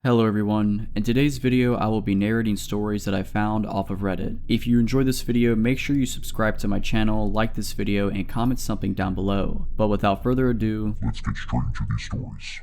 Hello everyone, in today's video I will be narrating stories that I found off of Reddit. If you enjoyed this video, make sure you subscribe to my channel, like this video, and comment something down below. But without further ado, let's get straight into these stories.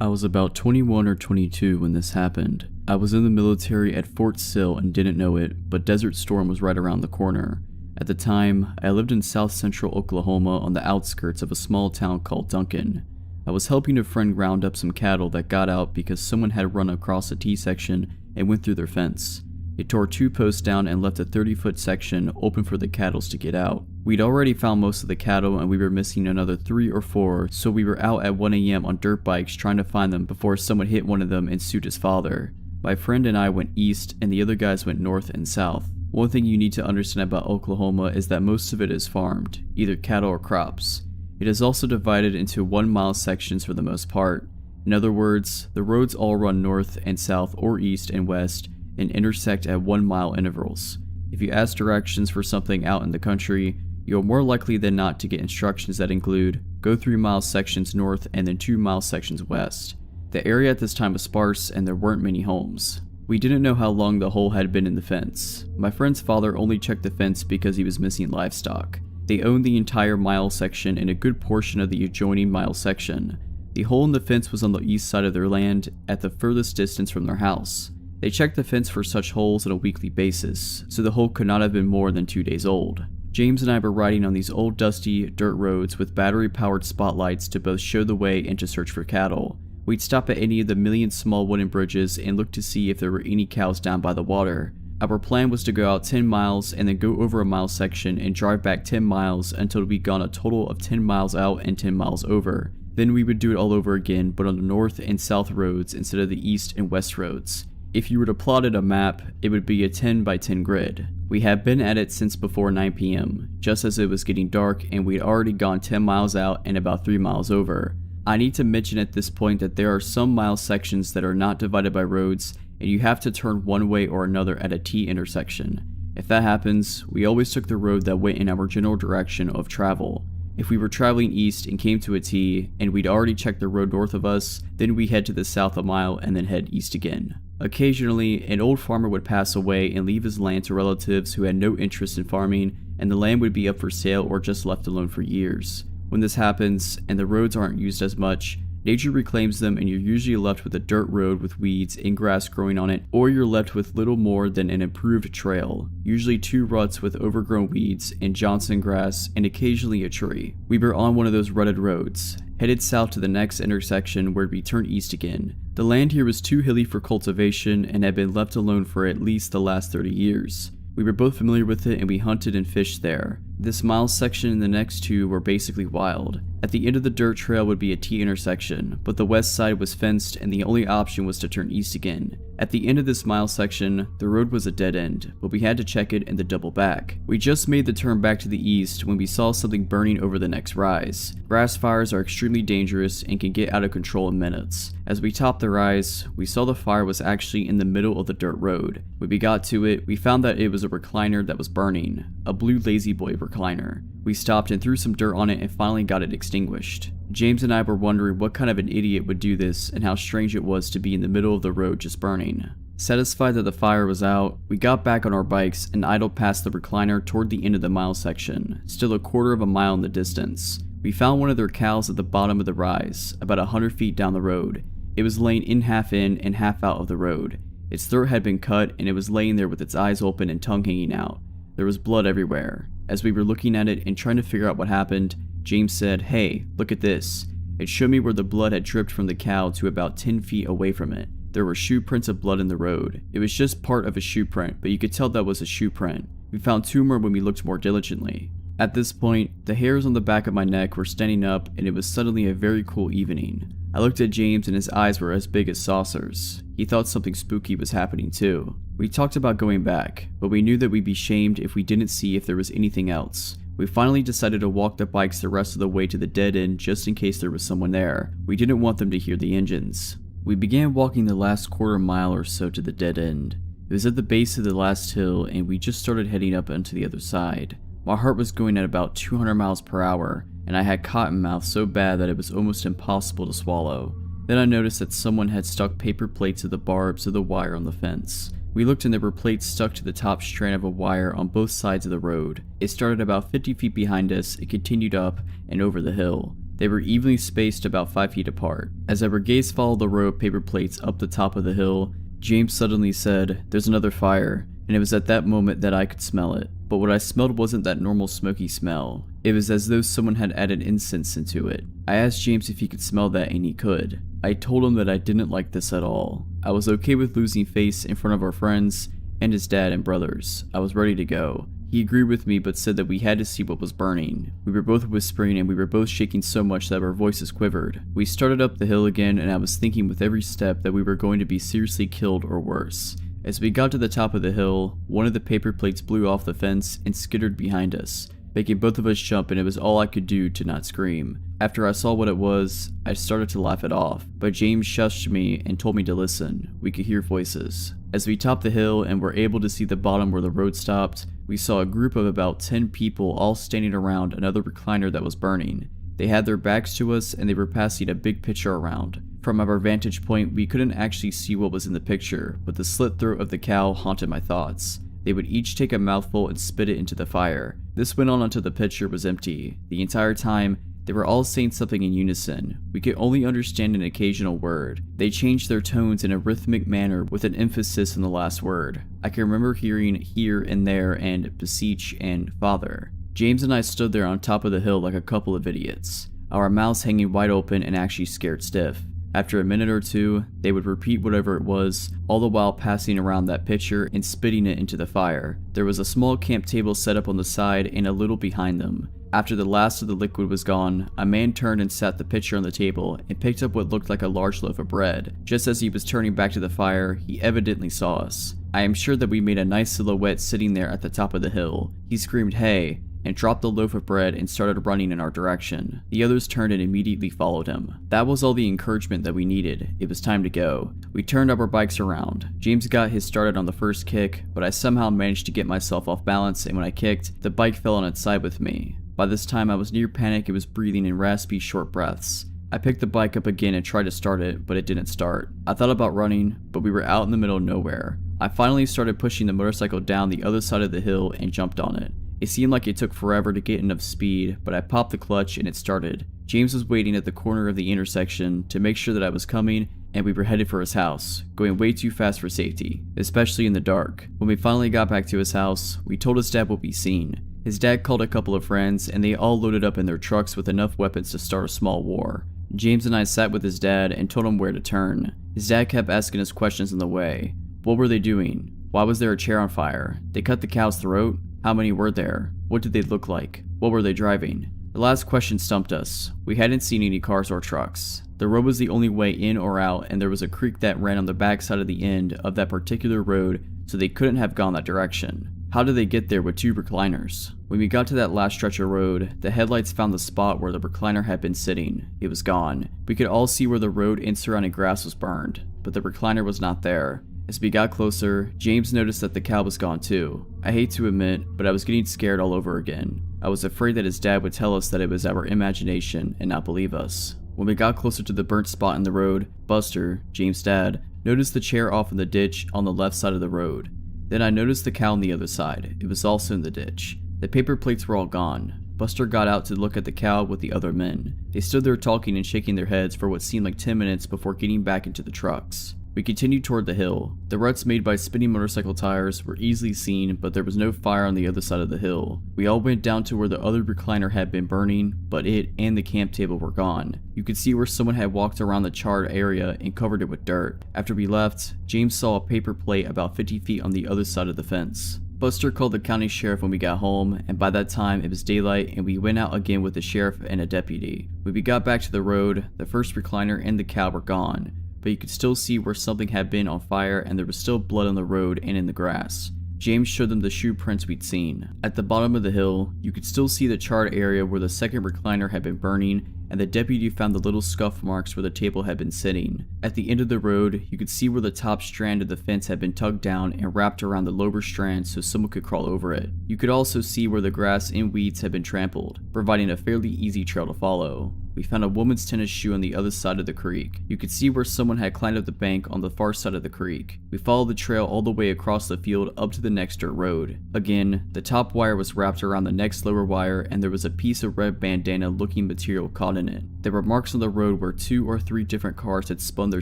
I was about 21 or 22 when this happened. I was in the military at Fort Sill and didn't know it, but Desert Storm was right around the corner. At the time, I lived in south central Oklahoma on the outskirts of a small town called Duncan. I was helping a friend round up some cattle that got out because someone had run across a T-section and went through their fence. It tore 2 posts down and left a 30-foot section open for the cattle to get out. We'd already found most of the cattle and we were missing another 3 or 4, so we were out at 1 AM on dirt bikes trying to find them before someone hit one of them and sued his father. My friend and I went east and the other guys went north and south. One thing you need to understand about Oklahoma is that most of it is farmed, either cattle or crops. It is also divided into 1-mile sections for the most part. In other words, the roads all run north and south or east and west and intersect at 1-mile intervals. If you ask directions for something out in the country, you're more likely than not to get instructions that include go 3-mile sections north and then 2-mile sections west. The area at this time was sparse and there weren't many homes. We didn't know how long the hole had been in the fence. My friend's father only checked the fence because he was missing livestock. They owned the entire mile section and a good portion of the adjoining mile section. The hole in the fence was on the east side of their land at the furthest distance from their house. They checked the fence for such holes on a weekly basis, so the hole could not have been more than 2 days old. James and I were riding on these old dusty dirt roads with battery-powered spotlights to both show the way and to search for cattle. We'd stop at any of the million small wooden bridges and look to see if there were any cows down by the water. Our plan was to go out 10 miles and then go over a mile section and drive back 10 miles until we'd gone a total of 10 miles out and 10 miles over. Then we would do it all over again, but on the north and south roads instead of the east and west roads. If you were to plot it a map, it would be a 10 by 10 grid. We had been at it since before 9 PM, just as it was getting dark and we'd already gone 10 miles out and about 3 miles over. I need to mention at this point that there are some mile sections that are not divided by roads and you have to turn one way or another at a T intersection. If that happens, we always took the road that went in our general direction of travel. If we were traveling east and came to a T, and we'd already checked the road north of us, then we head to the south a mile and then head east again. Occasionally, an old farmer would pass away and leave his land to relatives who had no interest in farming, and the land would be up for sale or just left alone for years. When this happens, and the roads aren't used as much, nature reclaims them and you're usually left with a dirt road with weeds and grass growing on it, or you're left with little more than an improved trail, usually 2 ruts with overgrown weeds and Johnson grass and occasionally a tree. We were on one of those rutted roads, headed south to the next intersection where we turned east again. The land here was too hilly for cultivation and had been left alone for at least the last 30 years. We were both familiar with it and we hunted and fished there. This mile section and the next 2 were basically wild. At the end of the dirt trail would be a T intersection, but the west side was fenced and the only option was to turn east again. At the end of this mile section, the road was a dead end, but we had to check it and then double back. We just made the turn back to the east when we saw something burning over the next rise. Grass fires are extremely dangerous and can get out of control in minutes. As we topped the rise, we saw the fire was actually in the middle of the dirt road. When we got to it, we found that it was a recliner that was burning, a blue Lazy Boy recliner. We stopped and threw some dirt on it and finally got it extinguished. James and I were wondering what kind of an idiot would do this and how strange it was to be in the middle of the road just burning. Satisfied that the fire was out, we got back on our bikes and idled past the recliner toward the end of the mile section, still a quarter of a mile in the distance. We found one of their cows at the bottom of the rise, about 100 feet down the road. It was laying in and half out of the road. Its throat had been cut and it was laying there with its eyes open and tongue hanging out. There was blood everywhere. As we were looking at it and trying to figure out what happened, James said, "Hey, look at this." It showed me where the blood had dripped from the cow to about 10 feet away from it. There were shoe prints of blood in the road. It was just part of a shoe print, but you could tell that was a shoe print. We found 2 more when we looked more diligently. At this point, the hairs on the back of my neck were standing up and it was suddenly a very cool evening. I looked at James and his eyes were as big as saucers. He thought something spooky was happening too. We talked about going back, but we knew that we'd be shamed if we didn't see if there was anything else. We finally decided to walk the bikes the rest of the way to the dead end just in case there was someone there. We didn't want them to hear the engines. We began walking the last quarter mile or so to the dead end. It was at the base of the last hill and we just started heading up onto the other side. My heart was going at about 200 miles per hour and I had cotton mouth so bad that it was almost impossible to swallow. Then I noticed that someone had stuck paper plates of the barbs of the wire on the fence. We looked and there were plates stuck to the top strand of a wire on both sides of the road. It started about 50 feet behind us, it continued up and over the hill. They were evenly spaced about 5 feet apart. As our gaze followed the row of paper plates up the top of the hill, James suddenly said, "There's another fire," and it was at that moment that I could smell it. But what I smelled wasn't that normal smoky smell. It was as though someone had added incense into it. I asked James if he could smell that, and he could. I told him that I didn't like this at all. I was okay with losing face in front of our friends and his dad and brothers. I was ready to go. He agreed with me but said that we had to see what was burning. We were both whispering and we were both shaking so much that our voices quivered. We started up the hill again and I was thinking with every step that we were going to be seriously killed or worse. As we got to the top of the hill, one of the paper plates blew off the fence and skittered behind us, making both of us jump, and it was all I could do to not scream. After I saw what it was, I started to laugh it off, but James shushed me and told me to listen. We could hear voices. As we topped the hill and were able to see the bottom where the road stopped, we saw a group of about 10 people all standing around another recliner that was burning. They had their backs to us and they were passing a big picture around. From our vantage point, we couldn't actually see what was in the picture, but the slit throat of the cow haunted my thoughts. They would each take a mouthful and spit it into the fire. This went on until the pitcher was empty. The entire time, they were all saying something in unison. We could only understand an occasional word. They changed their tones in a rhythmic manner with an emphasis on the last word. I can remember hearing here and there and beseech and father. James and I stood there on top of the hill like a couple of idiots, our mouths hanging wide open and actually scared stiff. After a minute or two, they would repeat whatever it was, all the while passing around that pitcher and spitting it into the fire. There was a small camp table set up on the side and a little behind them. After the last of the liquid was gone, a man turned and sat the pitcher on the table and picked up what looked like a large loaf of bread. Just as he was turning back to the fire, he evidently saw us. I am sure that we made a nice silhouette sitting there at the top of the hill. He screamed, "Hey!" and dropped the loaf of bread and started running in our direction. The others turned and immediately followed him. That was all the encouragement that we needed. It was time to go. We turned our bikes around. James got his started on the first kick, but I somehow managed to get myself off balance, and when I kicked, the bike fell on its side with me. By this time I was near panic and was breathing in raspy, short breaths. I picked the bike up again and tried to start it, but it didn't start. I thought about running, but we were out in the middle of nowhere. I finally started pushing the motorcycle down the other side of the hill and jumped on it. It seemed like it took forever to get enough speed, but I popped the clutch and it started. James was waiting at the corner of the intersection to make sure that I was coming, and we were headed for his house, going way too fast for safety, especially in the dark. When we finally got back to his house, we told his dad what we'd seen. His dad called a couple of friends, and they all loaded up in their trucks with enough weapons to start a small war. James and I sat with his dad and told him where to turn. His dad kept asking us questions on the way. What were they doing? Why was there a chair on fire? They cut the cow's throat? How many were there? What did they look like? What were they driving? The last question stumped us. We hadn't seen any cars or trucks. The road was the only way in or out, and there was a creek that ran on the back side of the end of that particular road, so they couldn't have gone that direction. How did they get there with two recliners? When we got to that last stretch of road, the headlights found the spot where the recliner had been sitting. It was gone. We could all see where the road and surrounding grass was burned, but the recliner was not there. As we got closer, James noticed that the cow was gone too. I hate to admit, but I was getting scared all over again. I was afraid that his dad would tell us that it was our imagination and not believe us. When we got closer to the burnt spot in the road, Buster, James' dad, noticed the chair off in the ditch on the left side of the road. Then I noticed the cow on the other side. It was also in the ditch. The paper plates were all gone. Buster got out to look at the cow with the other men. They stood there talking and shaking their heads for what seemed like 10 minutes before getting back into the trucks. We continued toward the hill. The ruts made by spinning motorcycle tires were easily seen, but there was no fire on the other side of the hill. We all went down to where the other recliner had been burning, but it and the camp table were gone. You could see where someone had walked around the charred area and covered it with dirt. After we left, James saw a paper plate about 50 feet on the other side of the fence. Buster called the county sheriff when we got home, and by that time it was daylight and we went out again with the sheriff and a deputy. When we got back to the road, the first recliner and the cow were gone, but you could still see where something had been on fire and there was still blood on the road and in the grass. James showed them the shoe prints we'd seen. At the bottom of the hill, you could still see the charred area where the second recliner had been burning, and the deputy found the little scuff marks where the table had been sitting. At the end of the road, you could see where the top strand of the fence had been tugged down and wrapped around the lower strand so someone could crawl over it. You could also see where the grass and weeds had been trampled, providing a fairly easy trail to follow. we found a woman's tennis shoe on the other side of the creek. You could see where someone had climbed up the bank on the far side of the creek. We followed the trail all the way across the field up to the next dirt road. Again, the top wire was wrapped around the next lower wire, and there was a piece of red bandana looking material caught in it. There were marks on the road where 2 or 3 different cars had spun their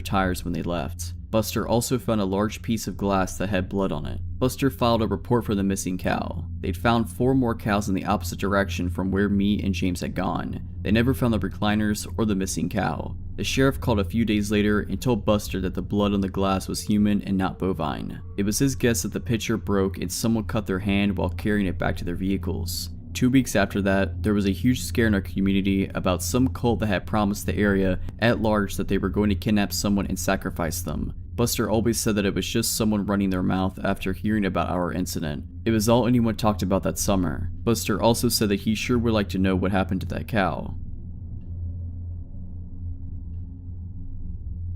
tires when they left. Buster also found a large piece of glass that had blood on it. Buster filed a report for the missing cow. They'd found 4 more cows in the opposite direction from where me and James had gone. They never found the recliners or the missing cow. The sheriff called a few days later and told Buster that the blood on the glass was human and not bovine. It was his guess that the pitcher broke and someone cut their hand while carrying it back to their vehicles. 2 weeks after that, there was a huge scare in our community about some cult that had promised the area at large that they were going to kidnap someone and sacrifice them. Buster always said that it was just someone running their mouth after hearing about our incident. It was all anyone talked about that summer. Buster also said that he sure would like to know what happened to that cow.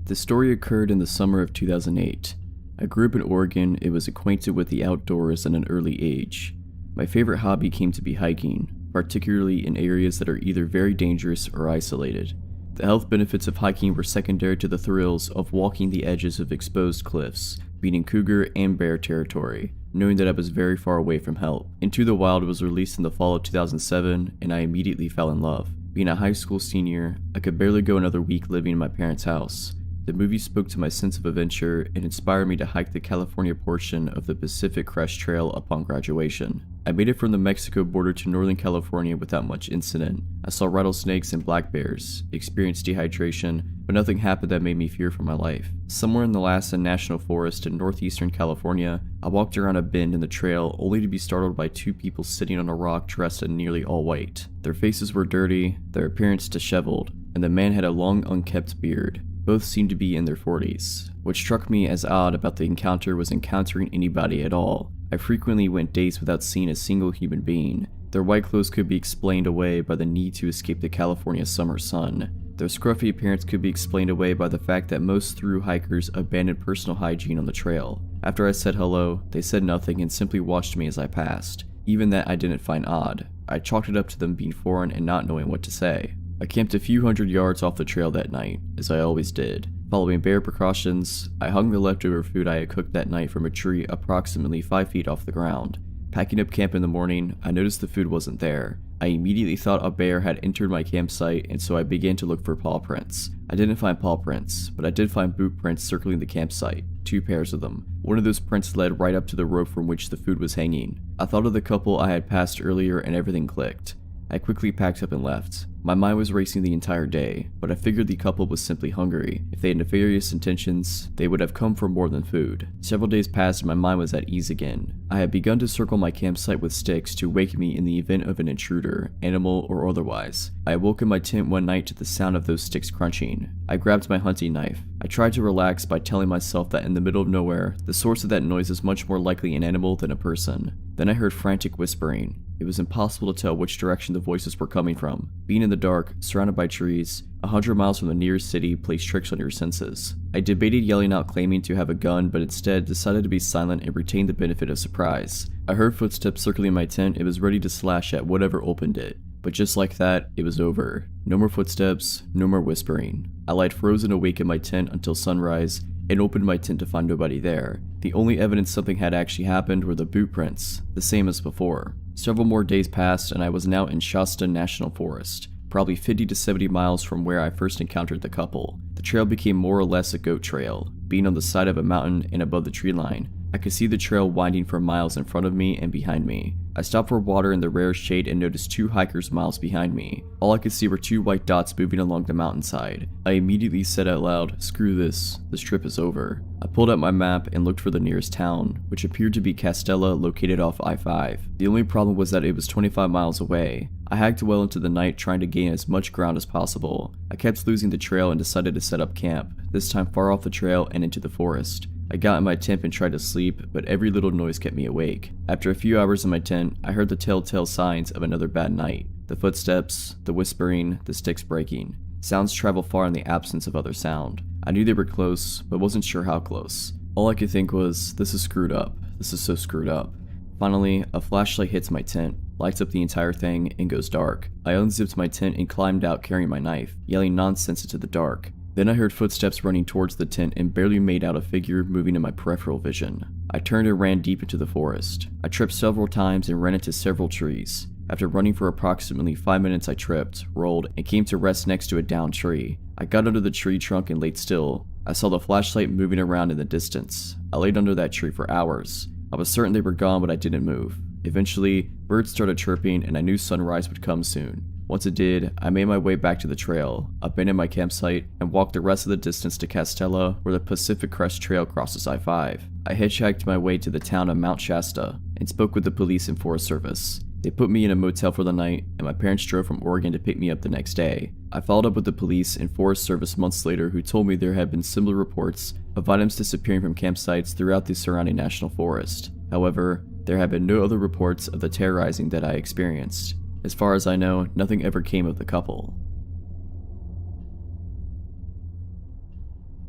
The story occurred in the summer of 2008. I grew up in Oregon and was acquainted with the outdoors at an early age. My favorite hobby came to be hiking, particularly in areas that are either very dangerous or isolated. The health benefits of hiking were secondary to the thrills of walking the edges of exposed cliffs, being in cougar and bear territory, knowing that I was very far away from help. Into the Wild was released in the fall of 2007, and I immediately fell in love. Being a high school senior, I could barely go another week living in my parents' house. The movie spoke to my sense of adventure and inspired me to hike the California portion of the Pacific Crest Trail upon graduation. I made it from the Mexico border to Northern California without much incident. I saw rattlesnakes and black bears, experienced dehydration, but nothing happened that made me fear for my life. Somewhere in the Lassen National Forest in northeastern California, I walked around a bend in the trail only to be startled by 2 people sitting on a rock dressed in nearly all white. Their faces were dirty, their appearance disheveled, and the man had a long unkempt beard. Both seemed to be in their 40s. What struck me as odd about the encounter was encountering anybody at all. I frequently went days without seeing a single human being. Their white clothes could be explained away by the need to escape the California summer sun. Their scruffy appearance could be explained away by the fact that most thru hikers abandoned personal hygiene on the trail. After I said hello, they said nothing and simply watched me as I passed. Even that I didn't find odd. I chalked it up to them being foreign and not knowing what to say. I camped a few hundred yards off the trail that night, as I always did. Following bare precautions, I hung the leftover food I had cooked that night from a tree approximately 5 feet off the ground. Packing up camp in the morning, I noticed the food wasn't there. I immediately thought a bear had entered my campsite, and so I began to look for paw prints. I didn't find paw prints, but I did find boot prints circling the campsite, 2 pairs of them. One of those prints led right up to the rope from which the food was hanging. I thought of the couple I had passed earlier and everything clicked. I quickly packed up and left. My mind was racing the entire day, but I figured the couple was simply hungry. If they had nefarious intentions, they would have come for more than food. Several days passed and my mind was at ease again. I had begun to circle my campsite with sticks to wake me in the event of an intruder, animal or otherwise. I awoke in my tent one night to the sound of those sticks crunching. I grabbed my hunting knife. I tried to relax by telling myself that in the middle of nowhere, the source of that noise is much more likely an animal than a person. Then I heard frantic whispering. It was impossible to tell which direction the voices were coming from. Being in the dark, surrounded by trees, 100 miles from the nearest city plays tricks on your senses. I debated yelling out claiming to have a gun, but instead decided to be silent and retain the benefit of surprise. I heard footsteps circling my tent and was ready to slash at whatever opened it. But just like that, it was over. No more footsteps, no more whispering. I lied frozen awake in my tent until sunrise and opened my tent to find nobody there. The only evidence something had actually happened were the boot prints, the same as before. Several more days passed and I was now in Shasta National Forest, probably 50 to 70 miles from where I first encountered the couple. The trail became more or less a goat trail, being on the side of a mountain and above the tree line. I could see the trail winding for miles in front of me and behind me. I stopped for water in the rare shade and noticed 2 hikers miles behind me. All I could see were 2 white dots moving along the mountainside. I immediately said out loud, "Screw this trip is over." I pulled out my map and looked for the nearest town, which appeared to be Castella, located off I-5. The only problem was that it was 25 miles away. I hiked well into the night trying to gain as much ground as possible. I kept losing the trail and decided to set up camp, this time far off the trail and into the forest. I got in my tent and tried to sleep, but every little noise kept me awake. After a few hours in my tent, I heard the telltale signs of another bad night. The footsteps, the whispering, the sticks breaking. Sounds travel far in the absence of other sound. I knew they were close, but wasn't sure how close. All I could think was, this is screwed up. This is so screwed up. Finally, a flashlight hits my tent. lights up the entire thing, and goes dark. I unzipped my tent and climbed out carrying my knife, yelling nonsense into the dark. Then I heard footsteps running towards the tent and barely made out a figure moving in my peripheral vision. I turned and ran deep into the forest. I tripped several times and ran into several trees. After running for approximately 5 minutes, I tripped, rolled, and came to rest next to a downed tree. I got under the tree trunk and laid still. I saw the flashlight moving around in the distance. I laid under that tree for hours. I was certain they were gone, but I didn't move. Eventually, birds started chirping and I knew sunrise would come soon. Once it did, I made my way back to the trail, abandoned my campsite, and walked the rest of the distance to Castella, where the Pacific Crest Trail crosses I-5. I hitchhiked my way to the town of Mount Shasta and spoke with the police and Forest Service. They put me in a motel for the night, and my parents drove from Oregon to pick me up the next day. I followed up with the police and Forest Service months later, who told me there had been similar reports of items disappearing from campsites throughout the surrounding national forest. However, there have been no other reports of the terrorizing that I experienced. As far as I know, nothing ever came of the couple.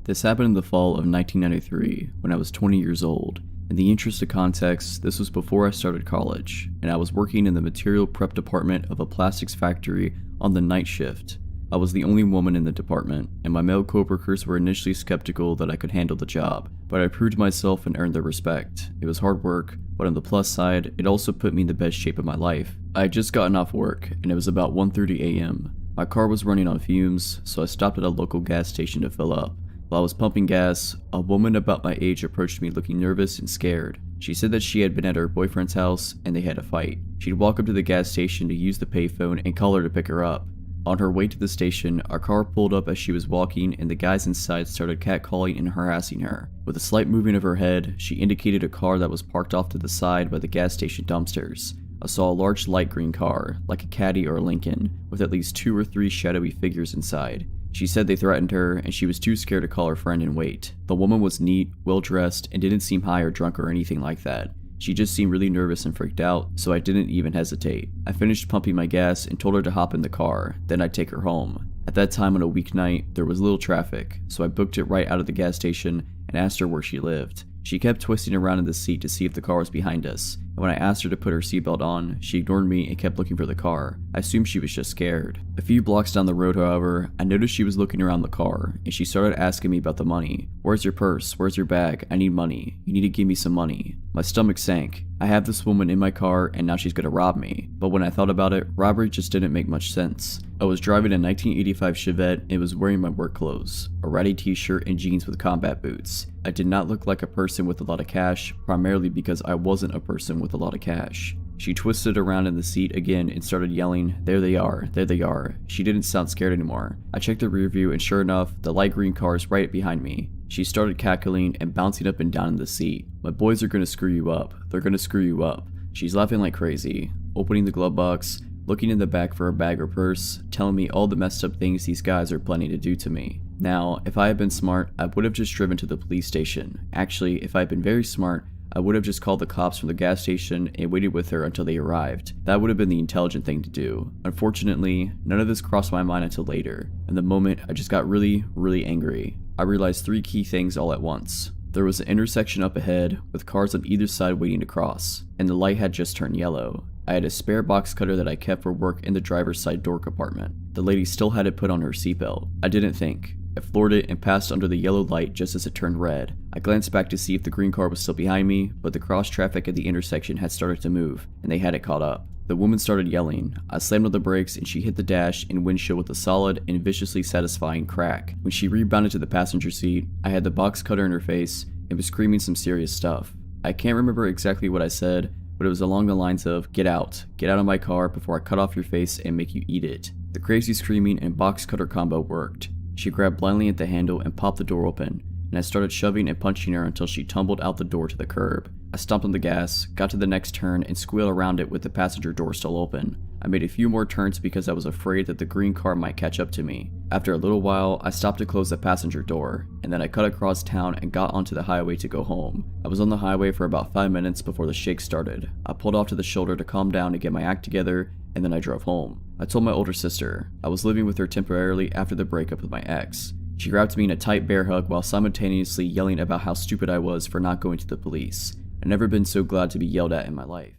This happened in the fall of 1993, when I was 20 years old. In the interest of context, this was before I started college, and I was working in the material prep department of a plastics factory on the night shift. I was the only woman in the department, and my male coworkers were initially skeptical that I could handle the job, but I proved myself and earned their respect. It was hard work, but on the plus side, it also put me in the best shape of my life. I had just gotten off work, and it was about 1:30 a.m. My car was running on fumes, so I stopped at a local gas station to fill up. While I was pumping gas, a woman about my age approached me looking nervous and scared. She said that she had been at her boyfriend's house and they had a fight. She'd walk up to the gas station to use the payphone and call her to pick her up. On her way to the station, our car pulled up as she was walking and the guys inside started catcalling and harassing her. With a slight movement of her head, she indicated a car that was parked off to the side by the gas station dumpsters. I saw a large light green car, like a Caddy or a Lincoln, with at least 2 or 3 shadowy figures inside. She said they threatened her and she was too scared to call her friend and wait. The woman was neat, well dressed, and didn't seem high or drunk or anything like that. She just seemed really nervous and freaked out, so I didn't even hesitate. I finished pumping my gas and told her to hop in the car, then I'd take her home. At that time on a weeknight, there was little traffic, so I booked it right out of the gas station and asked her where she lived. She kept twisting around in the seat to see if the car was behind us, and when I asked her to put her seatbelt on, she ignored me and kept looking for the car. I assumed she was just scared. A few blocks down the road, however, I noticed she was looking around the car, and she started asking me about the money. "Where's your purse? Where's your bag? I need money. You need to give me some money." My stomach sank. I have this woman in my car and now she's gonna rob me. But when I thought about it, robbery just didn't make much sense. I was driving a 1985 Chevette and was wearing my work clothes, a ratty t-shirt and jeans with combat boots. I did not look like a person with a lot of cash, primarily because I wasn't a person with a lot of cash. She twisted around in the seat again and started yelling, "There they are, there they are." She didn't sound scared anymore. I checked the rear view and sure enough, the light green car is right behind me. She started cackling and bouncing up and down in the seat. "My boys are gonna screw you up. They're gonna screw you up." She's laughing like crazy, opening the glove box, looking in the back for a bag or purse, telling me all the messed up things these guys are planning to do to me. Now, if I had been smart, I would have just driven to the police station. Actually, if I had been very smart, I would have just called the cops from the gas station and waited with her until they arrived. That would have been the intelligent thing to do. Unfortunately, none of this crossed my mind until later. In the moment, I just got really angry. I realized 3 key things all at once. There was an intersection up ahead, with cars on either side waiting to cross, and the light had just turned yellow. I had a spare box cutter that I kept for work in the driver's side door compartment. The lady still had it put on her seatbelt. I didn't think. I floored it and passed under the yellow light just as it turned red. I glanced back to see if the green car was still behind me, but the cross traffic at the intersection had started to move, and they had it caught up. The woman started yelling. I slammed on the brakes and she hit the dash and windshield with a solid and viciously satisfying crack. When she rebounded to the passenger seat, I had the box cutter in her face and was screaming some serious stuff. I can't remember exactly what I said, but it was along the lines of, get out of my car before I cut off your face and make you eat it." The crazy screaming and box cutter combo worked. She grabbed blindly at the handle and popped the door open, and I started shoving and punching her until she tumbled out the door to the curb. I stomped on the gas, got to the next turn, and squealed around it with the passenger door still open. I made a few more turns because I was afraid that the green car might catch up to me. After a little while, I stopped to close the passenger door, and then I cut across town and got onto the highway to go home. I was on the highway for about 5 minutes before the shake started. I pulled off to the shoulder to calm down and get my act together, and then I drove home. I told my older sister. I was living with her temporarily after the breakup with my ex. She grabbed me in a tight bear hug while simultaneously yelling about how stupid I was for not going to the police. I've never been so glad to be yelled at in my life.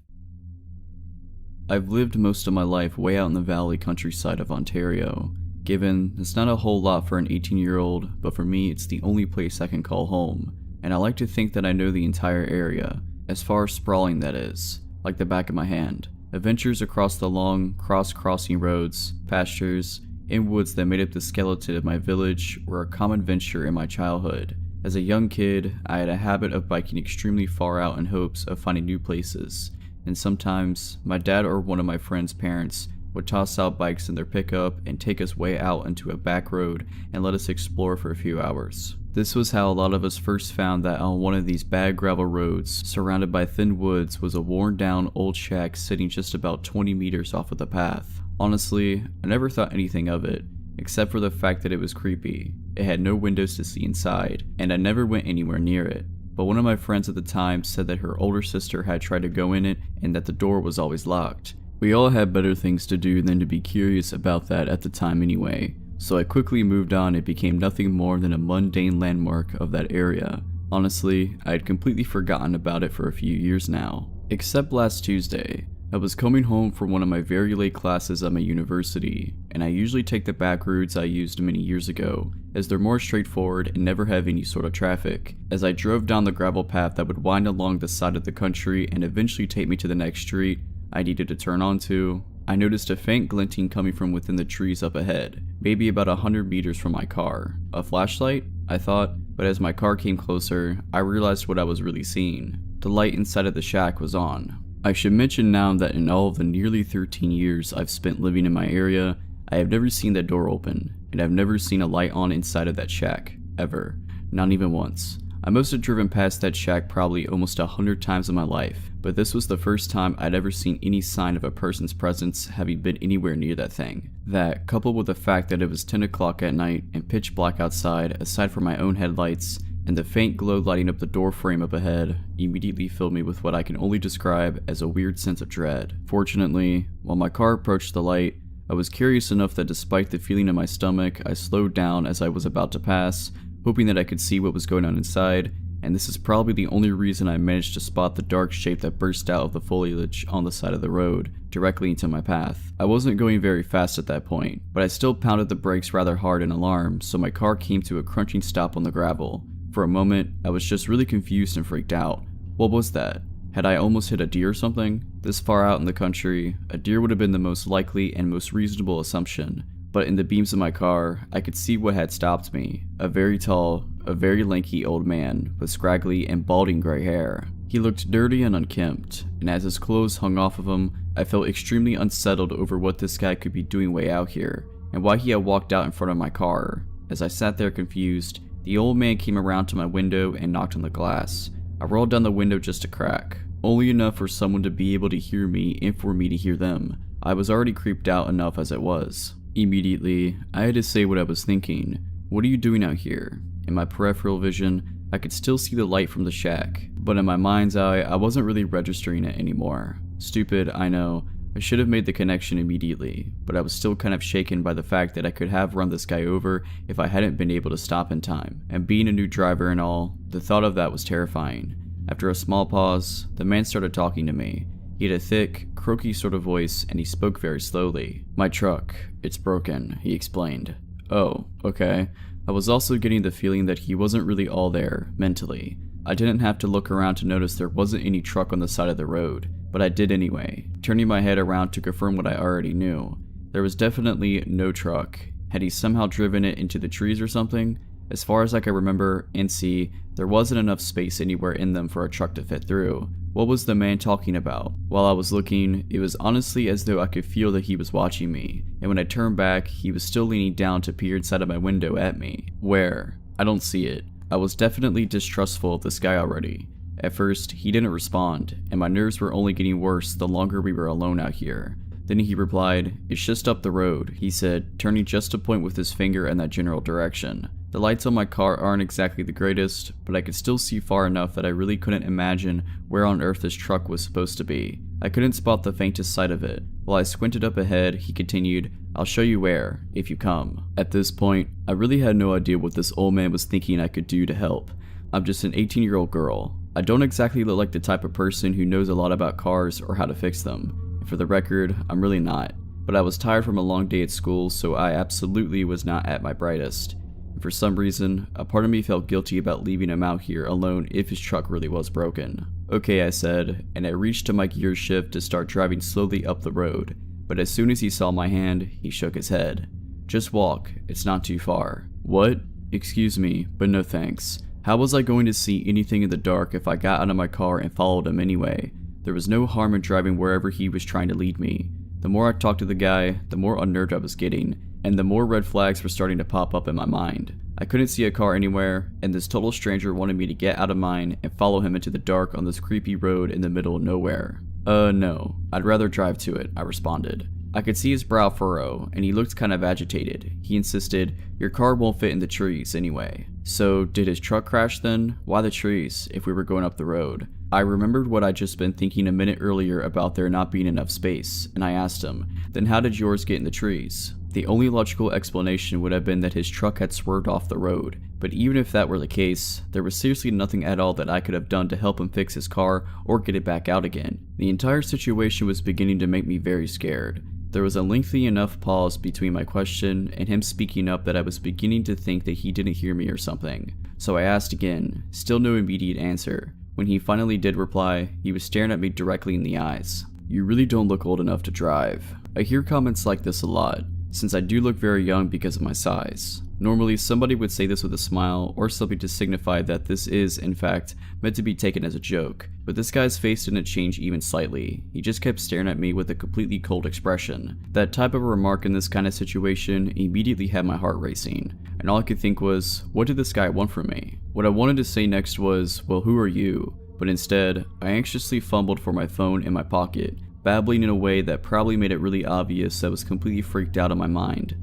I've lived most of my life way out in the valley countryside of Ontario. Given it's not a whole lot for an 18-year-old, but for me it's the only place I can call home, and I like to think that I know the entire area, as far as sprawling that is, like the back of my hand. Adventures across the long, cross-crossing roads, pastures, and woods that made up the skeleton of my village were a common venture in my childhood. As a young kid, I had a habit of biking extremely far out in hopes of finding new places, and sometimes my dad or one of my friends' parents would toss out bikes in their pickup and take us way out into a back road and let us explore for a few hours. This was how a lot of us first found that on one of these bad gravel roads, surrounded by thin woods, was a worn down old shack sitting just about 20 meters off of the path. Honestly, I never thought anything of it, except for the fact that it was creepy. It had no windows to see inside, and I never went anywhere near it. But one of my friends at the time said that her older sister had tried to go in it and that the door was always locked. We all had better things to do than to be curious about that at the time anyway, so I quickly moved on and became nothing more than a mundane landmark of that area. Honestly, I had completely forgotten about it for a few years now. Except last Tuesday. I was coming home from one of my very late classes at my university, and I usually take the back routes I used many years ago, as they're more straightforward and never have any sort of traffic. As I drove down the gravel path that would wind along the side of the country and eventually take me to the next street I needed to turn onto, I noticed a faint glinting coming from within the trees up ahead, maybe about 100 meters from my car. A flashlight? I thought, but as my car came closer, I realized what I was really seeing. The light inside of the shack was on. I should mention now that in all of the nearly 13 years I've spent living in my area, I have never seen that door open, and I've never seen a light on inside of that shack, ever. Not even once. I must have driven past that shack probably almost 100 times in my life, but this was the first time I'd ever seen any sign of a person's presence having been anywhere near that thing. That, coupled with the fact that it was 10 o'clock at night and pitch black outside aside from my own headlights, and the faint glow lighting up the door frame up ahead, immediately filled me with what I can only describe as a weird sense of dread. Fortunately, while my car approached the light, I was curious enough that despite the feeling in my stomach, I slowed down as I was about to pass, hoping that I could see what was going on inside, and this is probably the only reason I managed to spot the dark shape that burst out of the foliage on the side of the road, directly into my path. I wasn't going very fast at that point, but I still pounded the brakes rather hard in alarm, so my car came to a crunching stop on the gravel. For a moment, I was just really confused and freaked out. What was that? Had I almost hit a deer or something? This far out in the country, a deer would have been the most likely and most reasonable assumption. But in the beams of my car, I could see what had stopped me. A very tall, a very lanky old man with scraggly and balding gray hair. He looked dirty and unkempt, and as his clothes hung off of him, I felt extremely unsettled over what this guy could be doing way out here, and why he had walked out in front of my car. As I sat there confused, the old man came around to my window and knocked on the glass. I rolled down the window just a crack, only enough for someone to be able to hear me and for me to hear them. I was already creeped out enough as it was. Immediately, I had to say what I was thinking. What are you doing out here? In my peripheral vision, I could still see the light from the shack, but in my mind's eye, I wasn't really registering it anymore. Stupid, I know. I should have made the connection immediately, but I was still kind of shaken by the fact that I could have run this guy over if I hadn't been able to stop in time, and being a new driver and all, the thought of that was terrifying. After a small pause, the man started talking to me. He had a thick, croaky sort of voice, and he spoke very slowly. "My truck, it's broken," he explained. Oh, okay. I was also getting the feeling that he wasn't really all there, mentally. I didn't have to look around to notice there wasn't any truck on the side of the road, but I did anyway, turning my head around to confirm what I already knew. There was definitely no truck. Had he somehow driven it into the trees or something? As far as I could remember and see, there wasn't enough space anywhere in them for a truck to fit through. What was the man talking about? While I was looking, it was honestly as though I could feel that he was watching me, and when I turned back, he was still leaning down to peer inside of my window at me. Where? I don't see it. I was definitely distrustful of this guy already. At first, he didn't respond, and my nerves were only getting worse the longer we were alone out here. Then he replied, "It's just up the road," he said, turning just to point with his finger in that general direction. The lights on my car aren't exactly the greatest, but I could still see far enough that I really couldn't imagine where on earth this truck was supposed to be. I couldn't spot the faintest sight of it. While I squinted up ahead, he continued, "I'll show you where, if you come." At this point, I really had no idea what this old man was thinking I could do to help. I'm just an 18-year-old girl. I don't exactly look like the type of person who knows a lot about cars or how to fix them. For the record, I'm really not, but I was tired from a long day at school, so I absolutely was not at my brightest. And for some reason, a part of me felt guilty about leaving him out here alone if his truck really was broken. Okay, I said, and I reached to my gear shift to start driving slowly up the road, but as soon as he saw my hand, he shook his head. Just walk, it's not too far. What? Excuse me, but no thanks. How was I going to see anything in the dark if I got out of my car and followed him anyway? There was no harm in driving wherever he was trying to lead me. The more I talked to the guy, the more unnerved I was getting, and the more red flags were starting to pop up in my mind. I couldn't see a car anywhere, and this total stranger wanted me to get out of mine and follow him into the dark on this creepy road in the middle of nowhere. No, I'd rather drive to it, I responded. I could see his brow furrow, and he looked kind of agitated. He insisted, your car won't fit in the trees anyway. So, did his truck crash then? Why the trees, if we were going up the road? I remembered what I'd just been thinking a minute earlier about there not being enough space, and I asked him, then how did yours get in the trees? The only logical explanation would have been that his truck had swerved off the road, but even if that were the case, there was seriously nothing at all that I could have done to help him fix his car or get it back out again. The entire situation was beginning to make me very scared. There was a lengthy enough pause between my question and him speaking up that I was beginning to think that he didn't hear me or something. So I asked again, still no immediate answer. When he finally did reply, he was staring at me directly in the eyes. You really don't look old enough to drive. I hear comments like this a lot, since I do look very young because of my size. Normally, somebody would say this with a smile or something to signify that this is, in fact, meant to be taken as a joke, but this guy's face didn't change even slightly. He just kept staring at me with a completely cold expression. That type of remark in this kind of situation immediately had my heart racing, and all I could think was, what did this guy want from me? What I wanted to say next was, well, who are you? But instead, I anxiously fumbled for my phone in my pocket, babbling in a way that probably made it really obvious I was completely freaked out of my mind.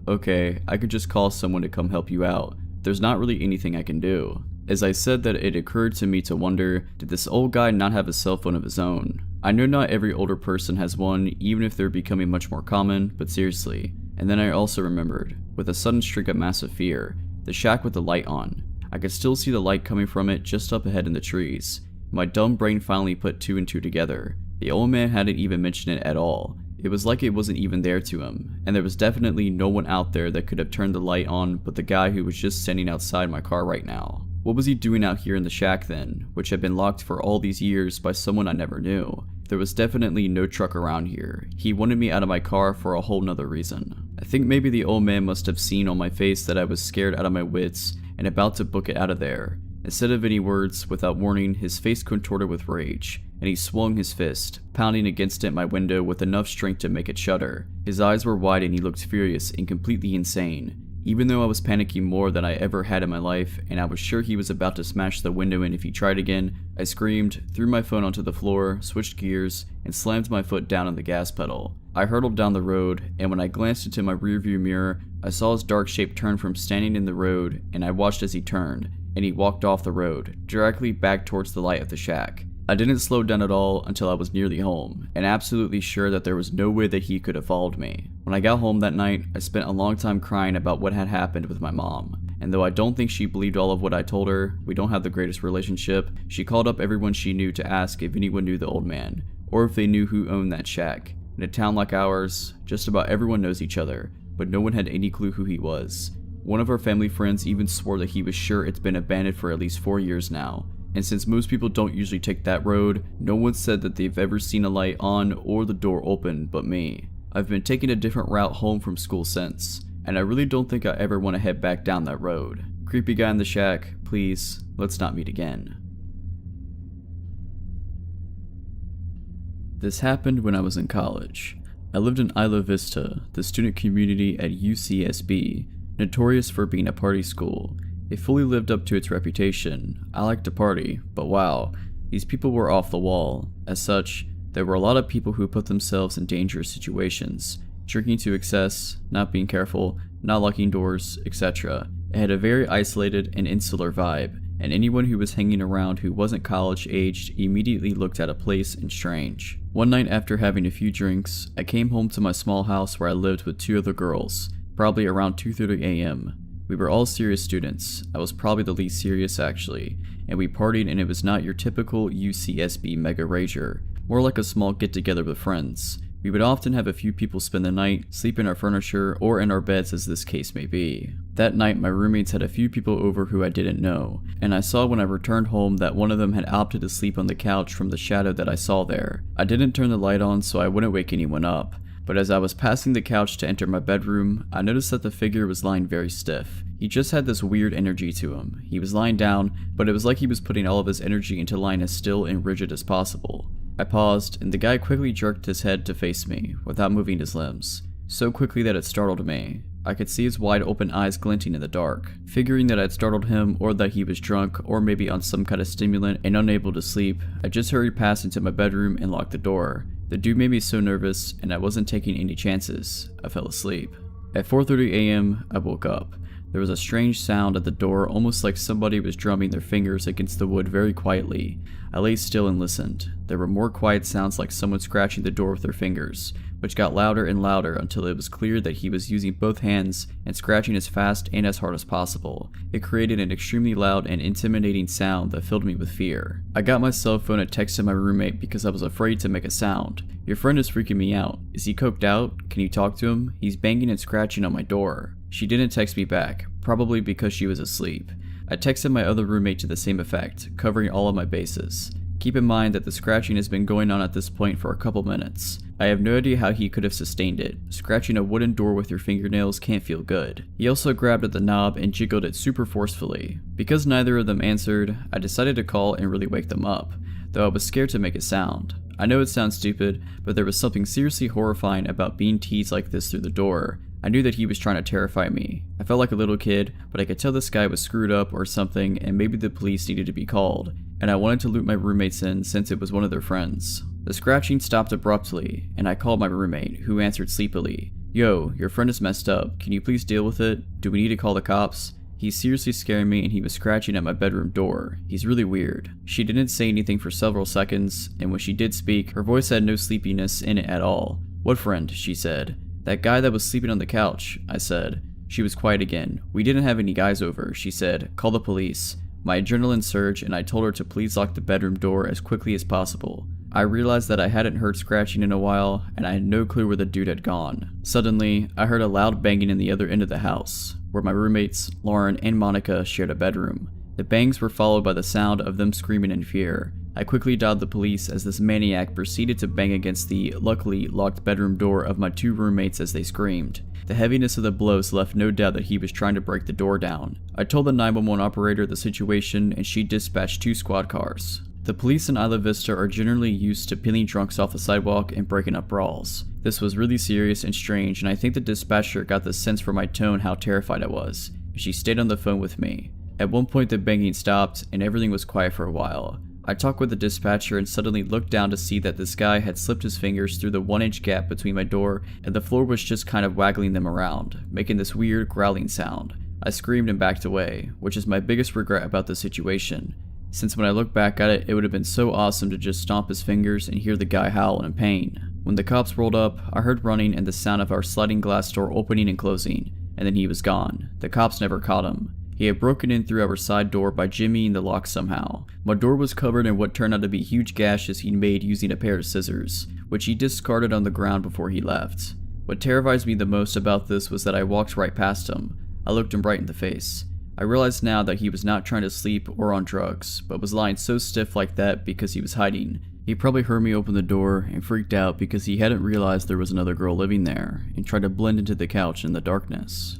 Okay, I could just call someone to come help you out. There's not really anything I can do. As I said that, it occurred to me to wonder, did this old guy not have a cell phone of his own? I know not every older person has one, even if they're becoming much more common, but seriously. And then I also remembered, with a sudden streak of massive fear, the shack with the light on. I could still see the light coming from it just up ahead in the trees. My dumb brain finally put two and two together. The old man hadn't even mentioned it at all. It was like it wasn't even there to him, and there was definitely no one out there that could have turned the light on but the guy who was just standing outside my car right now. What was he doing out here in the shack then, which had been locked for all these years by someone I never knew? There was definitely no truck around here. He wanted me out of my car for a whole nother reason. I think maybe the old man must have seen on my face that I was scared out of my wits and about to book it out of there. Instead of any words, without warning, his face contorted with rage, and he swung his fist, pounding against it my window with enough strength to make it shudder. His eyes were wide and he looked furious and completely insane. Even though I was panicking more than I ever had in my life, and I was sure he was about to smash the window in if he tried again, I screamed, threw my phone onto the floor, switched gears, and slammed my foot down on the gas pedal. I hurtled down the road, and when I glanced into my rearview mirror, I saw his dark shape turn from standing in the road, and I watched as he turned, and he walked off the road, directly back towards the light of the shack. I didn't slow down at all until I was nearly home, and absolutely sure that there was no way that he could have followed me. When I got home that night, I spent a long time crying about what had happened with my mom. And though I don't think she believed all of what I told her, we don't have the greatest relationship, she called up everyone she knew to ask if anyone knew the old man, or if they knew who owned that shack. In a town like ours, just about everyone knows each other, but no one had any clue who he was. One of our family friends even swore that he was sure it's been abandoned for at least 4 years now. And since most people don't usually take that road, no one said that they've ever seen a light on or the door open but me. I've been taking a different route home from school since, and I really don't think I ever want to head back down that road. Creepy guy in the shack, please, let's not meet again. This happened when I was in college. I lived in Isla Vista, the student community at UCSB, notorious for being a party school. It fully lived up to its reputation. I liked to party, but wow, these people were off the wall. As such, there were a lot of people who put themselves in dangerous situations, drinking to excess, not being careful, not locking doors, etc. It had a very isolated and insular vibe, and anyone who was hanging around who wasn't college-aged immediately looked out of place and strange. One night after having a few drinks, I came home to my small house where I lived with 2 other girls, probably around 2:30 a.m. We were all serious students. I was probably the least serious actually, and we partied, and it was not your typical UCSB mega rager, more like a small get-together with friends. We would often have a few people spend the night, sleep in our furniture, or in our beds as this case may be. That night, my roommates had a few people over who I didn't know, and I saw when I returned home that one of them had opted to sleep on the couch from the shadow that I saw there. I didn't turn the light on so I wouldn't wake anyone up, but as I was passing the couch to enter my bedroom, I noticed that the figure was lying very stiff. He just had this weird energy to him. He was lying down, but it was like he was putting all of his energy into lying as still and rigid as possible. I paused, and the guy quickly jerked his head to face me, without moving his limbs. So quickly that it startled me. I could see his wide open eyes glinting in the dark. Figuring that I'd startled him, or that he was drunk, or maybe on some kind of stimulant and unable to sleep, I just hurried past into my bedroom and locked the door. The dude made me so nervous, and I wasn't taking any chances. I fell asleep. At 4:30 a.m., I woke up. There was a strange sound at the door, almost like somebody was drumming their fingers against the wood very quietly. I lay still and listened. There were more quiet sounds like someone scratching the door with their fingers, which got louder and louder until it was clear that he was using both hands and scratching as fast and as hard as possible. It created an extremely loud and intimidating sound that filled me with fear. I got my cell phone and texted my roommate because I was afraid to make a sound. "Your friend is freaking me out. Is he coked out? Can you talk to him? He's banging and scratching on my door." She didn't text me back, probably because she was asleep. I texted my other roommate to the same effect, covering all of my bases. Keep in mind that the scratching has been going on at this point for a couple minutes. I have no idea how he could have sustained it. Scratching a wooden door with your fingernails can't feel good. He also grabbed at the knob and jiggled it super forcefully. Because neither of them answered, I decided to call and really wake them up, though I was scared to make a sound. I know it sounds stupid, but there was something seriously horrifying about being teased like this through the door. I knew that he was trying to terrify me. I felt like a little kid, but I could tell this guy was screwed up or something, and maybe the police needed to be called, and I wanted to loop my roommates in since it was one of their friends. The scratching stopped abruptly, and I called my roommate, who answered sleepily. "Yo, your friend is messed up. Can you please deal with it? Do we need to call the cops? He's seriously scaring me and he was scratching at my bedroom door. He's really weird." She didn't say anything for several seconds, and when she did speak, her voice had no sleepiness in it at all. "What friend?" she said. "That guy that was sleeping on the couch," I said. She was quiet again. "We didn't have any guys over," she said. "Call the police." My adrenaline surged and I told her to please lock the bedroom door as quickly as possible. I realized that I hadn't heard scratching in a while, and I had no clue where the dude had gone. Suddenly, I heard a loud banging in the other end of the house, where my roommates, Lauren and Monica, shared a bedroom. The bangs were followed by the sound of them screaming in fear. I quickly dialed the police as this maniac proceeded to bang against the, luckily, locked bedroom door of my two roommates as they screamed. The heaviness of the blows left no doubt that he was trying to break the door down. I told the 911 operator the situation and she dispatched 2 squad cars. The police in Isla Vista are generally used to peeling drunks off the sidewalk and breaking up brawls. This was really serious and strange, and I think the dispatcher got the sense from my tone how terrified I was. She stayed on the phone with me. At one point the banging stopped and everything was quiet for a while. I talked with the dispatcher and suddenly looked down to see that this guy had slipped his fingers through the 1-inch gap between my door and the floor was just kind of waggling them around, making this weird growling sound. I screamed and backed away, which is my biggest regret about this situation, since when I look back at it, it would have been so awesome to just stomp his fingers and hear the guy howl in pain. When the cops rolled up, I heard running and the sound of our sliding glass door opening and closing, and then he was gone. The cops never caught him. He had broken in through our side door by jimmying the lock somehow. My door was covered in what turned out to be huge gashes he'd made using a pair of scissors, which he discarded on the ground before he left. What terrifies me the most about this was that I walked right past him. I looked him right in the face. I realized now that he was not trying to sleep or on drugs, but was lying so stiff like that because he was hiding. He probably heard me open the door and freaked out because he hadn't realized there was another girl living there and tried to blend into the couch in the darkness.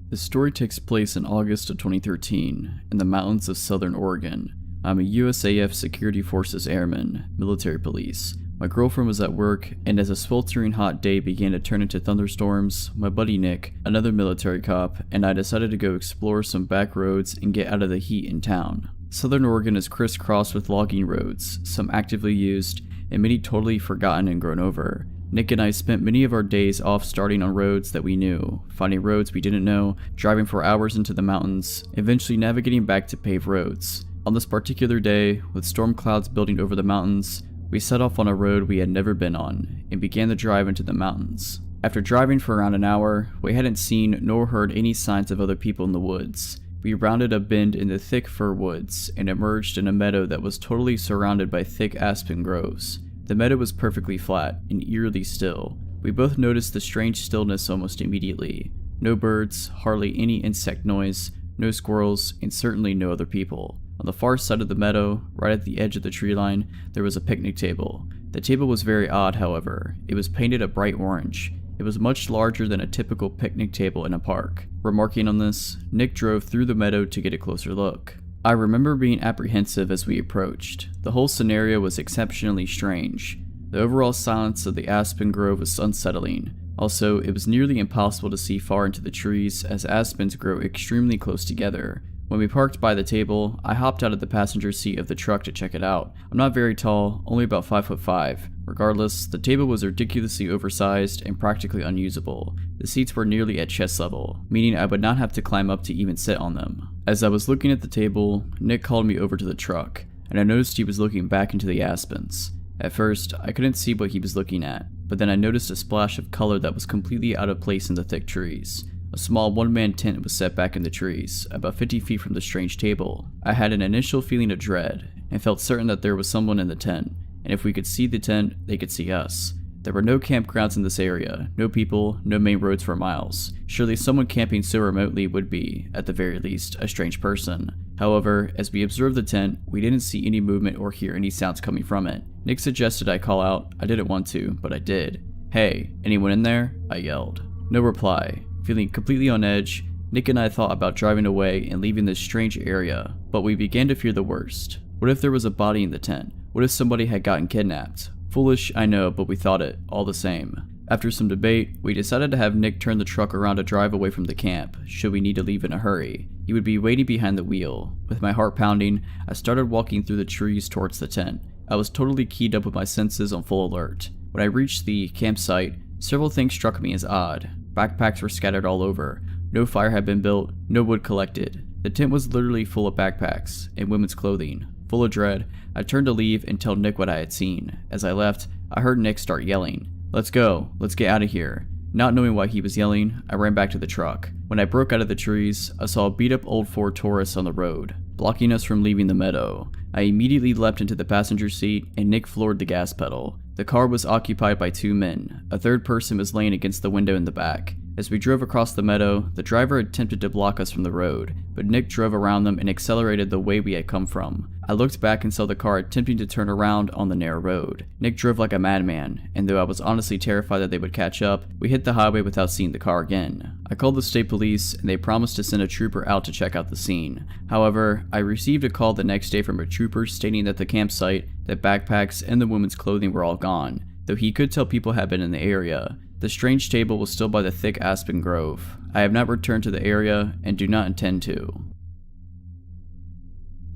This story takes place in August of 2013 in the mountains of southern Oregon. I'm a USAF Security Forces Airman, military police. My girlfriend was at work, and as a sweltering hot day began to turn into thunderstorms, my buddy Nick, another military cop, and I decided to go explore some back roads and get out of the heat in town. Southern Oregon is crisscrossed with logging roads, some actively used, and many totally forgotten and grown over. Nick and I spent many of our days off starting on roads that we knew, finding roads we didn't know, driving for hours into the mountains, eventually navigating back to paved roads. On this particular day, with storm clouds building over the mountains, we set off on a road we had never been on, and began the drive into the mountains. After driving for around an hour, we hadn't seen nor heard any signs of other people in the woods. We rounded a bend in the thick fir woods and emerged in a meadow that was totally surrounded by thick aspen groves. The meadow was perfectly flat and eerily still. We both noticed the strange stillness almost immediately. No birds, hardly any insect noise, no squirrels, and certainly no other people. On the far side of the meadow, right at the edge of the tree line, there was a picnic table. The table was very odd, however. It was painted a bright orange. It was much larger than a typical picnic table in a park. Remarking on this, Nick drove through the meadow to get a closer look. I remember being apprehensive as we approached. The whole scenario was exceptionally strange. The overall silence of the aspen grove was unsettling. Also, it was nearly impossible to see far into the trees as aspens grow extremely close together. When we parked by the table, I hopped out of the passenger seat of the truck to check it out. I'm not very tall, only about 5'5". Regardless, the table was ridiculously oversized and practically unusable. The seats were nearly at chest level, meaning I would not have to climb up to even sit on them. As I was looking at the table, Nick called me over to the truck, and I noticed he was looking back into the aspens. At first, I couldn't see what he was looking at, but then I noticed a splash of color that was completely out of place in the thick trees. A small one-man tent was set back in the trees, about 50 feet from the strange table. I had an initial feeling of dread, and felt certain that there was someone in the tent, and if we could see the tent, they could see us. There were no campgrounds in this area, no people, no main roads for miles. Surely someone camping so remotely would be, at the very least, a strange person. However, as we observed the tent, we didn't see any movement or hear any sounds coming from it. Nick suggested I call out. I didn't want to, but I did. "Hey, anyone in there?" I yelled. No reply. Feeling completely on edge, Nick and I thought about driving away and leaving this strange area, but we began to fear the worst. What if there was a body in the tent? What if somebody had gotten kidnapped? Foolish, I know, but we thought it, all the same. After some debate, we decided to have Nick turn the truck around to drive away from the camp, should we need to leave in a hurry. He would be waiting behind the wheel. With my heart pounding, I started walking through the trees towards the tent. I was totally keyed up with my senses on full alert. When I reached the campsite, several things struck me as odd. Backpacks were scattered all over. No fire had been built, no wood collected. The tent was literally full of backpacks and women's clothing. Full of dread, I turned to leave and tell Nick what I had seen. As I left, I heard Nick start yelling, "Let's go, let's get out of here." Not knowing why he was yelling, I ran back to the truck. When I broke out of the trees, I saw a beat-up old Ford Taurus on the road, blocking us from leaving the meadow. I immediately leapt into the passenger seat and Nick floored the gas pedal. The car was occupied by 2 men. A third person was laying against the window in the back. As we drove across the meadow, the driver attempted to block us from the road, but Nick drove around them and accelerated the way we had come from. I looked back and saw the car attempting to turn around on the narrow road. Nick drove like a madman, and though I was honestly terrified that they would catch up, we hit the highway without seeing the car again. I called the state police, and they promised to send a trooper out to check out the scene. However, I received a call the next day from a trooper stating that the campsite, the backpacks, and the women's clothing were all gone, though he could tell people had been in the area. The strange table was still by the thick aspen grove. I have not returned to the area and do not intend to.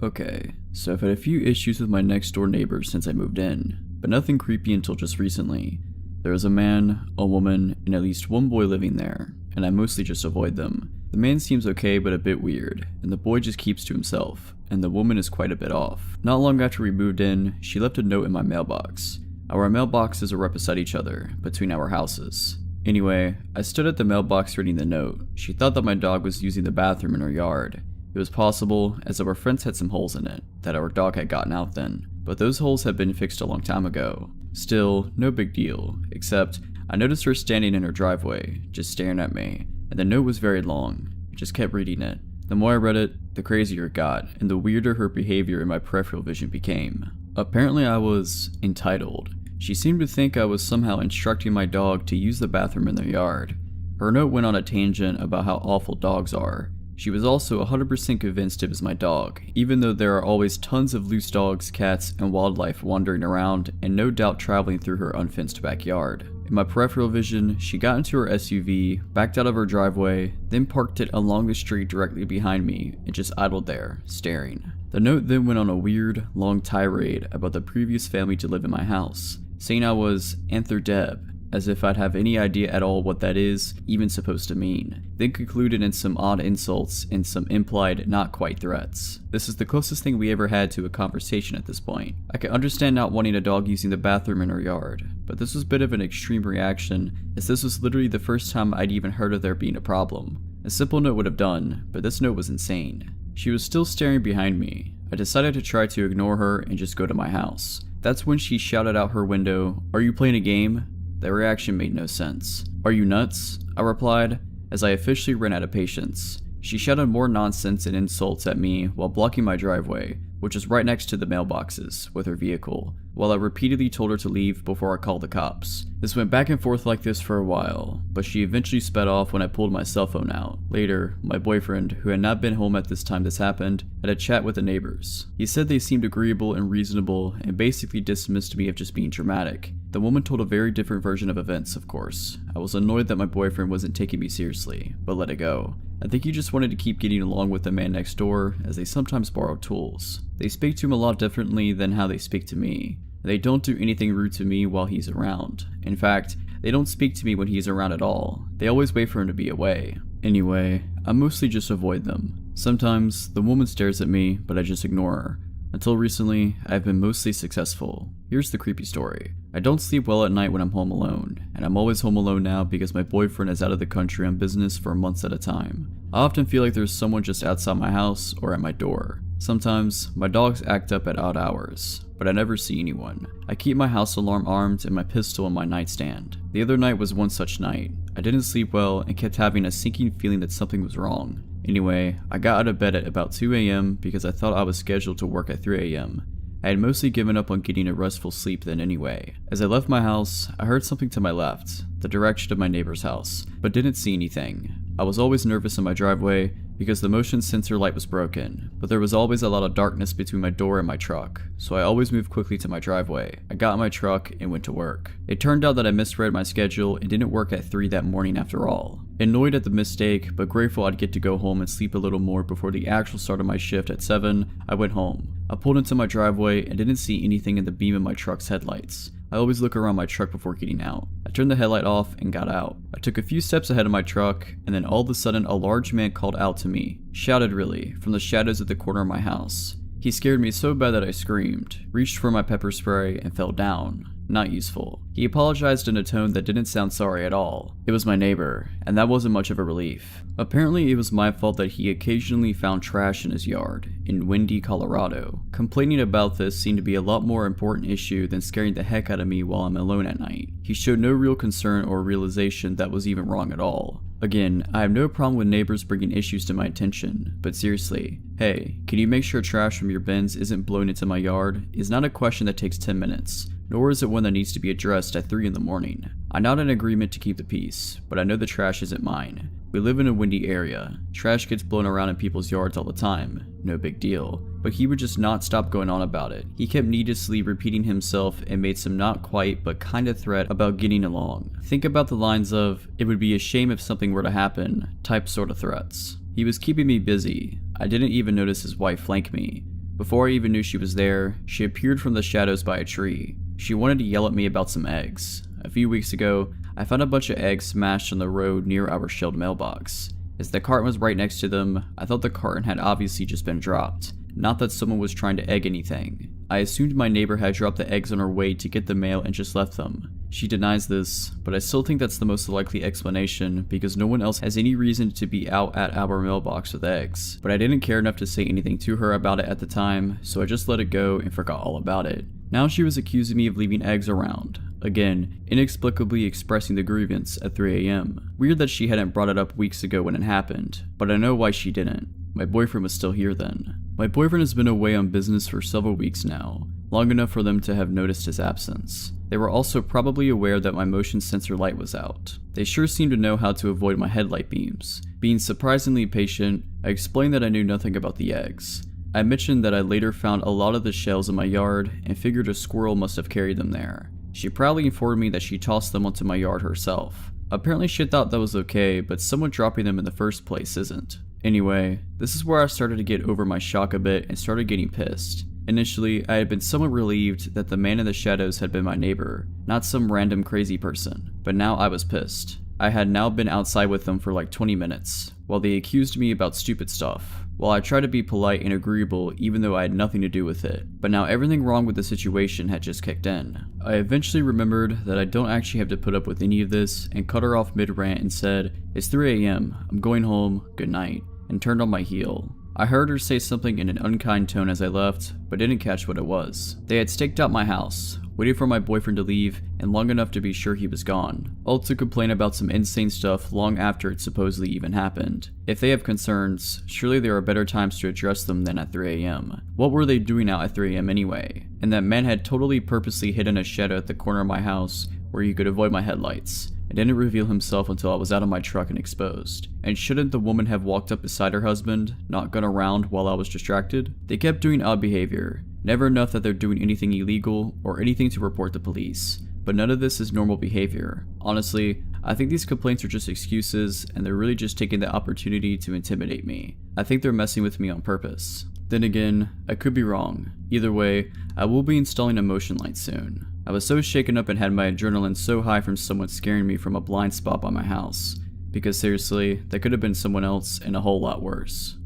Okay, so I've had a few issues with my next door neighbors since I moved in, but nothing creepy until just recently. There is a man, a woman, and at least one boy living there, and I mostly just avoid them. The man seems okay but a bit weird, and the boy just keeps to himself, and the woman is quite a bit off. Not long after we moved in, she left a note in my mailbox. Our mailboxes are right beside each other, between our houses. Anyway, I stood at the mailbox reading the note. She thought that my dog was using the bathroom in her yard. It was possible, as our fence had some holes in it, that our dog had gotten out then, but those holes had been fixed a long time ago. Still, no big deal, except I noticed her standing in her driveway, just staring at me, and the note was very long. I just kept reading it. The more I read it, the crazier it got, and the weirder her behavior in my peripheral vision became. Apparently I was entitled. She seemed to think I was somehow instructing my dog to use the bathroom in their yard. Her note went on a tangent about how awful dogs are. She was also 100% convinced it was my dog, even though there are always tons of loose dogs, cats, and wildlife wandering around and no doubt traveling through her unfenced backyard. In my peripheral vision, she got into her SUV, backed out of her driveway, then parked it along the street directly behind me and just idled there, staring. The note then went on a weird, long tirade about the previous family to live in my house, saying I was Anthrodeb, as if I'd have any idea at all what that is even supposed to mean, then concluded in some odd insults and some implied not quite threats. This is the closest thing we ever had to a conversation at this point. I can understand not wanting a dog using the bathroom in her yard, but this was a bit of an extreme reaction, as this was literally the first time I'd even heard of there being a problem. A simple note would have done, but this note was insane. She was still staring behind me. I decided to try to ignore her and just go to my house. That's when she shouted out her window, "Are you playing a game?" The reaction made no sense. "Are you nuts?" I replied, as I officially ran out of patience. She shouted more nonsense and insults at me while blocking my driveway, which was right next to the mailboxes, with her vehicle, while I repeatedly told her to leave before I called the cops. This went back and forth like this for a while, but she eventually sped off when I pulled my cell phone out. Later, my boyfriend, who had not been home at this time this happened, had a chat with the neighbors. He said they seemed agreeable and reasonable and basically dismissed me of just being dramatic. The woman told a very different version of events, of course. I was annoyed that my boyfriend wasn't taking me seriously, but let it go. I think he just wanted to keep getting along with the man next door, as they sometimes borrow tools. They speak to him a lot differently than how they speak to me. They don't do anything rude to me while he's around. In fact, they don't speak to me when he's around at all. They always wait for him to be away. Anyway, I mostly just avoid them. Sometimes, the woman stares at me, but I just ignore her. Until recently, I've been mostly successful. Here's the creepy story. I don't sleep well at night when I'm home alone, and I'm always home alone now because my boyfriend is out of the country on business for months at a time. I often feel like there's someone just outside my house or at my door. Sometimes, my dogs act up at odd hours, but I never see anyone. I keep my house alarm armed and my pistol on my nightstand. The other night was one such night. I didn't sleep well and kept having a sinking feeling that something was wrong. Anyway, I got out of bed at about 2 a.m. because I thought I was scheduled to work at 3 a.m. I had mostly given up on getting a restful sleep then anyway. As I left my house, I heard something to my left, the direction of my neighbor's house, but didn't see anything. I was always nervous in my driveway because the motion sensor light was broken, but there was always a lot of darkness between my door and my truck, so I always moved quickly to my driveway. I got in my truck and went to work. It turned out that I misread my schedule and didn't work at 3 that morning after all. Annoyed at the mistake, but grateful I'd get to go home and sleep a little more before the actual start of my shift at 7, I went home. I pulled into my driveway and didn't see anything in the beam of my truck's headlights. I always look around my truck before getting out. I turned the headlight off and got out. I took a few steps ahead of my truck, and then all of a sudden a large man called out to me, shouted really, from the shadows at the corner of my house. He scared me so bad that I screamed, reached for my pepper spray, and fell down. Not useful. He apologized in a tone that didn't sound sorry at all. It was my neighbor, and that wasn't much of a relief. Apparently it was my fault that he occasionally found trash in his yard, in windy Colorado. Complaining about this seemed to be a lot more important issue than scaring the heck out of me while I'm alone at night. He showed no real concern or realization that was even wrong at all. Again, I have no problem with neighbors bringing issues to my attention, but seriously, hey, can you make sure trash from your bins isn't blown into my yard? Is not a question that takes 10 minutes, nor is it one that needs to be addressed at 3 in the morning. I'm not in agreement to keep the peace, but I know the trash isn't mine. We live in a windy area. Trash gets blown around in people's yards all the time. No big deal. But he would just not stop going on about it. He kept needlessly repeating himself and made some not quite but kind of threat about getting along. Think about the lines of, "It would be a shame if something were to happen," type sort of threats. He was keeping me busy. I didn't even notice his wife flank me. Before I even knew she was there, she appeared from the shadows by a tree. She wanted to yell at me about some eggs. A few weeks ago, I found a bunch of eggs smashed on the road near our shelved mailbox. As the carton was right next to them, I thought the carton had obviously just been dropped, not that someone was trying to egg anything. I assumed my neighbor had dropped the eggs on her way to get the mail and just left them. She denies this, but I still think that's the most likely explanation because no one else has any reason to be out at our mailbox with eggs. But I didn't care enough to say anything to her about it at the time, so I just let it go and forgot all about it. Now she was accusing me of leaving eggs around. Again, inexplicably expressing the grievance at 3 a.m. Weird that she hadn't brought it up weeks ago when it happened, but I know why she didn't. My boyfriend was still here then. My boyfriend has been away on business for several weeks now, long enough for them to have noticed his absence. They were also probably aware that my motion sensor light was out. They sure seemed to know how to avoid my headlight beams. Being surprisingly patient, I explained that I knew nothing about the eggs. I mentioned that I later found a lot of the shells in my yard and figured a squirrel must have carried them there. She proudly informed me that she tossed them onto my yard herself. Apparently she thought that was okay, but someone dropping them in the first place isn't. Anyway, this is where I started to get over my shock a bit and started getting pissed. Initially, I had been somewhat relieved that the man in the shadows had been my neighbor, not some random crazy person, but now I was pissed. I had now been outside with them for like 20 minutes, while they accused me about stupid stuff. while I tried to be polite and agreeable even though I had nothing to do with it. But now everything wrong with the situation had just kicked in. I eventually remembered that I don't actually have to put up with any of this and cut her off mid-rant and said, "It's 3 a.m, I'm going home, good night," and turned on my heel. I heard her say something in an unkind tone as I left, but didn't catch what it was. They had staked out my house, waited for my boyfriend to leave, and long enough to be sure he was gone, all to complain about some insane stuff long after it supposedly even happened. If they have concerns, surely there are better times to address them than at 3 a.m. What were they doing out at 3 a.m. anyway? And that man had totally purposely hidden a shadow at the corner of my house where he could avoid my headlights, and didn't reveal himself until I was out of my truck and exposed. And shouldn't the woman have walked up beside her husband, not gone around while I was distracted? They kept doing odd behavior, never enough that they're doing anything illegal or anything to report the police. But none of this is normal behavior. Honestly, I think these complaints are just excuses and they're really just taking the opportunity to intimidate me. I think they're messing with me on purpose. Then again, I could be wrong. Either way, I will be installing a motion light soon. I was so shaken up and had my adrenaline so high from someone scaring me from a blind spot by my house. Because seriously, that could have been someone else and a whole lot worse.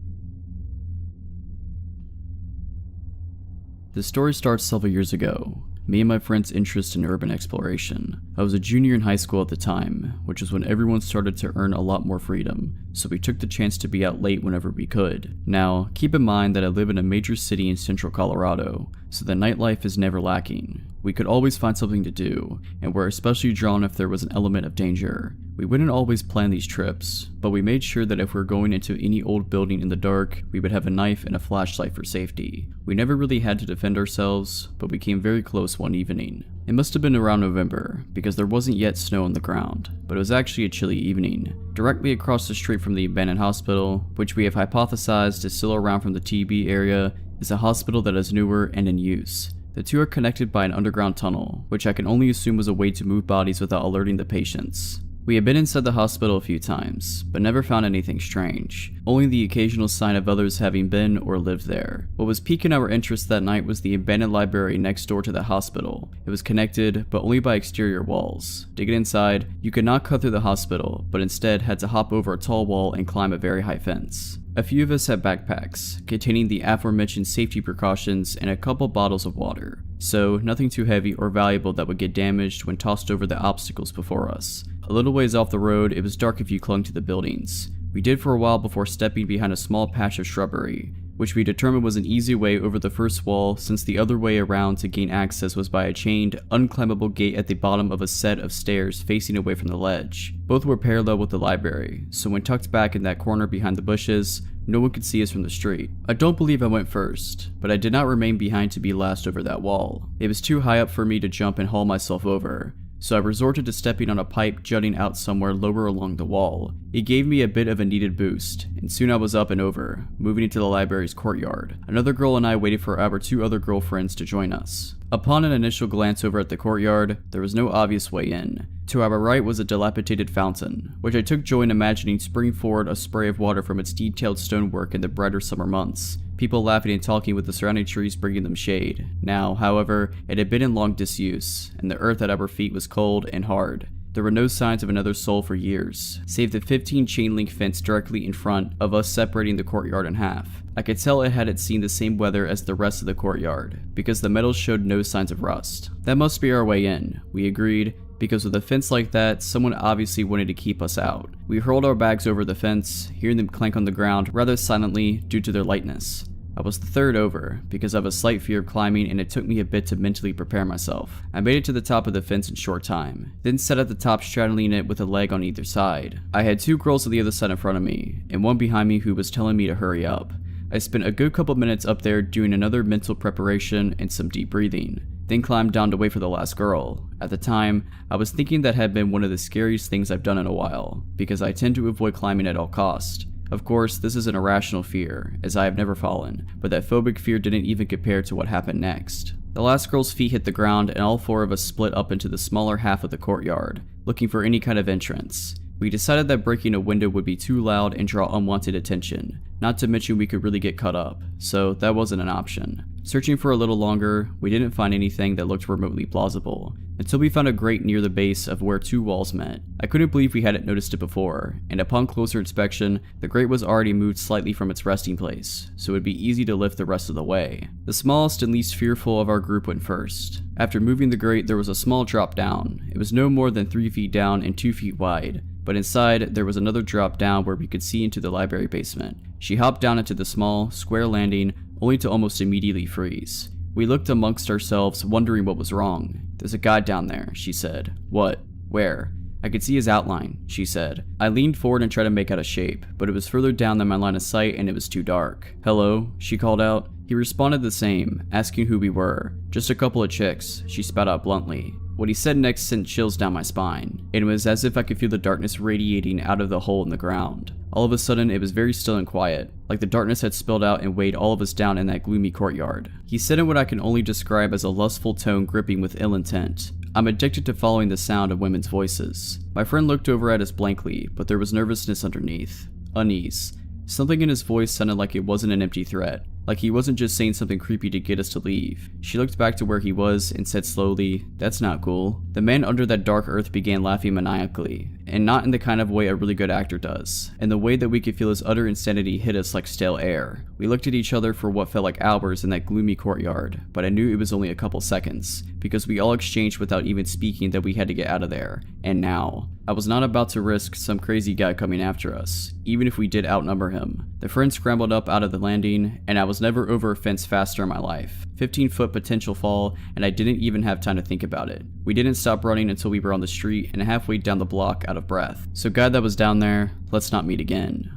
The story starts several years ago. Me and my friend's interest in urban exploration. I was a junior in high school at the time, which was when everyone started to earn a lot more freedom, so we took the chance to be out late whenever we could. Now, keep in mind that I live in a major city in central Colorado, so the nightlife is never lacking. We could always find something to do, and were especially drawn if there was an element of danger. We wouldn't always plan these trips, but we made sure that if we were going into any old building in the dark, we would have a knife and a flashlight for safety. We never really had to defend ourselves, but we came very close one evening. It must have been around November, because there wasn't yet snow on the ground, but it was actually a chilly evening. Directly across the street from the abandoned hospital, which we have hypothesized is still around from the TB area, is a hospital that is newer and in use. The two are connected by an underground tunnel, which I can only assume was a way to move bodies without alerting the patients. We had been inside the hospital a few times, but never found anything strange, only the occasional sign of others having been or lived there. What was piquing our interest that night was the abandoned library next door to the hospital. It was connected, but only by exterior walls. To get inside, you could not cut through the hospital, but instead had to hop over a tall wall and climb a very high fence. A few of us had backpacks, containing the aforementioned safety precautions and a couple bottles of water, so nothing too heavy or valuable that would get damaged when tossed over the obstacles before us. A little ways off the road, it was dark if you clung to the buildings. We did for a while before stepping behind a small patch of shrubbery, which we determined was an easy way over the first wall since the other way around to gain access was by a chained, unclimbable gate at the bottom of a set of stairs facing away from the ledge. Both were parallel with the library, so when tucked back in that corner behind the bushes, no one could see us from the street. I don't believe I went first, but I did not remain behind to be last over that wall. It was too high up for me to jump and haul myself over, so I resorted to stepping on a pipe jutting out somewhere lower along the wall. It gave me a bit of a needed boost, and soon I was up and over, moving into the library's courtyard. Another girl and I waited for our 2 other girlfriends to join us. Upon an initial glance over at the courtyard, there was no obvious way in. To our right was a dilapidated fountain, which I took joy in imagining springing forward a spray of water from its detailed stonework in the brighter summer months. People laughing and talking with the surrounding trees bringing them shade. Now, however, it had been in long disuse, and the earth at our feet was cold and hard. There were no signs of another soul for years, save the 15 chain link fence directly in front of us separating the courtyard in half. I could tell it hadn't seen the same weather as the rest of the courtyard, because the metal showed no signs of rust. That must be our way in, we agreed, because with a fence like that, someone obviously wanted to keep us out. We hurled our bags over the fence, hearing them clank on the ground rather silently due to their lightness. I was the third over, because I have a slight fear of climbing and it took me a bit to mentally prepare myself. I made it to the top of the fence in short time, then sat at the top straddling it with a leg on either side. I had 2 girls on the other side in front of me, and one behind me who was telling me to hurry up. I spent a good couple minutes up there doing another mental preparation and some deep breathing, then climbed down to wait for the last girl. At the time, I was thinking that had been one of the scariest things I've done in a while, because I tend to avoid climbing at all costs. Of course, this is an irrational fear, as I have never fallen, but that phobic fear didn't even compare to what happened next. The last girl's feet hit the ground and all 4 of us split up into the smaller half of the courtyard, looking for any kind of entrance. We decided that breaking a window would be too loud and draw unwanted attention, not to mention we could really get cut up, so that wasn't an option. Searching for a little longer, we didn't find anything that looked remotely plausible, until we found a grate near the base of where two walls met. I couldn't believe we hadn't noticed it before, and upon closer inspection, the grate was already moved slightly from its resting place, so it would be easy to lift the rest of the way. The smallest and least fearful of our group went first. After moving the grate, there was a small drop down. It was no more than 3 feet down and 2 feet wide, but inside there was another drop down where we could see into the library basement. She hopped down into the small, square landing, only to almost immediately freeze. We looked amongst ourselves, wondering what was wrong. "There's a guy down there," she said. "What? Where?" "I could see his outline," she said. I leaned forward and tried to make out a shape, but it was further down than my line of sight and it was too dark. "Hello?" she called out. He responded the same, asking who we were. "Just a couple of chicks," she spat out bluntly. What he said next sent chills down my spine. It was as if I could feel the darkness radiating out of the hole in the ground. All of a sudden, it was very still and quiet, like the darkness had spilled out and weighed all of us down in that gloomy courtyard. He said in what I can only describe as a lustful tone gripping with ill intent. I'm addicted to following the sound of women's voices. My friend looked over at us blankly, but there was nervousness underneath. Unease. Something in his voice sounded like it wasn't an empty threat, like he wasn't just saying something creepy to get us to leave. She looked back to where he was and said slowly, "That's not cool." The man under that dark earth began laughing maniacally, and not in the kind of way a really good actor does, in the way that we could feel his utter insanity hit us like stale air. We looked at each other for what felt like hours in that gloomy courtyard, but I knew it was only a couple seconds, because we all exchanged without even speaking that we had to get out of there. And now, I was not about to risk some crazy guy coming after us, even if we did outnumber him. The friend scrambled up out of the landing, and I was never over a fence faster in my life. 15-foot potential fall, and I didn't even have time to think about it. We didn't stop running until we were on the street and halfway down the block out of breath. So guy that was down there, let's not meet again.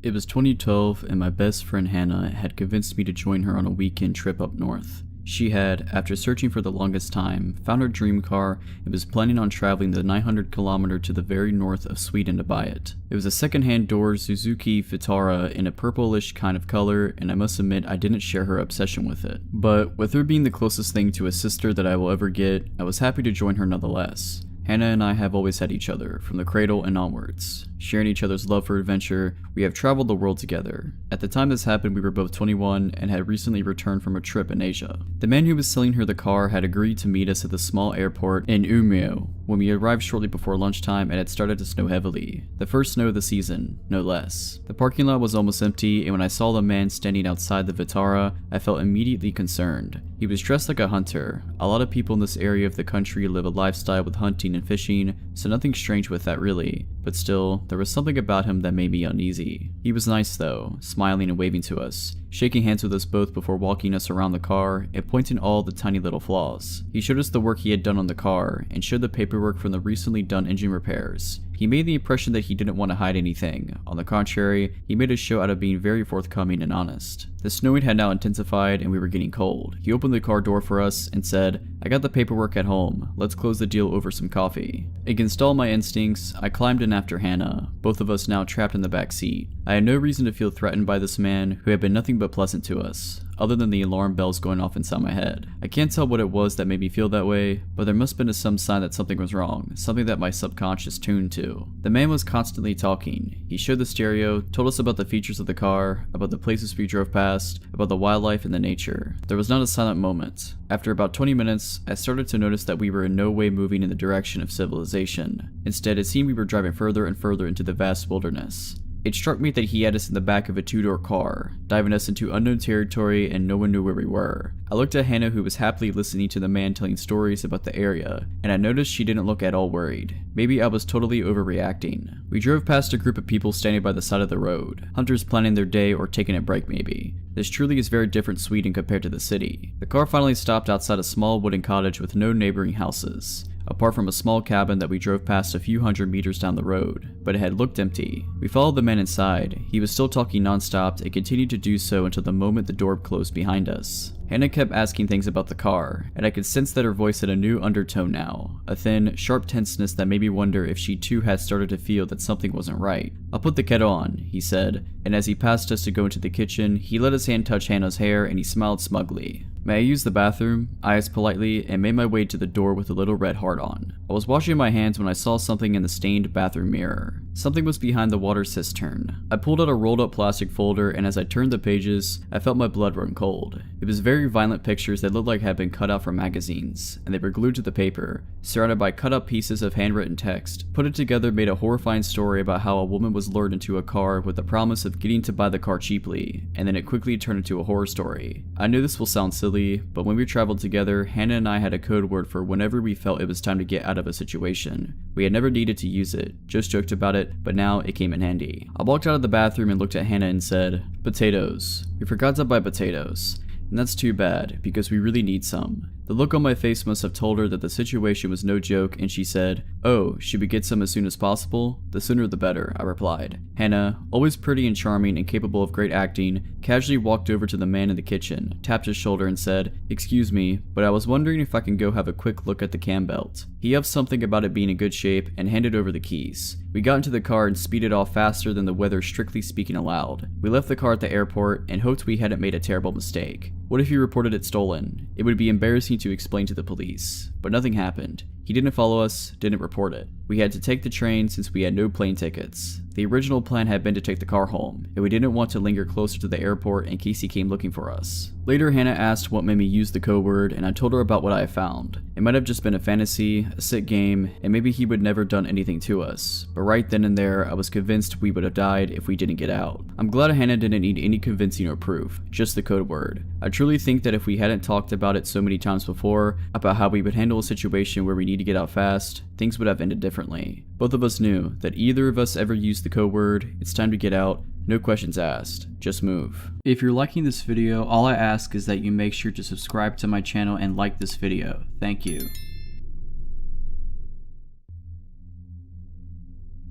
It was 2012 and my best friend Hannah had convinced me to join her on a weekend trip up north. She had, after searching for the longest time, found her dream car and was planning on traveling the 900-kilometer to the very north of Sweden to buy it. It was a second-hand door Suzuki Vitara in a purplish kind of color, and I must admit I didn't share her obsession with it. But with her being the closest thing to a sister that I will ever get, I was happy to join her nonetheless. Hannah and I have always had each other, from the cradle and onwards. Sharing each other's love for adventure, we have traveled the world together. At the time this happened, we were both 21 and had recently returned from a trip in Asia. The man who was selling her the car had agreed to meet us at the small airport in Umeå when we arrived shortly before lunchtime and it started to snow heavily. The first snow of the season, no less. The parking lot was almost empty, and when I saw the man standing outside the Vitara, I felt immediately concerned. He was dressed like a hunter. A lot of people in this area of the country live a lifestyle with hunting and fishing, so nothing strange with that really. But still, there was something about him that made me uneasy. He was nice though, smiling and waving to us, shaking hands with us both before walking us around the car and pointing all the tiny little flaws. He showed us the work he had done on the car and showed the paperwork from the recently done engine repairs. He made the impression that he didn't want to hide anything. On the contrary, he made a show out of being very forthcoming and honest. The snowing had now intensified and we were getting cold. He opened the car door for us and said, "I got the paperwork at home. Let's close the deal over some coffee." Against all my instincts, I climbed in after Hannah, both of us now trapped in the back seat. I had no reason to feel threatened by this man who had been nothing but pleasant to us, other than the alarm bells going off inside my head. I can't tell what it was that made me feel that way, but there must have been some sign that something was wrong, something that my subconscious tuned to. The man was constantly talking. He showed the stereo, told us about the features of the car, about the places we drove past, about the wildlife and the nature. There was not a silent moment. After about 20 minutes, I started to notice that we were in no way moving in the direction of civilization. Instead, it seemed we were driving further and further into the vast wilderness. It struck me that he had us in the back of a two-door car, diving us into unknown territory, and no one knew where we were. I looked at Hannah, who was happily listening to the man telling stories about the area, and I noticed she didn't look at all worried. Maybe I was totally overreacting. We drove past a group of people standing by the side of the road, hunters planning their day or taking a break maybe. This truly is very different Sweden compared to the city. The car finally stopped outside a small wooden cottage with no neighboring houses, apart from a small cabin that we drove past a few hundred meters down the road, but it had looked empty. We followed the man inside. He was still talking non-stop and continued to do so until the moment the door closed behind us. Hannah kept asking things about the car, and I could sense that her voice had a new undertone now, a thin, sharp tenseness that made me wonder if she too had started to feel that something wasn't right. "I'll put the kettle on," he said, and as he passed us to go into the kitchen, he let his hand touch Hannah's hair and he smiled smugly. "May I use the bathroom?" I asked politely and made my way to the door with a little red heart on. I was washing my hands when I saw something in the stained bathroom mirror. Something was behind the water cistern. I pulled out a rolled up plastic folder, and as I turned the pages, I felt my blood run cold. It was very violent pictures that looked like had been cut out from magazines, and they were glued to the paper, surrounded by cut up pieces of handwritten text. Put it together made a horrifying story about how a woman was lured into a car with the promise of getting to buy the car cheaply, and then it quickly turned into a horror story. I know this will sound silly, but when we traveled together, Hannah and I had a code word for whenever we felt it was time to get out of a situation. We had never needed to use it, just joked about it, but now it came in handy. I walked out of the bathroom and looked at Hannah and said, "Potatoes. We forgot to buy potatoes. And that's too bad, because we really need some." The look on my face must have told her that the situation was no joke, and she said, "Oh, should we get some as soon as possible?" "The sooner the better," I replied. Hannah, always pretty and charming and capable of great acting, casually walked over to the man in the kitchen, tapped his shoulder and said, "Excuse me, but I was wondering if I can go have a quick look at the cam belt." He huffed something about it being in good shape and handed over the keys. We got into the car and speeded off faster than the weather strictly speaking allowed. We left the car at the airport and hoped we hadn't made a terrible mistake. What if he reported it stolen? It would be embarrassing to explain to the police. But nothing happened. He didn't follow us, didn't report it. We had to take the train since we had no plane tickets. The original plan had been to take the car home, and we didn't want to linger closer to the airport in case he came looking for us. Later, Hannah asked what made me use the code word, and I told her about what I had found. It might have just been a fantasy, a sick game, and maybe he would never done anything to us. But right then and there, I was convinced we would have died if we didn't get out. I'm glad Hannah didn't need any convincing or proof, just the code word. I truly think that if we hadn't talked about it so many times before, about how we would handle a situation where we need to get out fast, things would have ended differently. Both of us knew that either of us ever used the code word, it's time to get out, no questions asked, just move. If you're liking this video, all I ask is that you make sure to subscribe to my channel and like this video. Thank you.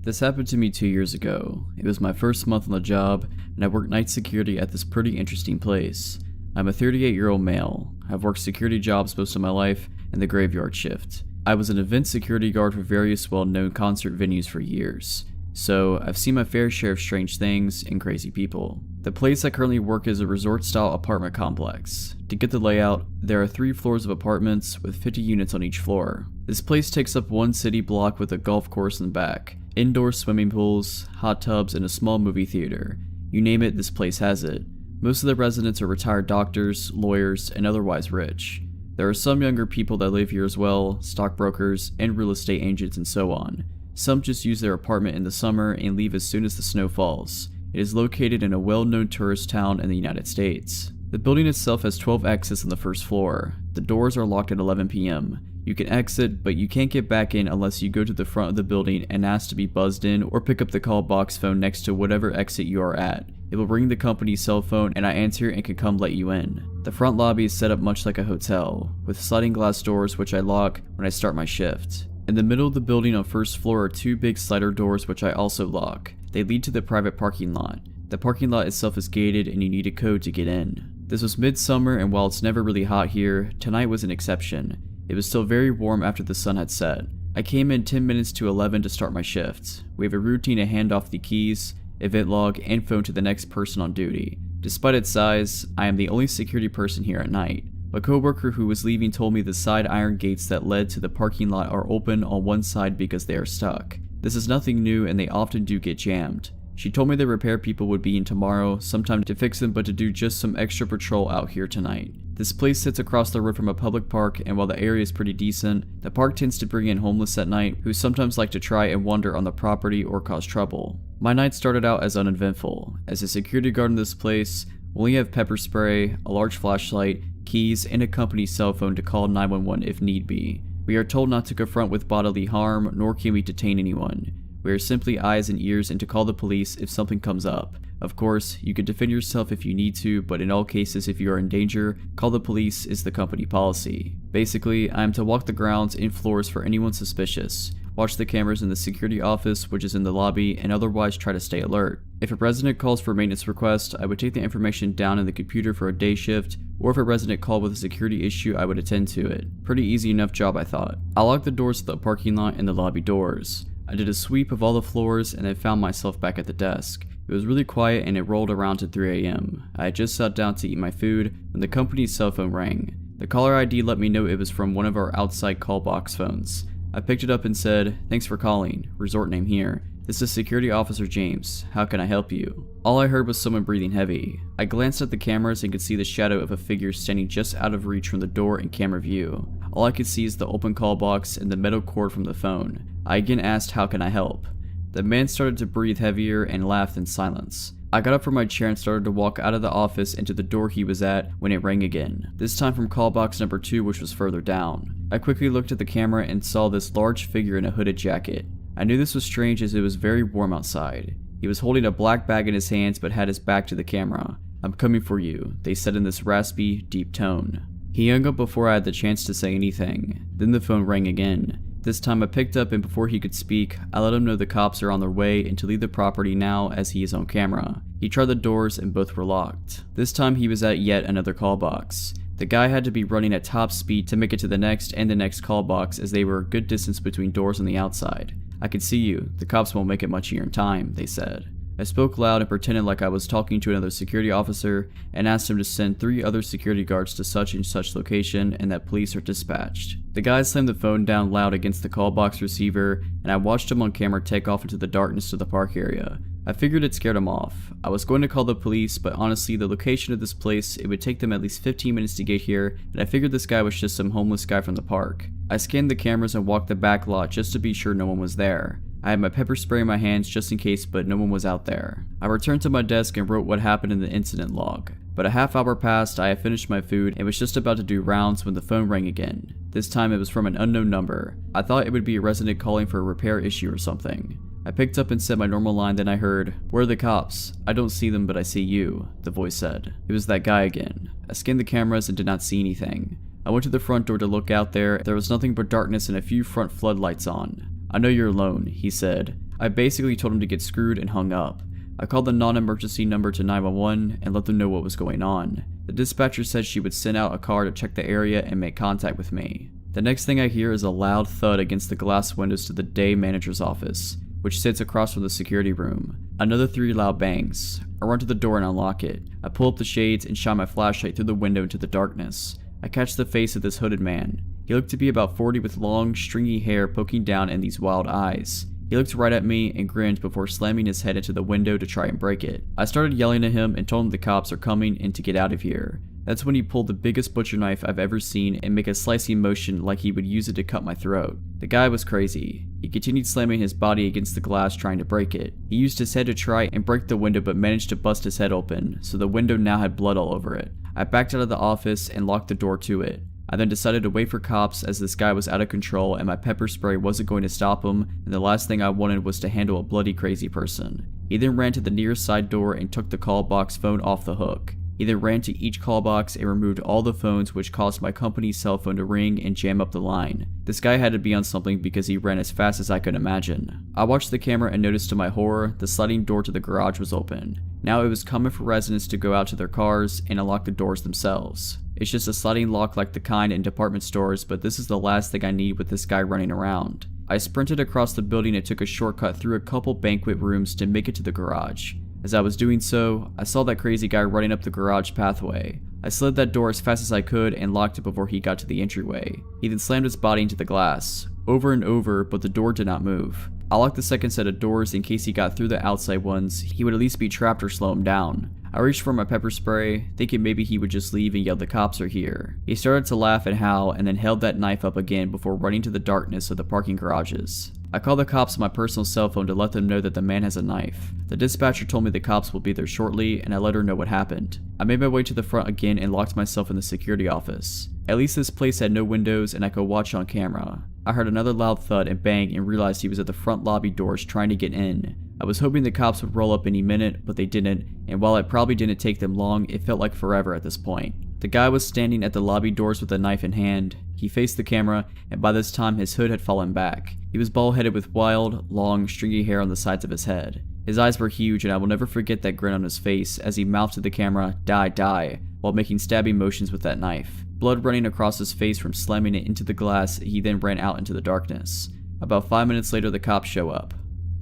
This happened to me 2 years ago. It was my first month on the job, and I worked night security at this pretty interesting place. I'm a 38-year-old male. I've worked security jobs most of my life and the graveyard shift. I was an event security guard for various well-known concert venues for years, so I've seen my fair share of strange things and crazy people. The place I currently work is a resort-style apartment complex. To get the layout, there are 3 floors of apartments with 50 units on each floor. This place takes up one city block with a golf course in the back, indoor swimming pools, hot tubs, and a small movie theater. You name it, this place has it. Most of the residents are retired doctors, lawyers, and otherwise rich. There are some younger people that live here as well, stockbrokers, and real estate agents and so on. Some just use their apartment in the summer and leave as soon as the snow falls. It is located in a well-known tourist town in the United States. The building itself has 12 exits on the first floor. The doors are locked at 11 p.m. You can exit, but you can't get back in unless you go to the front of the building and ask to be buzzed in or pick up the call box phone next to whatever exit you are at. It will ring the company's cell phone and I answer and can come let you in. The front lobby is set up much like a hotel, with sliding glass doors which I lock when I start my shift. In the middle of the building on first floor are 2 big slider doors which I also lock. They lead to the private parking lot. The parking lot itself is gated and you need a code to get in. This was midsummer, and while it's never really hot here, tonight was an exception. It was still very warm after the sun had set. I came in 10 minutes to 11 to start my shift. We have a routine to hand off the keys, event log, and phone to the next person on duty. Despite its size, I am the only security person here at night. A coworker who was leaving told me the side iron gates that led to the parking lot are open on one side because they are stuck. This is nothing new and they often do get jammed. She told me the repair people would be in tomorrow, sometime to fix them, but to do just some extra patrol out here tonight. This place sits across the road from a public park, and while the area is pretty decent, the park tends to bring in homeless at night who sometimes like to try and wander on the property or cause trouble. My night started out as uneventful. As a security guard in this place, we only have pepper spray, a large flashlight, keys, and a company cell phone to call 911 if need be. We are told not to confront with bodily harm, nor can we detain anyone. We are simply eyes and ears and to call the police if something comes up. Of course, you can defend yourself if you need to, but in all cases if you are in danger, call the police is the company policy. Basically, I am to walk the grounds and floors for anyone suspicious, watch the cameras in the security office which is in the lobby, and otherwise try to stay alert. If a resident calls for a maintenance request, I would take the information down in the computer for a day shift, or if a resident called with a security issue, I would attend to it. Pretty easy enough job, I thought. I locked the doors to the parking lot and the lobby doors. I did a sweep of all the floors and then found myself back at the desk. It was really quiet and it rolled around to 3 a.m. I had just sat down to eat my food when the company's cell phone rang. The caller ID let me know it was from one of our outside call box phones. I picked it up and said, "Thanks for calling, resort name here. "This is Security Officer James. How can I help you?" All I heard was someone breathing heavy. I glanced at the cameras and could see the shadow of a figure standing just out of reach from the door in camera view. All I could see is the open call box and the metal cord from the phone. I again asked, "How can I help?" The man started to breathe heavier and laughed in silence. I got up from my chair and started to walk out of the office into the door he was at when it rang again, this time from call box number 2, which was further down. I quickly looked at the camera and saw this large figure in a hooded jacket. I knew this was strange as it was very warm outside. He was holding a black bag in his hands but had his back to the camera. "I'm coming for you," they said in this raspy, deep tone. He hung up before I had the chance to say anything. Then the phone rang again. This time I picked up, and before he could speak, I let him know the cops are on their way and to leave the property now as he is on camera. He tried the doors and both were locked. This time he was at yet another call box. The guy had to be running at top speed to make it to the next and the next call box as they were a good distance between doors on the outside. "I can see you. The cops won't make it much of your time," they said. I spoke loud and pretended like I was talking to another security officer and asked him to send 3 other security guards to such and such location and that police are dispatched. The guy slammed the phone down loud against the call box receiver, and I watched him on camera take off into the darkness to the park area. I figured it scared him off. I was going to call the police, but honestly the location of this place, it would take them at least 15 minutes to get here, and I figured this guy was just some homeless guy from the park. I scanned the cameras and walked the back lot just to be sure no one was there. I had my pepper spray in my hands just in case, but no one was out there. I returned to my desk and wrote what happened in the incident log. But a half hour passed, I had finished my food and was just about to do rounds when the phone rang again. This time it was from an unknown number. I thought it would be a resident calling for a repair issue or something. I picked up and said my normal line, then I heard, "Where are the cops? I don't see them, but I see you," the voice said. It was that guy again. I scanned the cameras and did not see anything. I went to the front door to look out there. There was nothing but darkness and a few front floodlights on. "I know you're alone," he said. I basically told him to get screwed and hung up. I called the non-emergency number to 911 and let them know what was going on. The dispatcher said she would send out a car to check the area and make contact with me. The next thing I hear is a loud thud against the glass windows to the day manager's office, which sits across from the security room. Another 3 loud bangs. I run to the door and unlock it. I pull up the shades and shine my flashlight through the window into the darkness. I catch the face of this hooded man. He looked to be about 40 with long, stringy hair poking down and these wild eyes. He looked right at me and grinned before slamming his head into the window to try and break it. I started yelling at him and told him the cops are coming and to get out of here. That's when he pulled the biggest butcher knife I've ever seen and make a slicing motion like he would use it to cut my throat. The guy was crazy. He continued slamming his body against the glass trying to break it. He used his head to try and break the window but managed to bust his head open, so the window now had blood all over it. I backed out of the office and locked the door to it. I then decided to wait for cops as this guy was out of control and my pepper spray wasn't going to stop him, and the last thing I wanted was to handle a bloody crazy person. He then ran to the nearest side door and took the call box phone off the hook. He then ran to each call box and removed all the phones, which caused my company's cell phone to ring and jam up the line. This guy had to be on something because he ran as fast as I could imagine. I watched the camera and noticed to my horror, the sliding door to the garage was open. Now it was common for residents to go out to their cars and unlock the doors themselves. It's just a sliding lock like the kind in department stores, but this is the last thing I need with this guy running around. I sprinted across the building and took a shortcut through a couple banquet rooms to make it to the garage. As I was doing so, I saw that crazy guy running up the garage pathway. I slid that door as fast as I could and locked it before he got to the entryway. He then slammed his body into the glass, over and over, but the door did not move. I locked the second set of doors in case he got through the outside ones, he would at least be trapped or slow him down. I reached for my pepper spray, thinking maybe he would just leave and yell the cops are here. He started to laugh and howl and then held that knife up again before running to the darkness of the parking garages. I called the cops on my personal cell phone to let them know that the man has a knife. The dispatcher told me the cops will be there shortly and I let her know what happened. I made my way to the front again and locked myself in the security office. At least this place had no windows and I could watch on camera. I heard another loud thud and bang and realized he was at the front lobby doors trying to get in. I was hoping the cops would roll up any minute, but they didn't, and while it probably didn't take them long, it felt like forever at this point. The guy was standing at the lobby doors with a knife in hand. He faced the camera, and by this time his hood had fallen back. He was bald-headed with wild, long, stringy hair on the sides of his head. His eyes were huge, and I will never forget that grin on his face as he mouthed to the camera, "Die, die," while making stabbing motions with that knife. Blood running across his face from slamming it into the glass, he then ran out into the darkness. About 5 minutes later, the cops show up.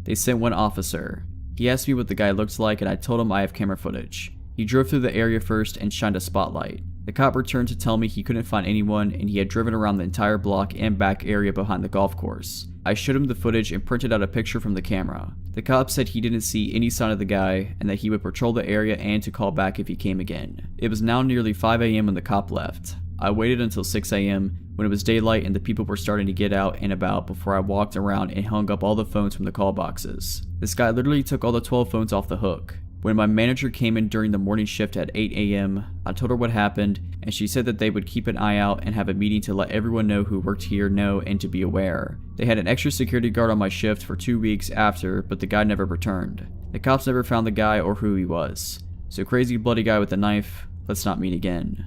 They sent one officer. He asked me what the guy looked like and I told him I have camera footage. He drove through the area first and shined a spotlight. The cop returned to tell me he couldn't find anyone and he had driven around the entire block and back area behind the golf course. I showed him the footage and printed out a picture from the camera. The cop said he didn't see any sign of the guy and that he would patrol the area and to call back if he came again. It was now nearly 5 a.m. when the cop left. I waited until 6 a.m. when it was daylight and the people were starting to get out and about before I walked around and hung up all the phones from the call boxes. This guy literally took all the 12 phones off the hook. When my manager came in during the morning shift at 8 a.m., I told her what happened, and she said that they would keep an eye out and have a meeting to let everyone know who worked here know and to be aware. They had an extra security guard on my shift for 2 weeks after, but the guy never returned. The cops never found the guy or who he was. So crazy bloody guy with a knife, let's not meet again.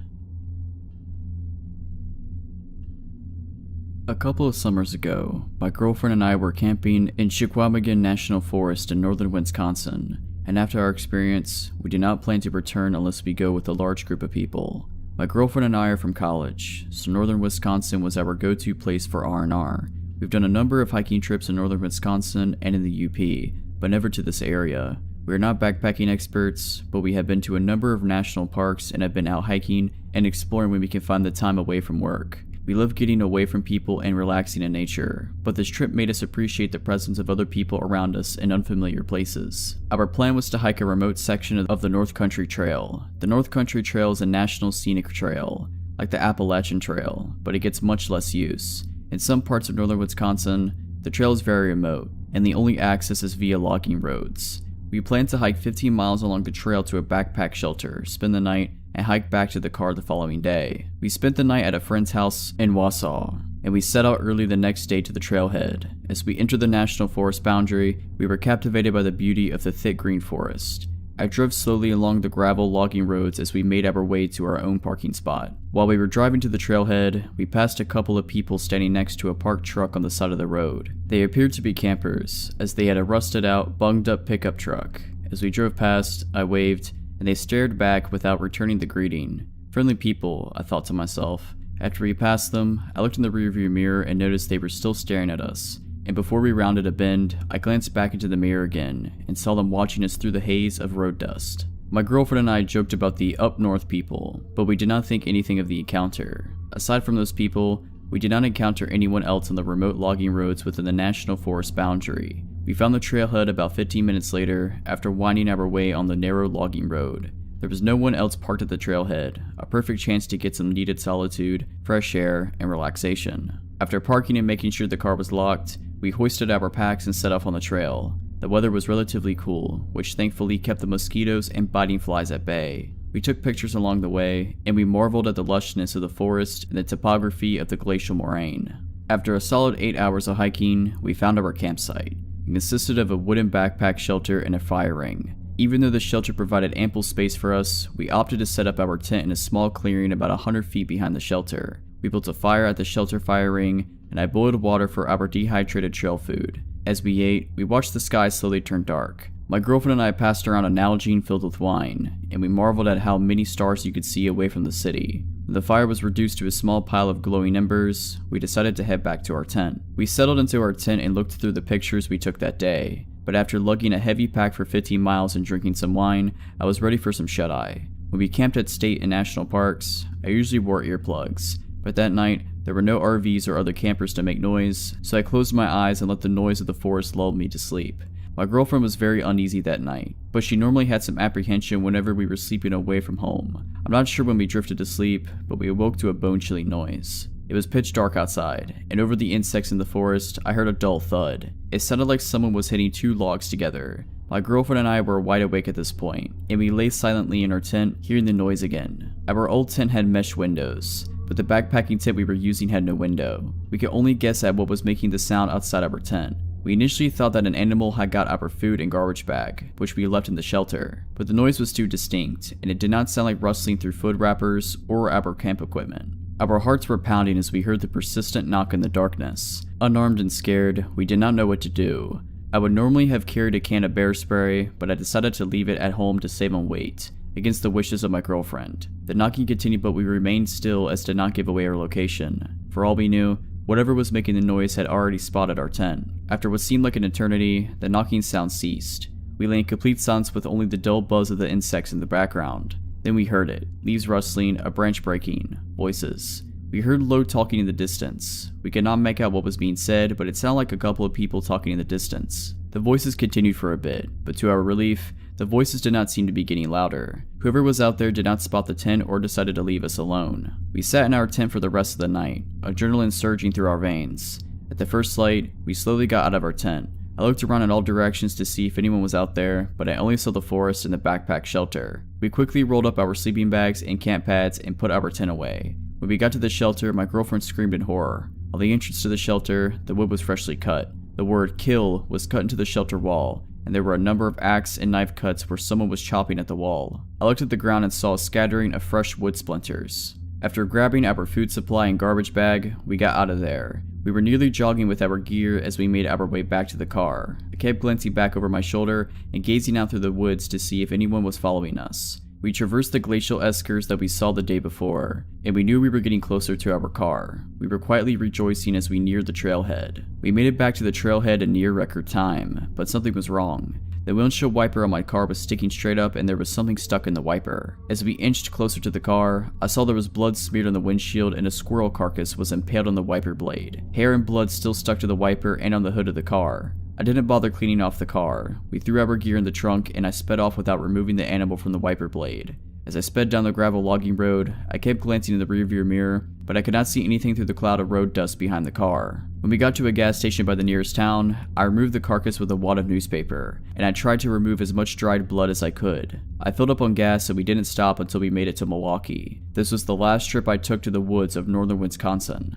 A couple of summers ago, my girlfriend and I were camping in Chequamegon National Forest in northern Wisconsin. And after our experience, we did not plan to return unless we go with a large group of people. My girlfriend and I are from college, so northern Wisconsin was our go-to place for R&R. We've done a number of hiking trips in northern Wisconsin and in the UP, but never to this area. We are not backpacking experts, but we have been to a number of national parks and have been out hiking and exploring when we can find the time away from work. We love getting away from people and relaxing in nature, but this trip made us appreciate the presence of other people around us in unfamiliar places. Our plan was to hike a remote section of the North Country Trail. The North Country Trail is a national scenic trail, like the Appalachian Trail, but it gets much less use. In some parts of northern Wisconsin, the trail is very remote, and the only access is via logging roads. We plan to hike 15 miles along the trail to a backpack shelter, spend the night, and hike back to the car the following day. We spent the night at a friend's house in Wausau, and we set out early the next day to the trailhead. As we entered the national forest boundary, we were captivated by the beauty of the thick green forest. I drove slowly along the gravel logging roads as we made our way to our own parking spot. While we were driving to the trailhead, we passed a couple of people standing next to a parked truck on the side of the road. They appeared to be campers, as they had a rusted out, bunged up pickup truck. As we drove past, I waved, and they stared back without returning the greeting. Friendly people, I thought to myself. After we passed them, I looked in the rearview mirror and noticed they were still staring at us. And before we rounded a bend, I glanced back into the mirror again and saw them watching us through the haze of road dust. My girlfriend and I joked about the up north people, but we did not think anything of the encounter. Aside from those people, we did not encounter anyone else on the remote logging roads within the national forest boundary. We found the trailhead about 15 minutes later after winding our way on the narrow logging road. There was no one else parked at the trailhead, a perfect chance to get some needed solitude, fresh air, and relaxation. After parking and making sure the car was locked, we hoisted our packs and set off on the trail. The weather was relatively cool, which thankfully kept the mosquitoes and biting flies at bay. We took pictures along the way, and we marveled at the lushness of the forest and the topography of the glacial moraine. After a solid 8 hours of hiking, we found our campsite. It consisted of a wooden backpack shelter and a fire ring. Even though the shelter provided ample space for us, we opted to set up our tent in a small clearing about 100 feet behind the shelter. We built a fire at the shelter fire ring, and I boiled water for our dehydrated trail food. As we ate, we watched the sky slowly turn dark. My girlfriend and I passed around a Nalgene filled with wine, and we marveled at how many stars you could see away from the city. When the fire was reduced to a small pile of glowing embers, we decided to head back to our tent. We settled into our tent and looked through the pictures we took that day, but after lugging a heavy pack for 15 miles and drinking some wine, I was ready for some shut-eye. When we camped at state and national parks, I usually wore earplugs, but that night, there were no RVs or other campers to make noise, so I closed my eyes and let the noise of the forest lull me to sleep. My girlfriend was very uneasy that night, but she normally had some apprehension whenever we were sleeping away from home. I'm not sure when we drifted to sleep, but we awoke to a bone-chilling noise. It was pitch dark outside, and over the insects in the forest, I heard a dull thud. It sounded like someone was hitting two logs together. My girlfriend and I were wide awake at this point, and we lay silently in our tent, hearing the noise again. Our old tent had mesh windows, but the backpacking tent we were using had no window. We could only guess at what was making the sound outside our tent. We initially thought that an animal had got our food and garbage bag, which we left in the shelter, but the noise was too distinct, and it did not sound like rustling through food wrappers or our camp equipment. Our hearts were pounding as we heard the persistent knock in the darkness. Unarmed and scared, we did not know what to do. I would normally have carried a can of bear spray, but I decided to leave it at home to save on weight, against the wishes of my girlfriend. The knocking continued, but we remained still as to not give away our location. For all we knew, whatever was making the noise had already spotted our tent. After what seemed like an eternity, the knocking sound ceased. We lay in complete silence with only the dull buzz of the insects in the background. Then we heard it. Leaves rustling, a branch breaking, voices. We heard low talking in the distance. We could not make out what was being said, but it sounded like a couple of people talking in the distance. The voices continued for a bit, but to our relief, the voices did not seem to be getting louder. Whoever was out there did not spot the tent or decided to leave us alone. We sat in our tent for the rest of the night, adrenaline surging through our veins. At the first light, we slowly got out of our tent. I looked around in all directions to see if anyone was out there, but I only saw the forest and the backpack shelter. We quickly rolled up our sleeping bags and camp pads and put our tent away. When we got to the shelter, my girlfriend screamed in horror. On the entrance to the shelter, the wood was freshly cut. The word "kill" was cut into the shelter wall, and there were a number of axe and knife cuts where someone was chopping at the wall. I looked at the ground and saw a scattering of fresh wood splinters. After grabbing our food supply and garbage bag, we got out of there. We were nearly jogging with our gear as we made our way back to the car. I kept glancing back over my shoulder and gazing out through the woods to see if anyone was following us. We traversed the glacial eskers that we saw the day before, and we knew we were getting closer to our car. We were quietly rejoicing as we neared the trailhead. We made it back to the trailhead in near record time, but something was wrong. The windshield wiper on my car was sticking straight up and there was something stuck in the wiper. As we inched closer to the car, I saw there was blood smeared on the windshield and a squirrel carcass was impaled on the wiper blade. Hair and blood still stuck to the wiper and on the hood of the car. I didn't bother cleaning off the car. We threw our gear in the trunk and I sped off without removing the animal from the wiper blade. As I sped down the gravel logging road, I kept glancing in the rearview mirror, but I could not see anything through the cloud of road dust behind the car. When we got to a gas station by the nearest town, I removed the carcass with a wad of newspaper, and I tried to remove as much dried blood as I could. I filled up on gas and we didn't stop until we made it to Milwaukee. This was the last trip I took to the woods of northern Wisconsin.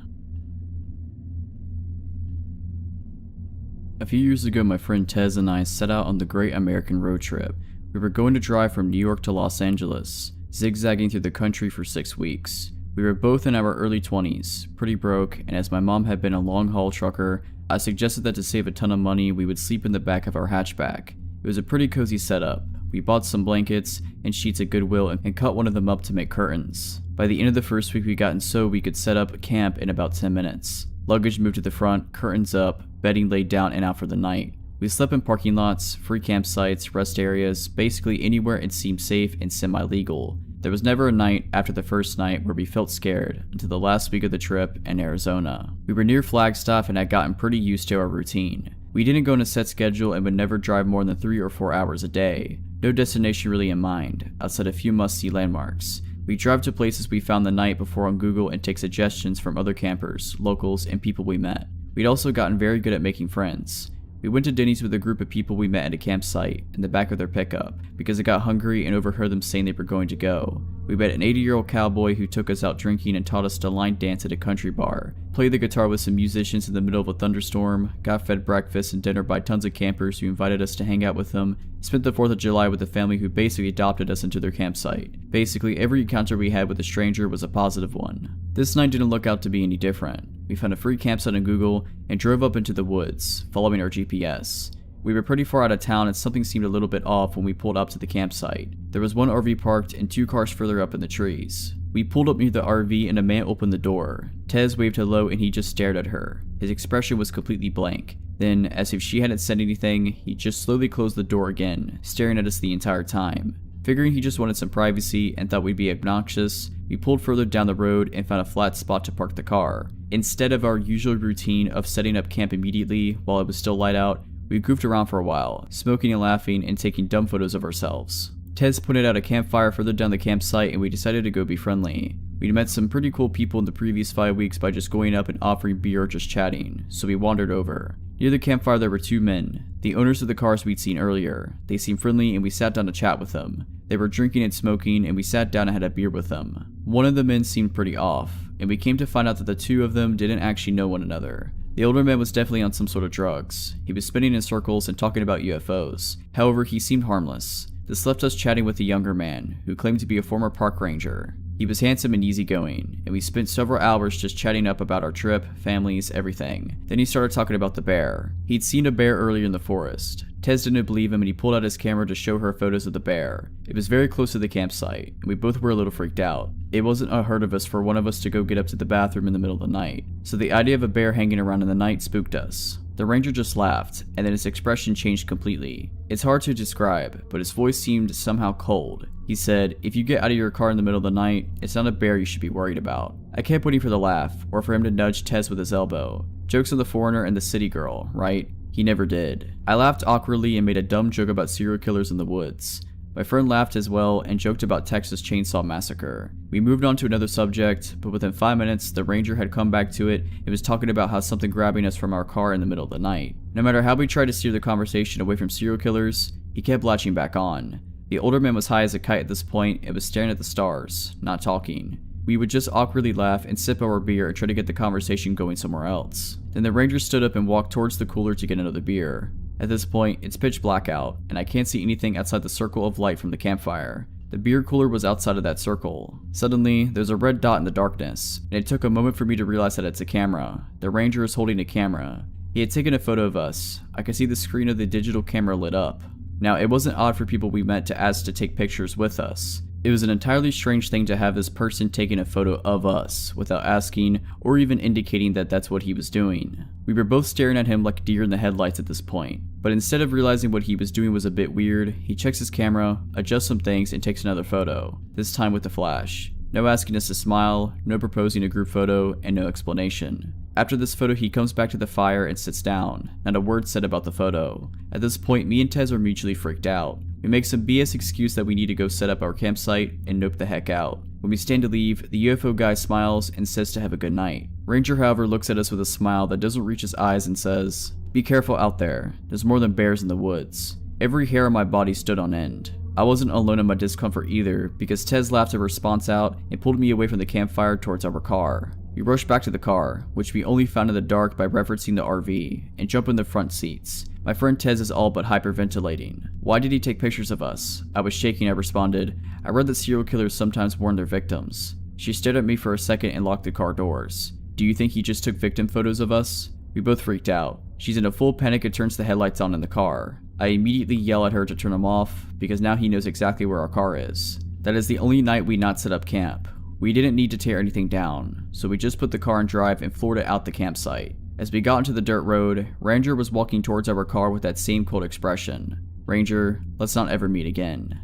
A few years ago, my friend Tez and I set out on the Great American Road Trip. We were going to drive from New York to Los Angeles, zigzagging through the country for 6 weeks. We were both in our early 20s, pretty broke, and as my mom had been a long-haul trucker, I suggested that to save a ton of money, we would sleep in the back of our hatchback. It was a pretty cozy setup. We bought some blankets and sheets at Goodwill and cut one of them up to make curtains. By the end of the first week, we gotten so we could set up camp in about 10 minutes. Luggage moved to the front, curtains up, bedding laid down and out for the night. We slept in parking lots, free campsites, rest areas, basically anywhere it seemed safe and semi-legal. There was never a night after the first night where we felt scared until the last week of the trip in Arizona. We were near Flagstaff and had gotten pretty used to our routine. We didn't go on a set schedule and would never drive more than 3 or 4 hours a day. No destination really in mind, outside a few must-see landmarks. We drive to places we found the night before on Google and take suggestions from other campers, locals, and people we met. We'd also gotten very good at making friends. We went to Denny's with a group of people we met at a campsite in the back of their pickup because I got hungry and overheard them saying they were going to go. We met an 80-year-old cowboy who took us out drinking and taught us to line dance at a country bar, played the guitar with some musicians in the middle of a thunderstorm, got fed breakfast and dinner by tons of campers who invited us to hang out with them, spent the 4th of July with a family who basically adopted us into their campsite. Basically, every encounter we had with a stranger was a positive one. This night didn't look out to be any different. We found a free campsite on Google and drove up into the woods, following our GPS. We were pretty far out of town and something seemed a little bit off when we pulled up to the campsite. There was one RV parked and 2 cars further up in the trees. We pulled up near the RV and a man opened the door. Tez waved hello and he just stared at her. His expression was completely blank. Then, as if she hadn't said anything, he just slowly closed the door again, staring at us the entire time. Figuring he just wanted some privacy and thought we'd be obnoxious, we pulled further down the road and found a flat spot to park the car. Instead of our usual routine of setting up camp immediately while it was still light out, we goofed around for a while, smoking and laughing and taking dumb photos of ourselves. Tez pointed out a campfire further down the campsite and we decided to go be friendly. We'd met some pretty cool people in the previous 5 weeks by just going up and offering beer or just chatting, so we wandered over. Near the campfire there were 2 men, the owners of the cars we'd seen earlier. They seemed friendly and we sat down to chat with them. They were drinking and smoking and we sat down and had a beer with them. One of the men seemed pretty off, and we came to find out that the 2 of them didn't actually know one another. The older man was definitely on some sort of drugs. He was spinning in circles and talking about UFOs. However, he seemed harmless. This left us chatting with the younger man, who claimed to be a former park ranger. He was handsome and easygoing, and we spent several hours just chatting up about our trip, families, everything. Then he started talking about the bear. He'd seen a bear earlier in the forest. Tez didn't believe him and he pulled out his camera to show her photos of the bear. It was very close to the campsite, and we both were a little freaked out. It wasn't unheard of us for one of us to go get up to the bathroom in the middle of the night, so the idea of a bear hanging around in the night spooked us. The ranger just laughed, and then his expression changed completely. It's hard to describe, but his voice seemed somehow cold. He said, "If you get out of your car in the middle of the night, it's not a bear you should be worried about." I kept waiting for the laugh, or for him to nudge Tez with his elbow. Jokes on the foreigner and the city girl, right? He never did. I laughed awkwardly and made a dumb joke about serial killers in the woods. My friend laughed as well and joked about Texas Chainsaw Massacre. We moved on to another subject, but within 5 minutes, the ranger had come back to it and was talking about how something grabbing us from our car in the middle of the night. No matter how we tried to steer the conversation away from serial killers, he kept latching back on. The older man was high as a kite at this point and was staring at the stars, not talking. We would just awkwardly laugh and sip our beer and try to get the conversation going somewhere else. Then the ranger stood up and walked towards the cooler to get another beer. At this point, it's pitch black out, and I can't see anything outside the circle of light from the campfire. The beer cooler was outside of that circle. Suddenly, there's a red dot in the darkness, and it took a moment for me to realize that it's a camera. The ranger is holding a camera. He had taken a photo of us. I could see the screen of the digital camera lit up. Now, it wasn't odd for people we met to ask to take pictures with us. It was an entirely strange thing to have this person taking a photo of us without asking or even indicating that that's what he was doing. We were both staring at him like deer in the headlights at this point, but instead of realizing what he was doing was a bit weird, he checks his camera, adjusts some things, and takes another photo, this time with the flash. No asking us to smile, no proposing a group photo, and no explanation. After this photo, he comes back to the fire and sits down, not a word said about the photo. At this point, me and Tez are mutually freaked out. We make some BS excuse that we need to go set up our campsite and nope the heck out. When we stand to leave, the UFO guy smiles and says to have a good night. Ranger, however, looks at us with a smile that doesn't reach his eyes and says, "Be careful out there. There's more than bears in the woods." Every hair on my body stood on end. I wasn't alone in my discomfort either, because Tez laughed a response out and pulled me away from the campfire towards our car. We rushed back to the car, which we only found in the dark by referencing the RV, and jump in the front seats. My friend Tez is all but hyperventilating. "Why did he take pictures of us?" I was shaking. I responded, "I read that serial killers sometimes warn their victims." She stared at me for a second and locked the car doors. "Do you think he just took victim photos of us?" We both freaked out. She's in a full panic and turns the headlights on in the car. I immediately yell at her to turn them off, because now he knows exactly where our car is. That is the only night we not set up camp. We didn't need to tear anything down, so we just put the car in drive and floored it out the campsite. As we got into the dirt road, Ranger was walking towards our car with that same cold expression. "Ranger, let's not ever meet again."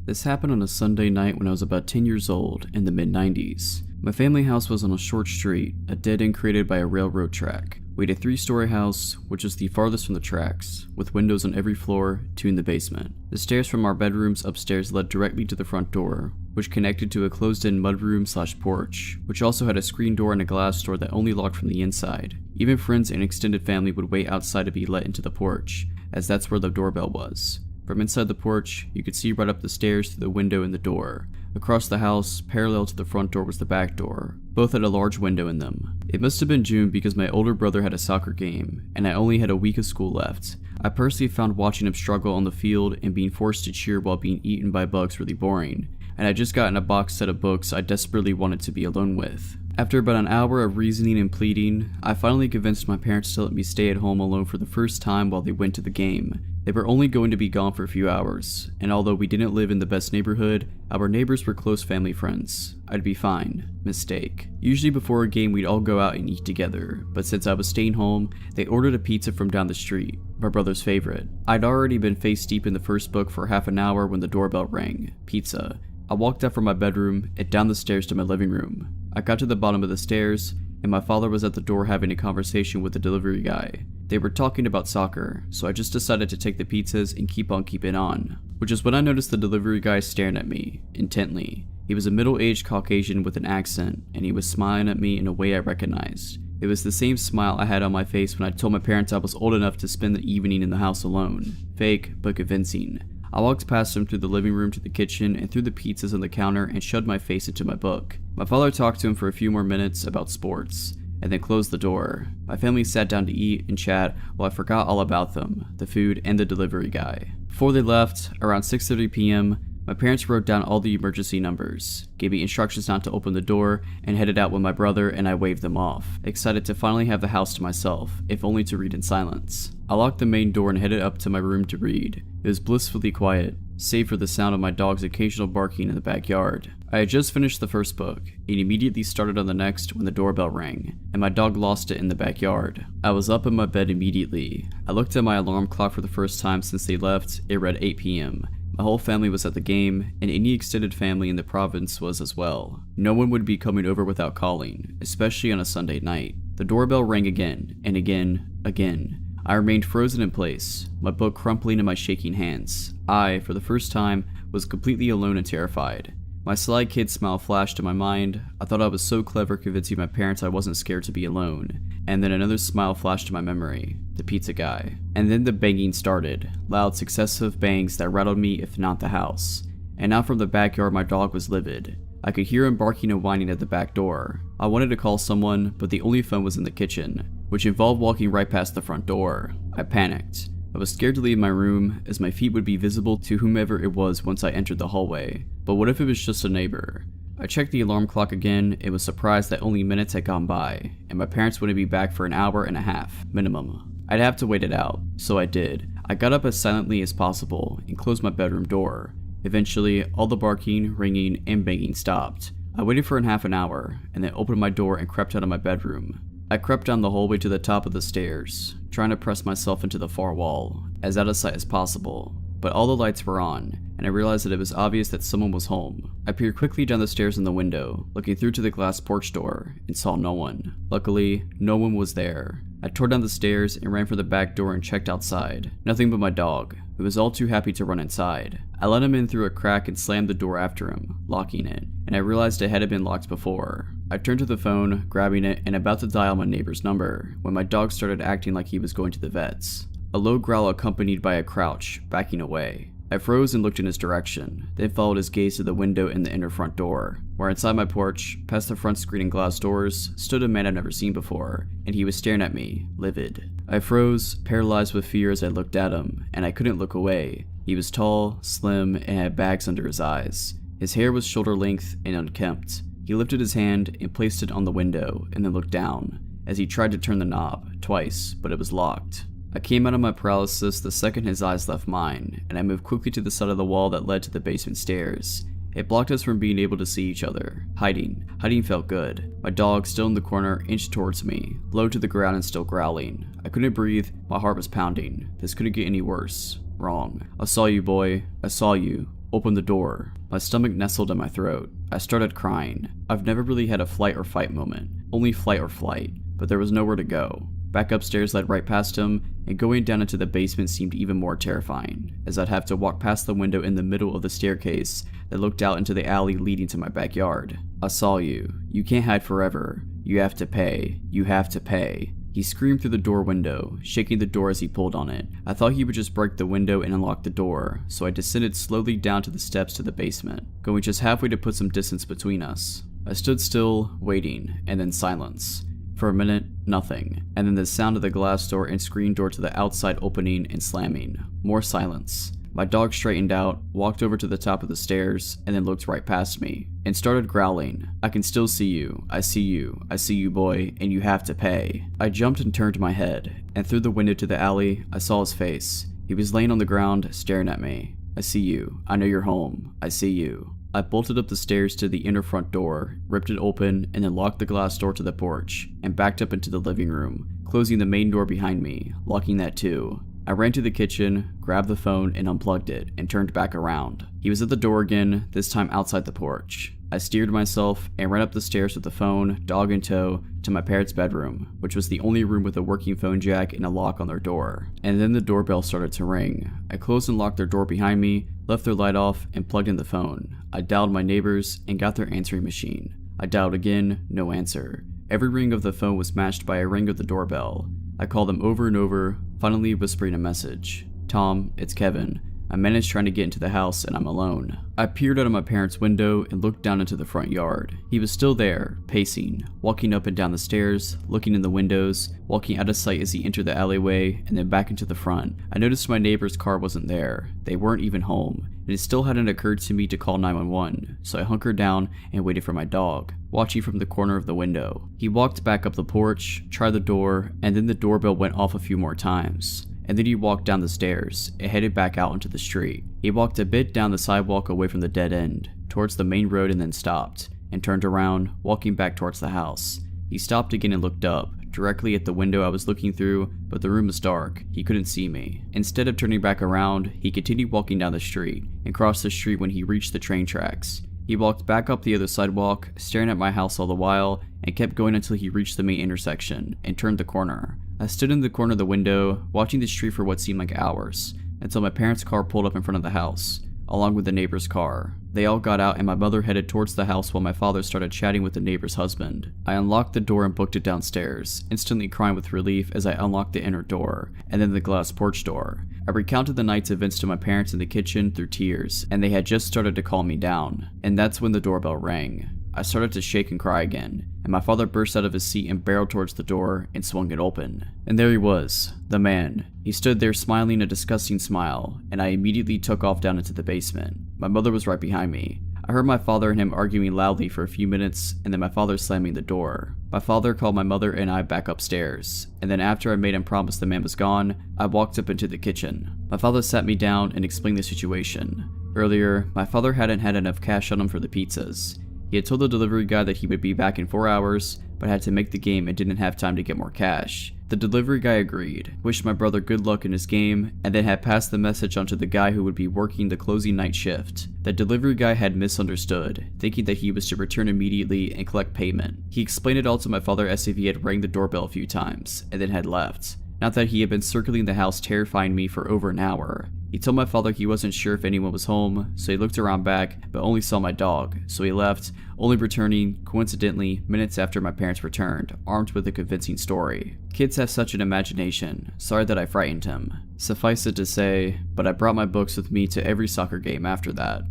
This happened on a Sunday night when I was about 10 years old, in the mid-90s. My family house was on a short street, a dead end created by a railroad track. We had a 3-story house, which was the farthest from the tracks, with windows on every floor, 2 in the basement. The stairs from our bedrooms upstairs led directly to the front door, which connected to a closed-in mudroom/porch, which also had a screen door and a glass door that only locked from the inside. Even friends and extended family would wait outside to be let into the porch, as that's where the doorbell was. From inside the porch, you could see right up the stairs through the window in the door. Across the house, parallel to the front door, was the back door. Both had a large window in them. It must have been June because my older brother had a soccer game, and I only had a week of school left. I personally found watching him struggle on the field and being forced to cheer while being eaten by bugs really boring, and I just gotten a box set of books I desperately wanted to be alone with. After about an hour of reasoning and pleading, I finally convinced my parents to let me stay at home alone for the first time while they went to the game. They were only going to be gone for a few hours, and although we didn't live in the best neighborhood, our neighbors were close family friends. I'd be fine. Mistake. Usually before a game we'd all go out and eat together, but since I was staying home, they ordered a pizza from down the street, my brother's favorite. I'd already been face deep in the first book for half an hour when the doorbell rang. Pizza. I walked up from my bedroom and down the stairs to my living room. I got to the bottom of the stairs, and my father was at the door having a conversation with the delivery guy. They were talking about soccer, so I just decided to take the pizzas and keep on keeping on, which is when I noticed the delivery guy staring at me, intently. He was a middle-aged Caucasian with an accent, and he was smiling at me in a way I recognized. It was the same smile I had on my face when I told my parents I was old enough to spend the evening in the house alone. Fake, but convincing. I walked past him through the living room to the kitchen and through the pizzas on the counter and shoved my face into my book. My father talked to him for a few more minutes about sports, and then closed the door. My family sat down to eat and chat while I forgot all about them, the food, and the delivery guy. Before they left, around 6:30 p.m., my parents wrote down all the emergency numbers, gave me instructions not to open the door, and headed out with my brother, and I waved them off, excited to finally have the house to myself, if only to read in silence. I locked the main door and headed up to my room to read. It was blissfully quiet, save for the sound of my dog's occasional barking in the backyard. I had just finished the first book, and immediately started on the next when the doorbell rang, and my dog lost it in the backyard. I was up in my bed immediately. I looked at my alarm clock for the first time since they left. It read 8 p.m. My whole family was at the game, and any extended family in the province was as well. No one would be coming over without calling, especially on a Sunday night. The doorbell rang again, and again. I remained frozen in place, my book crumpling in my shaking hands. I, for the first time, was completely alone and terrified. My sly kid smile flashed in my mind. I thought I was so clever convincing my parents I wasn't scared to be alone. And then another smile flashed in my memory. The pizza guy. And then the banging started. Loud successive bangs that rattled me if not the house. And now from the backyard my dog was livid. I could hear him barking and whining at the back door. I wanted to call someone, but the only phone was in the kitchen, which involved walking right past the front door. I panicked. I was scared to leave my room, as my feet would be visible to whomever it was once I entered the hallway. But what if it was just a neighbor? I checked the alarm clock again and was surprised that only minutes had gone by, and my parents wouldn't be back for an hour and a half, minimum. I'd have to wait it out, so I did. I got up as silently as possible and closed my bedroom door. Eventually, all the barking, ringing, and banging stopped. I waited for half an hour, and then opened my door and crept out of my bedroom. I crept down the hallway to the top of the stairs, trying to press myself into the far wall, as out of sight as possible. But all the lights were on, and I realized that it was obvious that someone was home. I peered quickly down the stairs in the window, looking through to the glass porch door, and saw no one. Luckily, no one was there. I tore down the stairs and ran for the back door and checked outside. Nothing but my dog, who was all too happy to run inside. I let him in through a crack and slammed the door after him, locking it, and I realized it hadn't been locked before. I turned to the phone, grabbing it, and about to dial my neighbor's number, when my dog started acting like he was going to the vets. A low growl accompanied by a crouch, backing away. I froze and looked in his direction, then followed his gaze to the window in the inner front door, where inside my porch, past the front screen and glass doors, stood a man I'd never seen before, and he was staring at me, livid. I froze, paralyzed with fear as I looked at him, and I couldn't look away. He was tall, slim, and had bags under his eyes. His hair was shoulder length and unkempt. He lifted his hand and placed it on the window, and then looked down, as he tried to turn the knob, twice, but it was locked. I came out of my paralysis the second his eyes left mine, and I moved quickly to the side of the wall that led to the basement stairs. It blocked us from being able to see each other. Hiding felt good. My dog, still in the corner, inched towards me, low to the ground and still growling. I couldn't breathe, my heart was pounding. This couldn't get any worse. Wrong. I saw you, boy. I saw you. Open the door. My stomach nestled in my throat. I started crying. I've never really had a flight or fight moment. Only flight or flight. But there was nowhere to go. Back upstairs led right past him, and going down into the basement seemed even more terrifying, as I'd have to walk past the window in the middle of the staircase that looked out into the alley leading to my backyard. I saw you. You can't hide forever. You have to pay. You have to pay. He screamed through the door window, shaking the door as he pulled on it. I thought he would just break the window and unlock the door, so I descended slowly down to the steps to the basement, going just halfway to put some distance between us. I stood still, waiting, and then silence. For a minute, nothing, and then the sound of the glass door and screen door to the outside opening and slamming. More silence. My dog straightened out, walked over to the top of the stairs, and then looked right past me, and started growling. I can still see you. I see you. I see you, boy, and you have to pay. I jumped and turned my head, and through the window to the alley, I saw his face. He was laying on the ground, staring at me. I see you. I know you're home. I see you. I bolted up the stairs to the inner front door, ripped it open, and then locked the glass door to the porch, and backed up into the living room, closing the main door behind me, locking that too. I ran to the kitchen, grabbed the phone, and unplugged it, and turned back around. He was at the door again, this time outside the porch. I steered myself and ran up the stairs with the phone, dog in tow, to my parents' bedroom, which was the only room with a working phone jack and a lock on their door. And then the doorbell started to ring. I closed and locked their door behind me, left their light off, and plugged in the phone. I dialed my neighbors and got their answering machine. I dialed again, no answer. Every ring of the phone was matched by a ring of the doorbell. I called them over and over, finally whispering a message. Tom, it's Kevin. I managed trying to get into the house and I'm alone. I peered out of my parents' window and looked down into the front yard. He was still there, pacing, walking up and down the stairs, looking in the windows, walking out of sight as he entered the alleyway and then back into the front. I noticed my neighbor's car wasn't there. They weren't even home, and it still hadn't occurred to me to call 911, so I hunkered down and waited for my dog, watching from the corner of the window. He walked back up the porch, tried the door, and then the doorbell went off a few more times. And then he walked down the stairs and headed back out into the street. He walked a bit down the sidewalk away from the dead end, towards the main road, and then stopped, and turned around, walking back towards the house. He stopped again and looked up, directly at the window I was looking through, but the room was dark. He couldn't see me. Instead of turning back around, he continued walking down the street and crossed the street when he reached the train tracks. He walked back up the other sidewalk, staring at my house all the while, and kept going until he reached the main intersection and turned the corner. I stood in the corner of the window, watching the street for what seemed like hours, until my parents' car pulled up in front of the house, along with the neighbor's car. They all got out and my mother headed towards the house while my father started chatting with the neighbor's husband. I unlocked the door and booked it downstairs, instantly crying with relief as I unlocked the inner door, and then the glass porch door. I recounted the night's events to my parents in the kitchen through tears, and they had just started to calm me down. And that's when the doorbell rang. I started to shake and cry again, and my father burst out of his seat and barreled towards the door and swung it open. And there he was, the man. He stood there smiling a disgusting smile, and I immediately took off down into the basement. My mother was right behind me. I heard my father and him arguing loudly for a few minutes, and then my father slamming the door. My father called my mother and I back upstairs, and then after I made him promise the man was gone, I walked up into the kitchen. My father sat me down and explained the situation. Earlier, my father hadn't had enough cash on him for the pizzas. He had told the delivery guy that he would be back in 4 hours, but had to make the game and didn't have time to get more cash. The delivery guy agreed, wished my brother good luck in his game, and then had passed the message on to the guy who would be working the closing night shift. The delivery guy had misunderstood, thinking that he was to return immediately and collect payment. He explained it all to my father as if he had rang the doorbell a few times, and then had left. Not that he had been circling the house terrifying me for over an hour. He told my father he wasn't sure if anyone was home, so he looked around back, but only saw my dog, so he left, only returning, coincidentally, minutes after my parents returned, armed with a convincing story. Kids have such an imagination. Sorry that I frightened him. Suffice it to say, but I brought my books with me to every soccer game after that.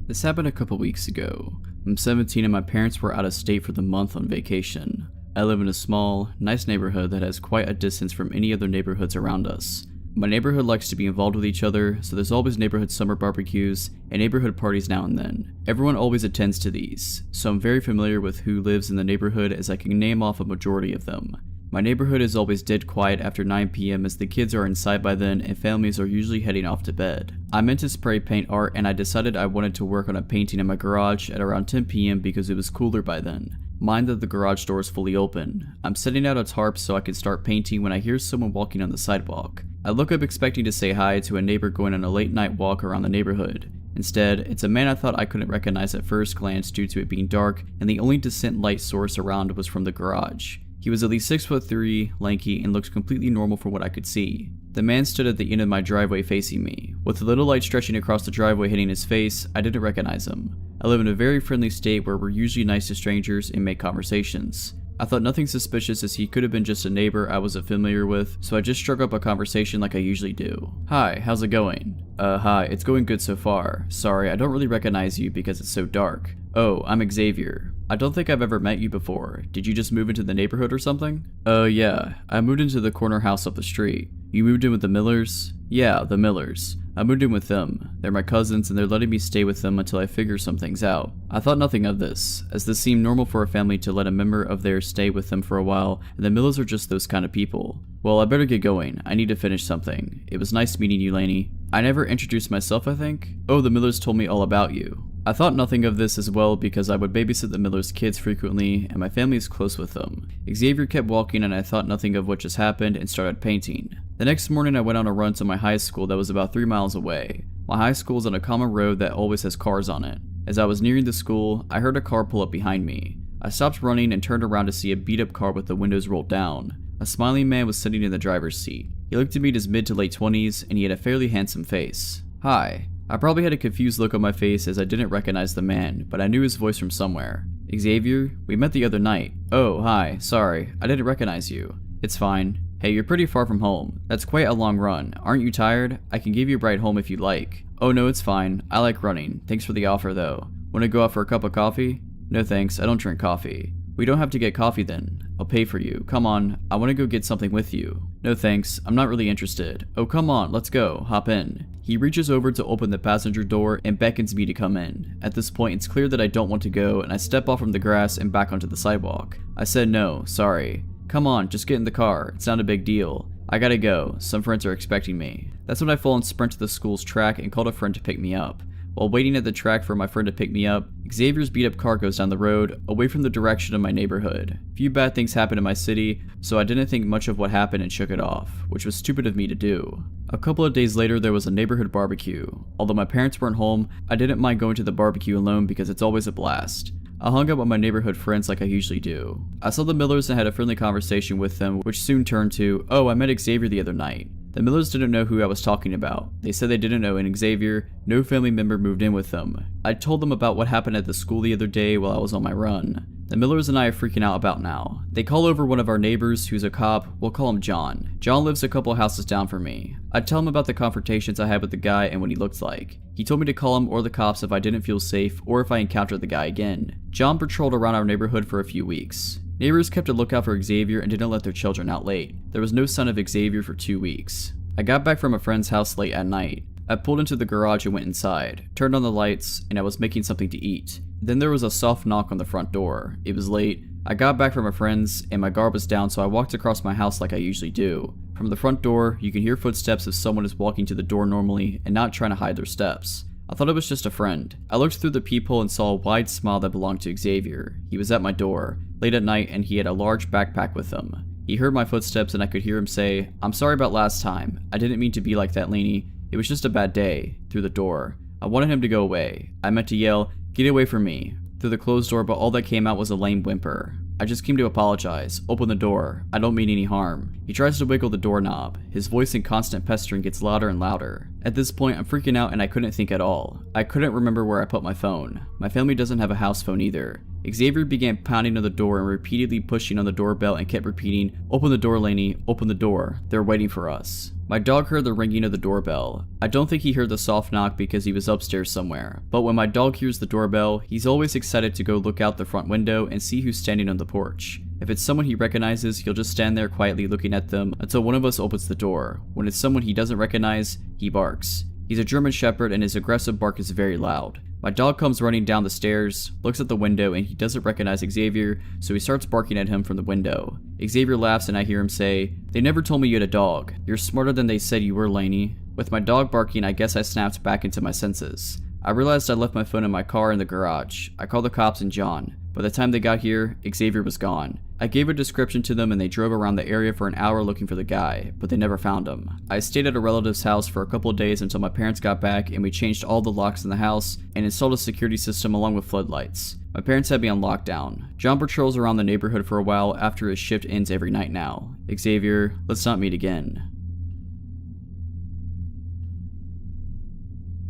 This happened a couple weeks ago. I'm 17 and my parents were out of state for the month on vacation. I live in a small, nice neighborhood that has quite a distance from any other neighborhoods around us. My neighborhood likes to be involved with each other, so there's always neighborhood summer barbecues and neighborhood parties now and then. Everyone always attends to these, so I'm very familiar with who lives in the neighborhood as I can name off a majority of them. My neighborhood is always dead quiet after 9 p.m. as the kids are inside by then and families are usually heading off to bed. I meant to spray paint art and I decided I wanted to work on a painting in my garage at around 10 p.m. because it was cooler by then. Mind that the garage door is fully open. I'm setting out a tarp so I can start painting when I hear someone walking on the sidewalk. I look up expecting to say hi to a neighbor going on a late night walk around the neighborhood. Instead, it's a man I thought I couldn't recognize at first glance due to it being dark and the only distant light source around was from the garage. He was at least 6'3", lanky, and looked completely normal from what I could see. The man stood at the end of my driveway facing me. With the little light stretching across the driveway hitting his face, I didn't recognize him. I live in a very friendly state where we're usually nice to strangers and make conversations. I thought nothing suspicious as he could have been just a neighbor I wasn't familiar with, so I just struck up a conversation like I usually do. Hi, how's it going? Hi, it's going good so far. Sorry, I don't really recognize you because it's so dark. Oh, I'm Xavier. I don't think I've ever met you before. Did you just move into the neighborhood or something? Yeah. I moved into the corner house up the street. You moved in with the Millers? Yeah, the Millers. I moved in with them. They're my cousins and they're letting me stay with them until I figure some things out. I thought nothing of this, as this seemed normal for a family to let a member of theirs stay with them for a while, and the Millers are just those kind of people. Well, I better get going. I need to finish something. It was nice meeting you, Lainey. I never introduced myself, I think? Oh, the Millers told me all about you. I thought nothing of this as well because I would babysit the Millers' kids frequently and my family is close with them. Xavier kept walking and I thought nothing of what just happened and started painting. The next morning I went on a run to my high school that was about 3 miles away. My high school is on a common road that always has cars on it. As I was nearing the school, I heard a car pull up behind me. I stopped running and turned around to see a beat up car with the windows rolled down. A smiling man was sitting in the driver's seat. He looked to me in his mid to late 20s and he had a fairly handsome face. Hi. I probably had a confused look on my face as I didn't recognize the man, but I knew his voice from somewhere. Xavier, we met the other night. Oh, hi, sorry, I didn't recognize you. It's fine. Hey, you're pretty far from home. That's quite a long run. Aren't you tired? I can give you a ride home if you'd like. Oh no, it's fine. I like running. Thanks for the offer though. Wanna go out for a cup of coffee? No thanks, I don't drink coffee. We don't have to get coffee then. I'll pay for you. Come on, I want to go get something with you. No thanks, I'm not really interested. Oh come on, let's go, hop in. He reaches over to open the passenger door and beckons me to come in. At this point, it's clear that I don't want to go and I step off from the grass and back onto the sidewalk. I said no, sorry. Come on, just get in the car, it's not a big deal. I gotta go, some friends are expecting me. That's when I full on sprint to the school's track and called a friend to pick me up. While waiting at the track for my friend to pick me up, Xavier's beat up car goes down the road, away from the direction of my neighborhood. Few bad things happened in my city, so I didn't think much of what happened and shook it off, which was stupid of me to do. A couple of days later, there was a neighborhood barbecue. Although my parents weren't home, I didn't mind going to the barbecue alone because it's always a blast. I hung out with my neighborhood friends like I usually do. I saw the Millers and had a friendly conversation with them, which soon turned to, "Oh, I met Xavier the other night." The Millers didn't know who I was talking about. They said they didn't know, and Xavier, no family member moved in with them. I told them about what happened at the school the other day while I was on my run. The Millers and I are freaking out about now. They call over one of our neighbors, who's a cop. We'll call him John. John lives a couple houses down from me. I tell him about the confrontations I had with the guy and what he looked like. He told me to call him or the cops if I didn't feel safe or if I encountered the guy again. John patrolled around our neighborhood for a few weeks. Neighbors kept a lookout for Xavier and didn't let their children out late. There was no sign of Xavier for 2 weeks. I got back from a friend's house late at night. I pulled into the garage and went inside, turned on the lights, and I was making something to eat. Then there was a soft knock on the front door. It was late. I got back from a friend's and my guard was down, so I walked across my house like I usually do. From the front door, you can hear footsteps if someone is walking to the door normally and not trying to hide their steps. I thought it was just a friend. I looked through the peephole and saw a wide smile that belonged to Xavier. He was at my door, late at night, and he had a large backpack with him. He heard my footsteps and I could hear him say, "I'm sorry about last time. I didn't mean to be like that, Lainey. It was just a bad day," through the door. I wanted him to go away. I meant to yell, "Get away from me," through the closed door, but all that came out was a lame whimper. "I just came to apologize. Open the door. I don't mean any harm." He tries to wiggle the doorknob. His voice in constant pestering gets louder and louder. At this point, I'm freaking out and I couldn't think at all. I couldn't remember where I put my phone. My family doesn't have a house phone either. Xavier began pounding on the door and repeatedly pushing on the doorbell and kept repeating, "Open the door, Lainey. Open the door. They're waiting for us." My dog heard the ringing of the doorbell. I don't think he heard the soft knock because he was upstairs somewhere, but when my dog hears the doorbell, he's always excited to go look out the front window and see who's standing on the porch. If it's someone he recognizes, he'll just stand there quietly looking at them until one of us opens the door. When it's someone he doesn't recognize, he barks. He's a German Shepherd and his aggressive bark is very loud. My dog comes running down the stairs, looks at the window, and he doesn't recognize Xavier, so he starts barking at him from the window. Xavier laughs and I hear him say, "They never told me you had a dog. You're smarter than they said you were, Lainey." With my dog barking, I guess I snapped back into my senses. I realized I left my phone in my car in the garage. I called the cops and John. By the time they got here, Xavier was gone. I gave a description to them and they drove around the area for an hour looking for the guy, but they never found him. I stayed at a relative's house for a couple of days until my parents got back and we changed all the locks in the house and installed a security system along with floodlights. My parents had me on lockdown. John patrols around the neighborhood for a while after his shift ends every night now. Xavier, let's not meet again.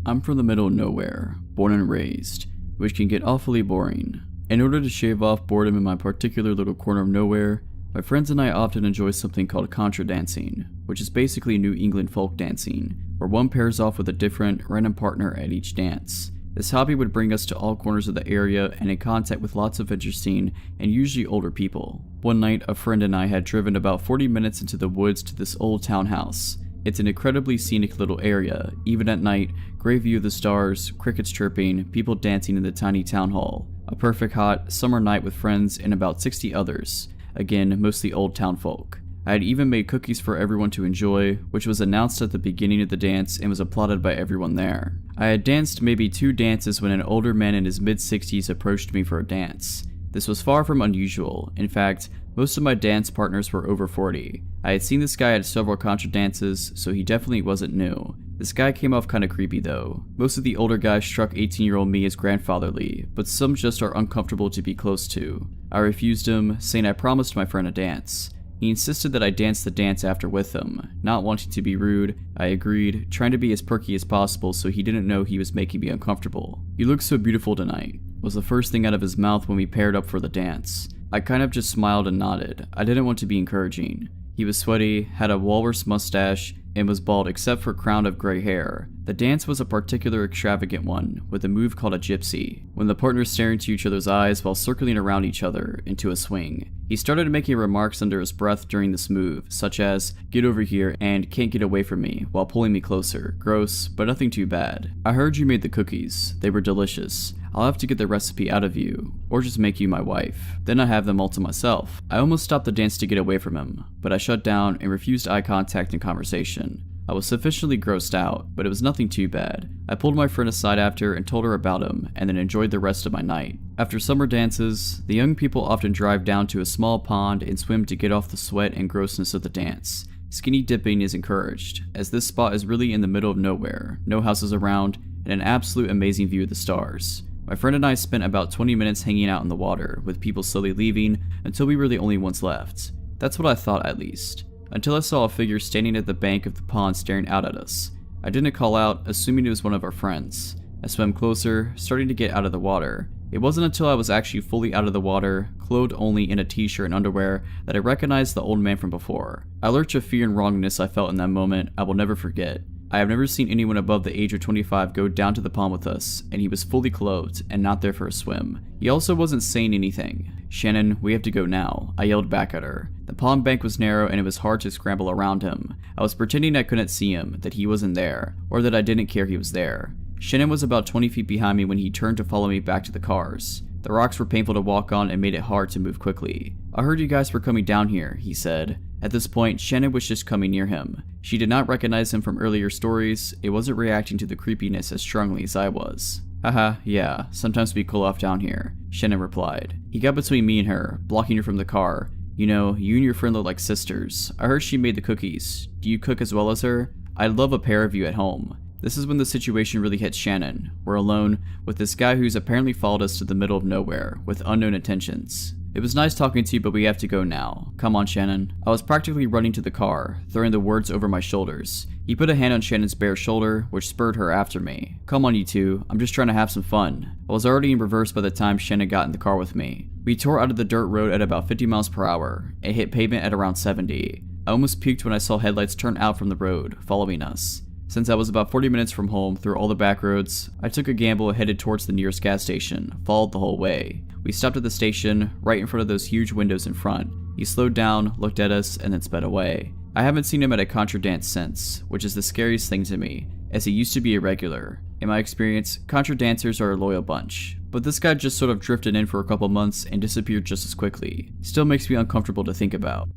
I'm from the middle of nowhere, born and raised, which can get awfully boring. In order to shave off boredom in my particular little corner of nowhere, my friends and I often enjoy something called contra dancing, which is basically New England folk dancing, where one pairs off with a different, random partner at each dance. This hobby would bring us to all corners of the area and in contact with lots of interesting and usually older people. One night, a friend and I had driven about 40 minutes into the woods to this old townhouse. It's an incredibly scenic little area. Even at night, great view of the stars, crickets chirping, people dancing in the tiny town hall. A perfect hot summer night with friends and about 60 others. Again, mostly old town folk. I had even made cookies for everyone to enjoy, which was announced at the beginning of the dance and was applauded by everyone there. I had danced maybe 2 dances when an older man in his mid-60s approached me for a dance. This was far from unusual. In fact, most of my dance partners were over 40. I had seen this guy at several contra dances, so he definitely wasn't new. This guy came off kinda creepy though. Most of the older guys struck 18-year-old me as grandfatherly, but some just are uncomfortable to be close to. I refused him, saying I promised my friend a dance. He insisted that I dance the dance after with him. Not wanting to be rude, I agreed, trying to be as perky as possible so he didn't know he was making me uncomfortable. "You look so beautiful tonight," was the first thing out of his mouth when we paired up for the dance. I kind of just smiled and nodded. I didn't want to be encouraging. He was sweaty, had a walrus mustache, and was bald except for a crown of gray hair. The dance was a particular extravagant one, with a move called a gypsy, when the partners stare into each other's eyes while circling around each other into a swing. He started making remarks under his breath during this move, such as, "Get over here," and "Can't get away from me," while pulling me closer. Gross, but nothing too bad. "I heard you made the cookies. They were delicious. I'll have to get the recipe out of you, or just make you my wife. Then I have them all to myself." I almost stopped the dance to get away from him, but I shut down and refused eye contact and conversation. I was sufficiently grossed out, but it was nothing too bad. I pulled my friend aside after and told her about him, and then enjoyed the rest of my night. After summer dances, the young people often drive down to a small pond and swim to get off the sweat and grossness of the dance. Skinny dipping is encouraged, as this spot is really in the middle of nowhere, no houses around, and an absolute amazing view of the stars. My friend and I spent about 20 minutes hanging out in the water, with people slowly leaving until we were the only ones left. That's what I thought, at least. Until I saw a figure standing at the bank of the pond staring out at us. I didn't call out, assuming it was one of our friends. I swam closer, starting to get out of the water. It wasn't until I was actually fully out of the water, clothed only in a t-shirt and underwear, that I recognized the old man from before. A lurch of fear and wrongness I felt in that moment I will never forget. I have never seen anyone above the age of 25 go down to the pond with us, and he was fully clothed and not there for a swim. He also wasn't saying anything. "Shannon, we have to go now," I yelled back at her. The pond bank was narrow and it was hard to scramble around him. I was pretending I couldn't see him, that he wasn't there, or that I didn't care he was there. Shannon was about 20 feet behind me when he turned to follow me back to the cars. The rocks were painful to walk on and made it hard to move quickly. "I heard you guys were coming down here," he said. At this point, Shannon was just coming near him. She did not recognize him from earlier stories. It wasn't reacting to the creepiness as strongly as I was. "Haha, yeah, sometimes we cool off down here," Shannon replied. He got between me and her, blocking her from the car. "You know, you and your friend look like sisters. I heard she made the cookies. Do you cook as well as her? I'd love a pair of you at home." This is when the situation really hits Shannon. We're alone, with this guy who's apparently followed us to the middle of nowhere, with unknown intentions. "It was nice talking to you, but we have to go now. Come on, Shannon." I was practically running to the car, throwing the words over my shoulders. He put a hand on Shannon's bare shoulder, which spurred her after me. "Come on, you two. I'm just trying to have some fun." I was already in reverse by the time Shannon got in the car with me. We tore out of the dirt road at about 50 miles per hour. It hit pavement at around 70. I almost puked when I saw headlights turn out from the road, following us. Since I was about 40 minutes from home through all the back roads, I took a gamble and headed towards the nearest gas station, followed the whole way. We stopped at the station, right in front of those huge windows in front. He slowed down, looked at us, and then sped away. I haven't seen him at a contra dance since, which is the scariest thing to me, as he used to be a regular. In my experience, contra dancers are a loyal bunch, but this guy just sort of drifted in for a couple months and disappeared just as quickly. Still makes me uncomfortable to think about.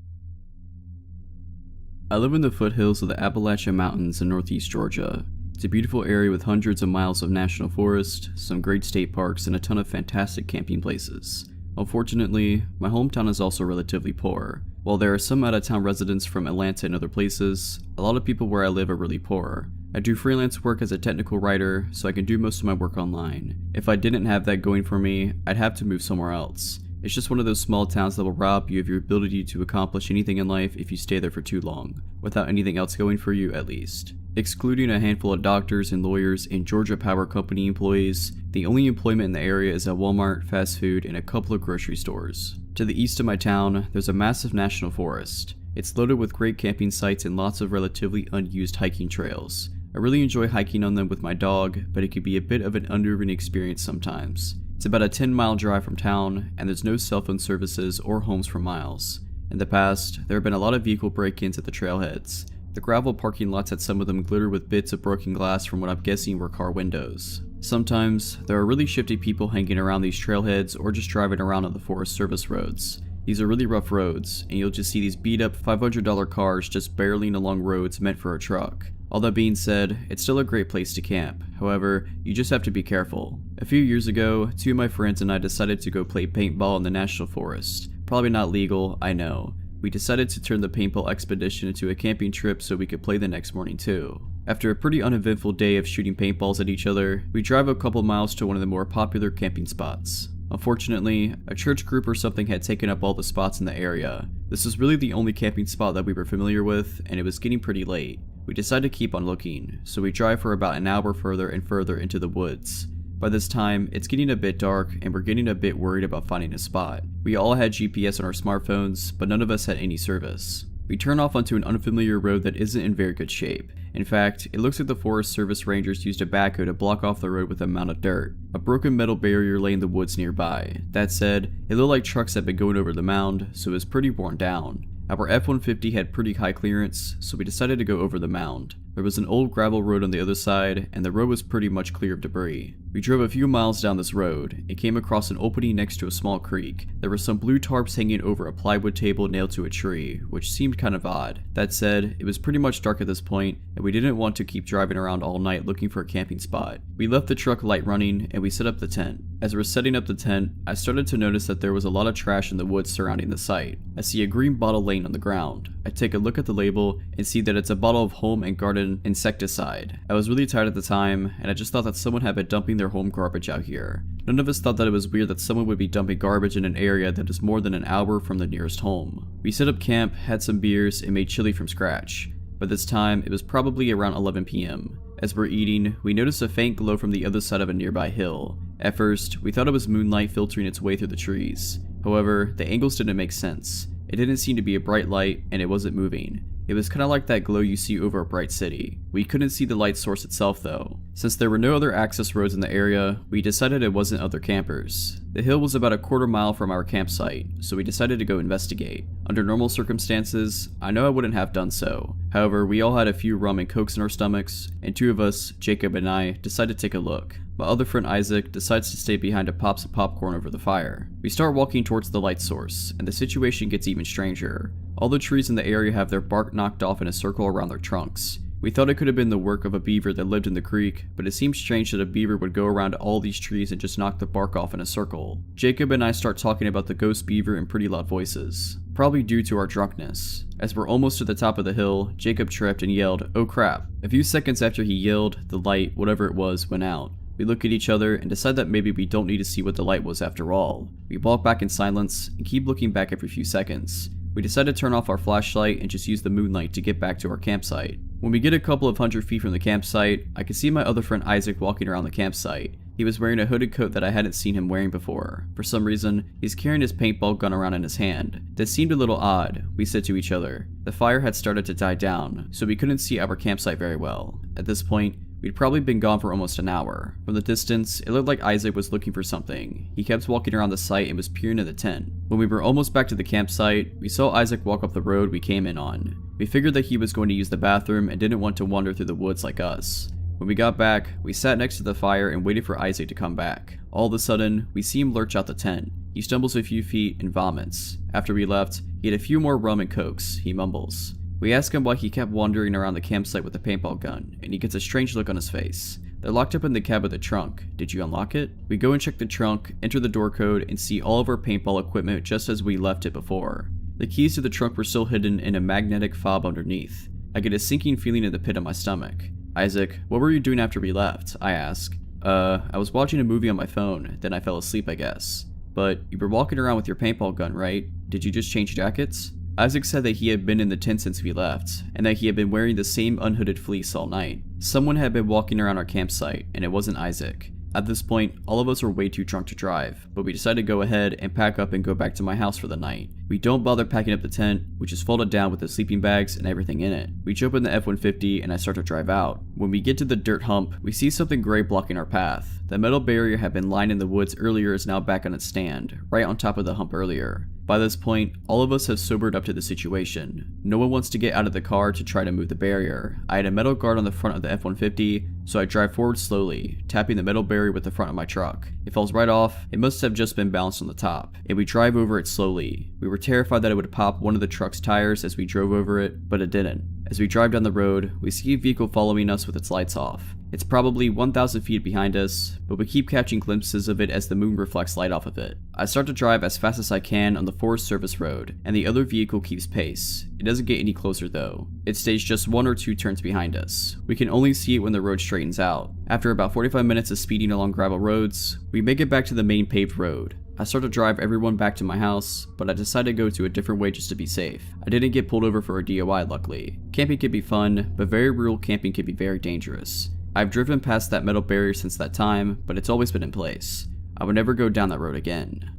I live in the foothills of the Appalachian Mountains in northeast Georgia. It's a beautiful area with hundreds of miles of national forest, some great state parks, and a ton of fantastic camping places. Unfortunately, my hometown is also relatively poor. While there are some out-of-town residents from Atlanta and other places, a lot of people where I live are really poor. I do freelance work as a technical writer, so I can do most of my work online. If I didn't have that going for me, I'd have to move somewhere else. It's just one of those small towns that will rob you of your ability to accomplish anything in life if you stay there for too long, without anything else going for you at least. Excluding a handful of doctors and lawyers and Georgia Power Company employees, the only employment in the area is at Walmart, fast food, and a couple of grocery stores. To the east of my town, there's a massive national forest. It's loaded with great camping sites and lots of relatively unused hiking trails. I really enjoy hiking on them with my dog, but it can be a bit of an unnerving experience sometimes. It's about a 10-mile drive from town, and there's no cell phone services or homes for miles. In the past, there have been a lot of vehicle break-ins at the trailheads. The gravel parking lots at some of them glitter with bits of broken glass from what I'm guessing were car windows. Sometimes, there are really shifty people hanging around these trailheads or just driving around on the Forest Service roads. These are really rough roads, and you'll just see these beat-up $500 cars just barreling along roads meant for a truck. All that being said, it's still a great place to camp. However, you just have to be careful. A few years ago, two of my friends and I decided to go play paintball in the National Forest. Probably not legal, I know. We decided to turn the paintball expedition into a camping trip so we could play the next morning too. After a pretty uneventful day of shooting paintballs at each other, we drive a couple miles to one of the more popular camping spots. Unfortunately, a church group or something had taken up all the spots in the area. This was really the only camping spot that we were familiar with, and it was getting pretty late. We decided to keep on looking, so we drive for about an hour further and further into the woods. By this time, it's getting a bit dark and we're getting a bit worried about finding a spot. We all had GPS on our smartphones, but none of us had any service. We turn off onto an unfamiliar road that isn't in very good shape. In fact, it looks like the Forest Service Rangers used a backhoe to block off the road with a mound of dirt. A broken metal barrier lay in the woods nearby. That said, it looked like trucks had been going over the mound, so it was pretty worn down. Our F-150 had pretty high clearance, so we decided to go over the mound. There was an old gravel road on the other side, and the road was pretty much clear of debris. We drove a few miles down this road and came across an opening next to a small creek. There were some blue tarps hanging over a plywood table nailed to a tree, which seemed kind of odd. That said, it was pretty much dark at this point, and we didn't want to keep driving around all night looking for a camping spot. We left the truck light running, and we set up the tent. As we were setting up the tent, I started to notice that there was a lot of trash in the woods surrounding the site. I see a green bottle laying on the ground. I take a look at the label and see that it's a bottle of home and garden insecticide. I was really tired at the time, and I just thought that someone had been dumping their home garbage out here. None of us thought that it was weird that someone would be dumping garbage in an area that is more than an hour from the nearest home. We set up camp, had some beers, and made chili from scratch. By this time, it was probably around 11 p.m. As we're eating, we noticed a faint glow from the other side of a nearby hill. At first, we thought it was moonlight filtering its way through the trees. However, the angles didn't make sense. It didn't seem to be a bright light, and it wasn't moving. It was kinda like that glow you see over a bright city. We couldn't see the light source itself though. Since there were no other access roads in the area, we decided it wasn't other campers. The hill was about a quarter mile from our campsite, so we decided to go investigate. Under normal circumstances, I know I wouldn't have done so. However, we all had a few rum and cokes in our stomachs, and two of us, Jacob and I, decided to take a look. My other friend Isaac decides to stay behind to pop some popcorn over the fire. We start walking towards the light source, and the situation gets even stranger. All the trees in the area have their bark knocked off in a circle around their trunks. We thought it could have been the work of a beaver that lived in the creek, but it seems strange that a beaver would go around all these trees and just knock the bark off in a circle. Jacob and I start talking about the ghost beaver in pretty loud voices, probably due to our drunkenness. As we're almost to the top of the hill, Jacob tripped and yelled, "Oh crap." A few seconds after he yelled, the light, whatever it was, went out. We look at each other and decide that maybe we don't need to see what the light was after all. We walk back in silence and keep looking back every few seconds. We decide to turn off our flashlight and just use the moonlight to get back to our campsite. When we get a couple of 100 feet from the campsite, I can see my other friend Isaac walking around the campsite. He was wearing a hooded coat that I hadn't seen him wearing before. For some reason, he's carrying his paintball gun around in his hand. This seemed a little odd, we said to each other. The fire had started to die down, so we couldn't see our campsite very well. At this point, we'd probably been gone for almost an hour. From the distance, it looked like Isaac was looking for something. He kept walking around the site and was peering in the tent. When we were almost back to the campsite, we saw Isaac walk up the road we came in on. We figured that he was going to use the bathroom and didn't want to wander through the woods like us. When we got back, we sat next to the fire and waited for Isaac to come back. All of a sudden, we see him lurch out the tent. He stumbles a few feet and vomits. After we left, he had a few more rum and cokes, he mumbles. We ask him why he kept wandering around the campsite with a paintball gun, and he gets a strange look on his face. They're locked up in the cab of the trunk. Did you unlock it? We go and check the trunk, enter the door code, and see all of our paintball equipment just as we left it before. The keys to the trunk were still hidden in a magnetic fob underneath. I get a sinking feeling in the pit of my stomach. Isaac, what were you doing after we left? I ask. I was watching a movie on my phone, then I fell asleep, I guess. But you were walking around with your paintball gun, right? Did you just change jackets? Isaac said that he had been in the tent since we left, and that he had been wearing the same unhooded fleece all night. Someone had been walking around our campsite, and it wasn't Isaac. At this point, all of us were way too drunk to drive, but we decided to go ahead and pack up and go back to my house for the night. We don't bother packing up the tent, which is folded down with the sleeping bags and everything in it. We jump in the F-150 and I start to drive out. When we get to the dirt hump, we see something gray blocking our path. The metal barrier had been lying in the woods earlier is now back on its stand, right on top of the hump earlier. By this point, all of us have sobered up to the situation. No one wants to get out of the car to try to move the barrier. I had a metal guard on the front of the F-150, so I drive forward slowly, tapping the metal barrier with the front of my truck. It falls right off. It must have just been balanced on the top, and we drive over it slowly. We were terrified that it would pop one of the truck's tires as we drove over it, but it didn't. As we drive down the road, we see a vehicle following us with its lights off. It's probably 1,000 feet behind us, but we keep catching glimpses of it as the moon reflects light off of it. I start to drive as fast as I can on the Forest Service road, and the other vehicle keeps pace. It doesn't get any closer though. It stays just 1 or 2 turns behind us. We can only see it when the road straightens out. After about 45 minutes of speeding along gravel roads, we make it back to the main paved road. I start to drive everyone back to my house, but I decide to go to a different way just to be safe. I didn't get pulled over for a DOI luckily. Camping can be fun, but very rural camping can be very dangerous. I've driven past that metal barrier since that time, but it's always been in place. I would never go down that road again.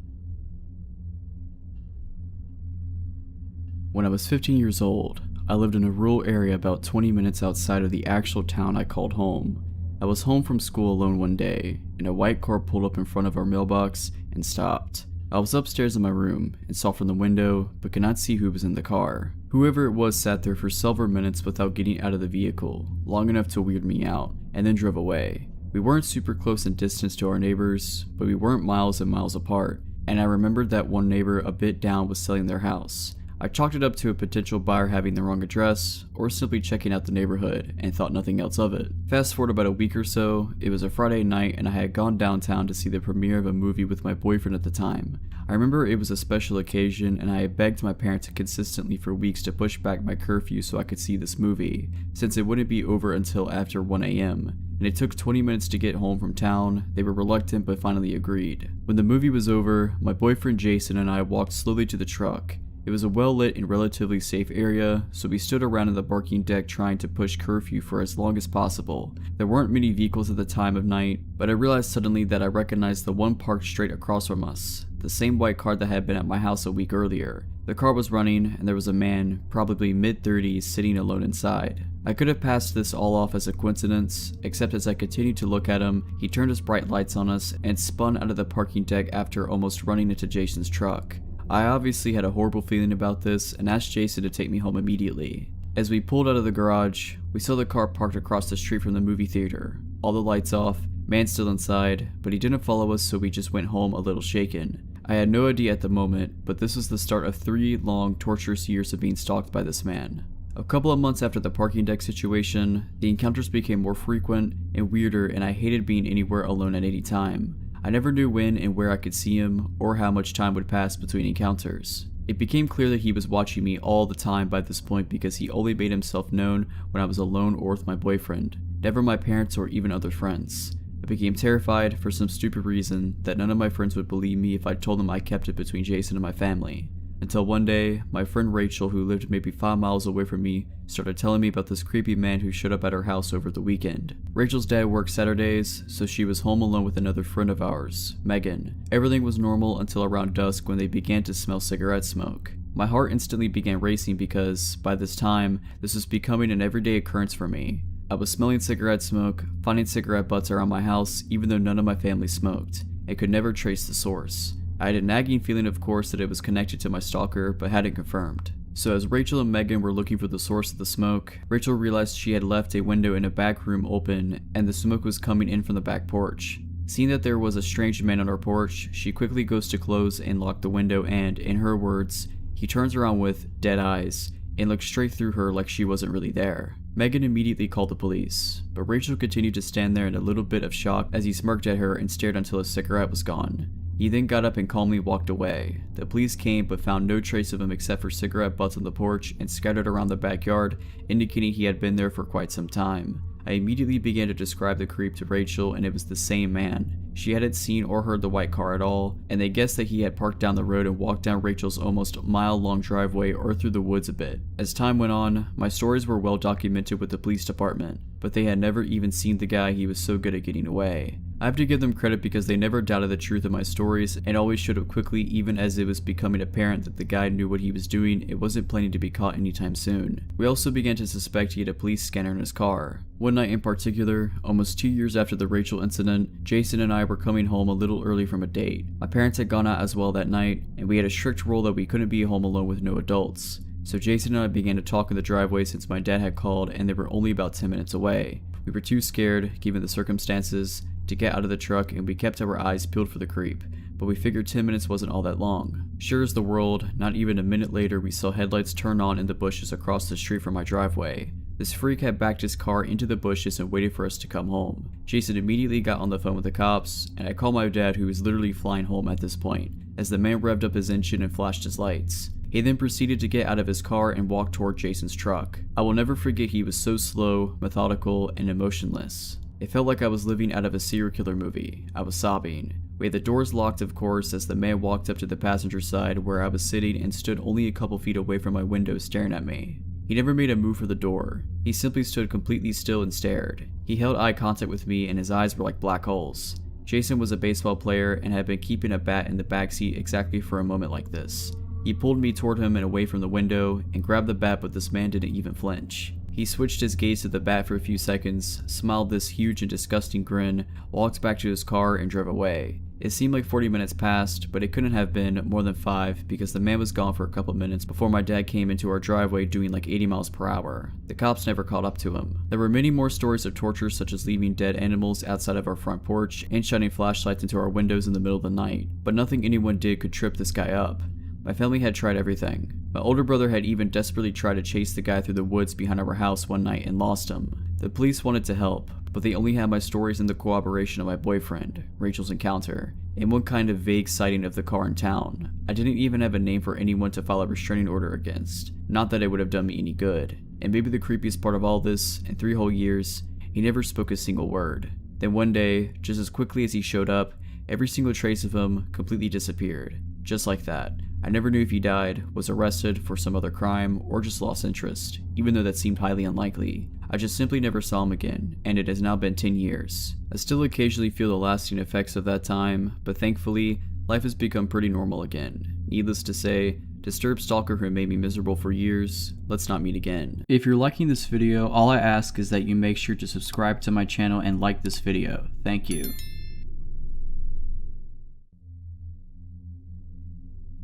When I was 15 years old, I lived in a rural area about 20 minutes outside of the actual town I called home. I was home from school alone one day, and a white car pulled up in front of our mailbox and stopped. I was upstairs in my room and saw from the window, but could not see who was in the car. Whoever it was sat there for several minutes without getting out of the vehicle, long enough to weird me out, and then drove away. We weren't super close in distance to our neighbors, but we weren't miles and miles apart, and I remembered that one neighbor a bit down was selling their house. I chalked it up to a potential buyer having the wrong address, or simply checking out the neighborhood, and thought nothing else of it. Fast forward about a week or so, it was a Friday night and I had gone downtown to see the premiere of a movie with my boyfriend at the time. I remember it was a special occasion and I had begged my parents consistently for weeks to push back my curfew so I could see this movie, since it wouldn't be over until after 1 a.m. and it took 20 minutes to get home from town. They were reluctant but finally agreed. When the movie was over, my boyfriend Jason and I walked slowly to the truck. It was a well-lit and relatively safe area, so we stood around in the parking deck trying to push curfew for as long as possible. There weren't many vehicles at the time of night, but I realized suddenly that I recognized the one parked straight across from us, the same white car that had been at my house a week earlier. The car was running, and there was a man, probably mid-30s, sitting alone inside. I could have passed this all off as a coincidence, except as I continued to look at him, he turned his bright lights on us and spun out of the parking deck after almost running into Jason's truck. I obviously had a horrible feeling about this and asked Jason to take me home immediately. As we pulled out of the garage, we saw the car parked across the street from the movie theater. All the lights off, man still inside, but he didn't follow us, so we just went home a little shaken. I had no idea at the moment, but this was the start of 3 long, torturous years of being stalked by this man. A couple of months after the parking deck situation, the encounters became more frequent and weirder, and I hated being anywhere alone at any time. I never knew when and where I could see him, or how much time would pass between encounters. It became clear that he was watching me all the time by this point because he only made himself known when I was alone or with my boyfriend, never my parents or even other friends. I became terrified, for some stupid reason, that none of my friends would believe me if I told them I kept it between Jason and my family. Until one day, my friend Rachel, who lived maybe 5 miles away from me, started telling me about this creepy man who showed up at her house over the weekend. Rachel's dad worked Saturdays, so she was home alone with another friend of ours, Megan. Everything was normal until around dusk when they began to smell cigarette smoke. My heart instantly began racing because, by this time, this was becoming an everyday occurrence for me. I was smelling cigarette smoke, finding cigarette butts around my house even though none of my family smoked, and could never trace the source. I had a nagging feeling, of course, that it was connected to my stalker, but hadn't confirmed. So as Rachel and Megan were looking for the source of the smoke, Rachel realized she had left a window in a back room open and the smoke was coming in from the back porch. Seeing that there was a strange man on our porch, she quickly goes to close and lock the window and, in her words, he turns around with dead eyes and looks straight through her like she wasn't really there. Megan immediately called the police, but Rachel continued to stand there in a little bit of shock as he smirked at her and stared until his cigarette was gone. He then got up and calmly walked away. The police came but found no trace of him except for cigarette butts on the porch and scattered around the backyard, indicating he had been there for quite some time. I immediately began to describe the creep to Rachel, and it was the same man. She hadn't seen or heard the white car at all, and they guessed that he had parked down the road and walked down Rachel's almost mile-long driveway or through the woods a bit. As time went on, my stories were well documented with the police department, but they had never even seen the guy he was so good at getting away. I have to give them credit because they never doubted the truth of my stories and always showed up quickly even as it was becoming apparent that the guy knew what he was doing and wasn't planning to be caught anytime soon. We also began to suspect he had a police scanner in his car. One night in particular, almost 2 years after the Rachel incident, Jason and I were coming home a little early from a date. My parents had gone out as well that night, and we had a strict rule that we couldn't be home alone with no adults. So Jason and I began to talk in the driveway since my dad had called and they were only about 10 minutes away. We were too scared, given the circumstances, to get out of the truck and we kept our eyes peeled for the creep, but we figured 10 minutes wasn't all that long. Sure as the world, not even a minute later we saw headlights turn on in the bushes across the street from my driveway. This freak had backed his car into the bushes and waited for us to come home. Jason immediately got on the phone with the cops, and I called my dad, who was literally flying home at this point, as the man revved up his engine and flashed his lights. He then proceeded to get out of his car and walk toward Jason's truck. I will never forget he was so slow, methodical, and emotionless. It felt like I was living out of a serial killer movie. I was sobbing. We had the doors locked, of course, as the man walked up to the passenger side where I was sitting and stood only a couple feet away from my window staring at me. He never made a move for the door. He simply stood completely still and stared. He held eye contact with me and his eyes were like black holes. Jason was a baseball player and had been keeping a bat in the backseat exactly for a moment like this. He pulled me toward him and away from the window and grabbed the bat, but this man didn't even flinch. He switched his gaze to the bat for a few seconds, smiled this huge and disgusting grin, walked back to his car, and drove away. It seemed like 40 minutes passed, but it couldn't have been more than 5 because the man was gone for a couple minutes before my dad came into our driveway doing like 80 miles per hour. The cops never caught up to him. There were many more stories of torture, such as leaving dead animals outside of our front porch and shining flashlights into our windows in the middle of the night, but nothing anyone did could trip this guy up. My family had tried everything. My older brother had even desperately tried to chase the guy through the woods behind our house one night and lost him. The police wanted to help, but they only had my stories and the cooperation of my boyfriend, Rachel's encounter, and one kind of vague sighting of the car in town. I didn't even have a name for anyone to file a restraining order against. Not that it would have done me any good. And maybe the creepiest part of all this, in 3 whole years, he never spoke a single word. Then one day, just as quickly as he showed up, every single trace of him completely disappeared. Just like that. I never knew if he died, was arrested for some other crime, or just lost interest, even though that seemed highly unlikely. I just simply never saw him again, and it has now been 10 years. I still occasionally feel the lasting effects of that time, but thankfully, life has become pretty normal again. Needless to say, disturbed stalker who made me miserable for years, let's not meet again. If you're liking this video, all I ask is that you make sure to subscribe to my channel and like this video. Thank you.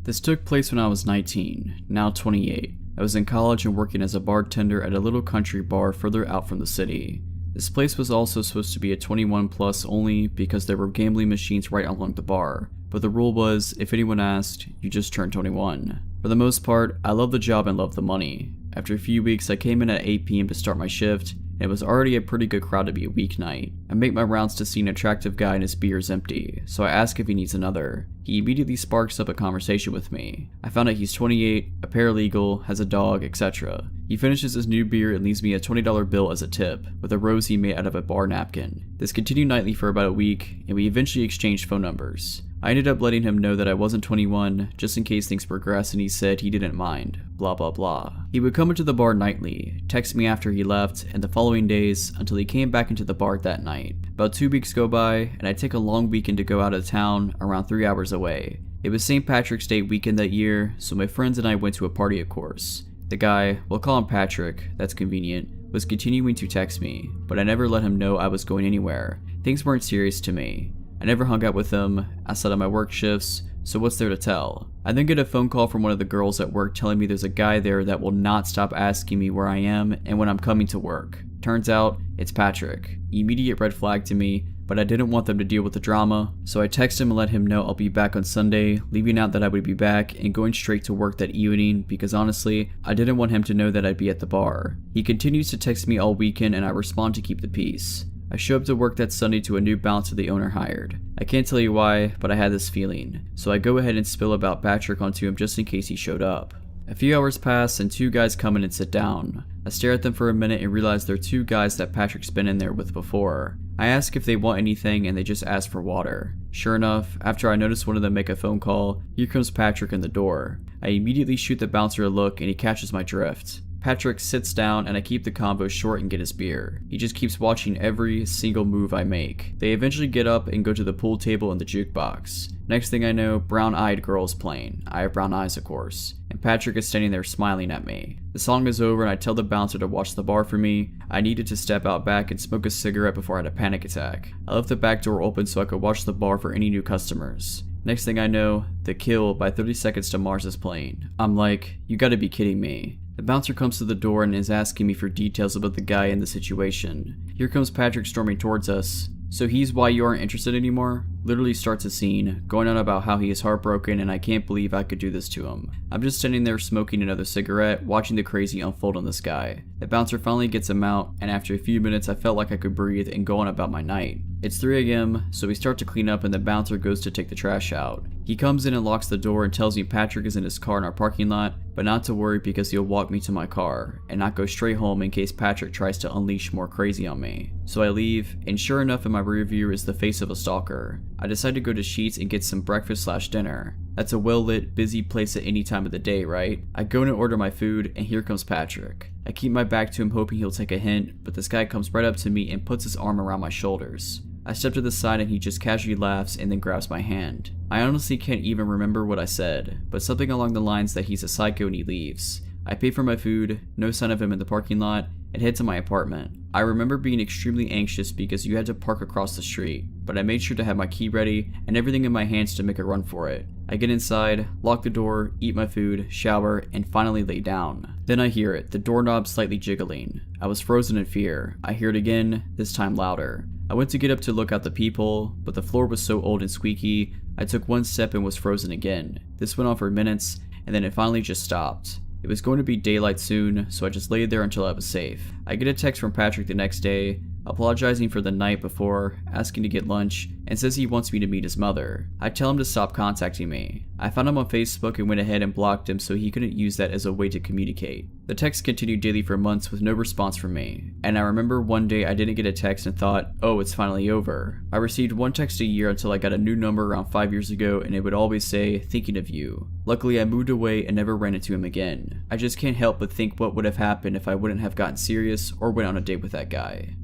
This took place when I was 19, now 28. I was in college and working as a bartender at a little country bar further out from the city. This place was also supposed to be a 21 plus only because there were gambling machines right along the bar, but the rule was if anyone asked, you just turned 21. For the most part, I loved the job and loved the money. After a few weeks, I came in at 8 p.m. to start my shift, and it was already a pretty good crowd to be a weeknight. I make my rounds to see an attractive guy and his beer is empty, so I ask if he needs another. He immediately sparks up a conversation with me. I found out he's 28, a paralegal, has a dog, etc. He finishes his new beer and leaves me a $20 bill as a tip, with a rose he made out of a bar napkin. This continued nightly for about a week, and we eventually exchanged phone numbers. I ended up letting him know that I wasn't 21, just in case things progressed, and he said he didn't mind, blah blah blah. He would come into the bar nightly, text me after he left, and the following days, until he came back into the bar that night. About 2 weeks go by, and I take a long weekend to go out of town, around 3 hours away. It was St. Patrick's Day weekend that year, so my friends and I went to a party of course. The guy, we'll call him Patrick, that's convenient, was continuing to text me, but I never let him know I was going anywhere. Things weren't serious to me. I never hung out with him outside of my work shifts, so what's there to tell? I then get a phone call from one of the girls at work telling me there's a guy there that will not stop asking me where I am and when I'm coming to work. Turns out, it's Patrick. Immediate red flag to me, but I didn't want them to deal with the drama, so I text him and let him know I'll be back on Sunday, leaving out that I would be back and going straight to work that evening because honestly, I didn't want him to know that I'd be at the bar. He continues to text me all weekend and I respond to keep the peace. I show up to work that Sunday to a new bouncer the owner hired. I can't tell you why, but I had this feeling, so I go ahead and spill about Patrick onto him just in case he showed up. A few hours pass and 2 guys come in and sit down. I stare at them for a minute and realize they're 2 guys that Patrick's been in there with before. I ask if they want anything and they just ask for water. Sure enough, after I notice one of them make a phone call, here comes Patrick in the door. I immediately shoot the bouncer a look and he catches my drift. Patrick sits down and I keep the convo short and get his beer. He just keeps watching every single move I make. They eventually get up and go to the pool table and the jukebox. Next thing I know, brown-eyed girl is playing. I have brown eyes, of course. And Patrick is standing there smiling at me. The song is over and I tell the bouncer to watch the bar for me. I needed to step out back and smoke a cigarette before I had a panic attack. I left the back door open so I could watch the bar for any new customers. Next thing I know, The Kill by 30 Seconds to Mars is playing. I'm like, you gotta be kidding me. The bouncer comes to the door and is asking me for details about the guy and the situation. Here comes Patrick storming towards us. So he's why you aren't interested anymore? Literally starts a scene, going on about how he is heartbroken and I can't believe I could do this to him. I'm just standing there smoking another cigarette, watching the crazy unfold on this guy. The bouncer finally gets him out, and after a few minutes I felt like I could breathe and go on about my night. It's 3 a.m, so we start to clean up and the bouncer goes to take the trash out. He comes in and locks the door and tells me Patrick is in his car in our parking lot, but not to worry because he'll walk me to my car, and not go straight home in case Patrick tries to unleash more crazy on me. So I leave, and sure enough in my rear view is the face of a stalker. I decide to go to Sheetz and get some breakfast/dinner. That's a well-lit, busy place at any time of the day, right? I go and order my food, and here comes Patrick. I keep my back to him hoping he'll take a hint, but this guy comes right up to me and puts his arm around my shoulders. I step to the side and he just casually laughs and then grabs my hand. I honestly can't even remember what I said, but something along the lines that he's a psycho and he leaves. I pay for my food, no sign of him in the parking lot, and head to my apartment. I remember being extremely anxious because you had to park across the street, but I made sure to have my key ready and everything in my hands to make a run for it. I get inside, lock the door, eat my food, shower, and finally lay down. Then I hear it, the doorknob slightly jiggling. I was frozen in fear. I hear it again, this time louder. I went to get up to look out the peephole, but the floor was so old and squeaky, I took one step and was frozen again. This went on for minutes, and then it finally just stopped. It was going to be daylight soon, so I just laid there until I was safe. I get a text from Patrick the next day, apologizing for the night before, asking to get lunch, and says he wants me to meet his mother. I tell him to stop contacting me. I found him on Facebook and went ahead and blocked him so he couldn't use that as a way to communicate. The text continued daily for months with no response from me, and I remember one day I didn't get a text and thought, oh, it's finally over. I received one text a year until I got a new number around 5 years ago, and it would always say, thinking of you. Luckily, I moved away and never ran into him again. I just can't help but think what would have happened if I wouldn't have gotten serious or went on a date with that guy.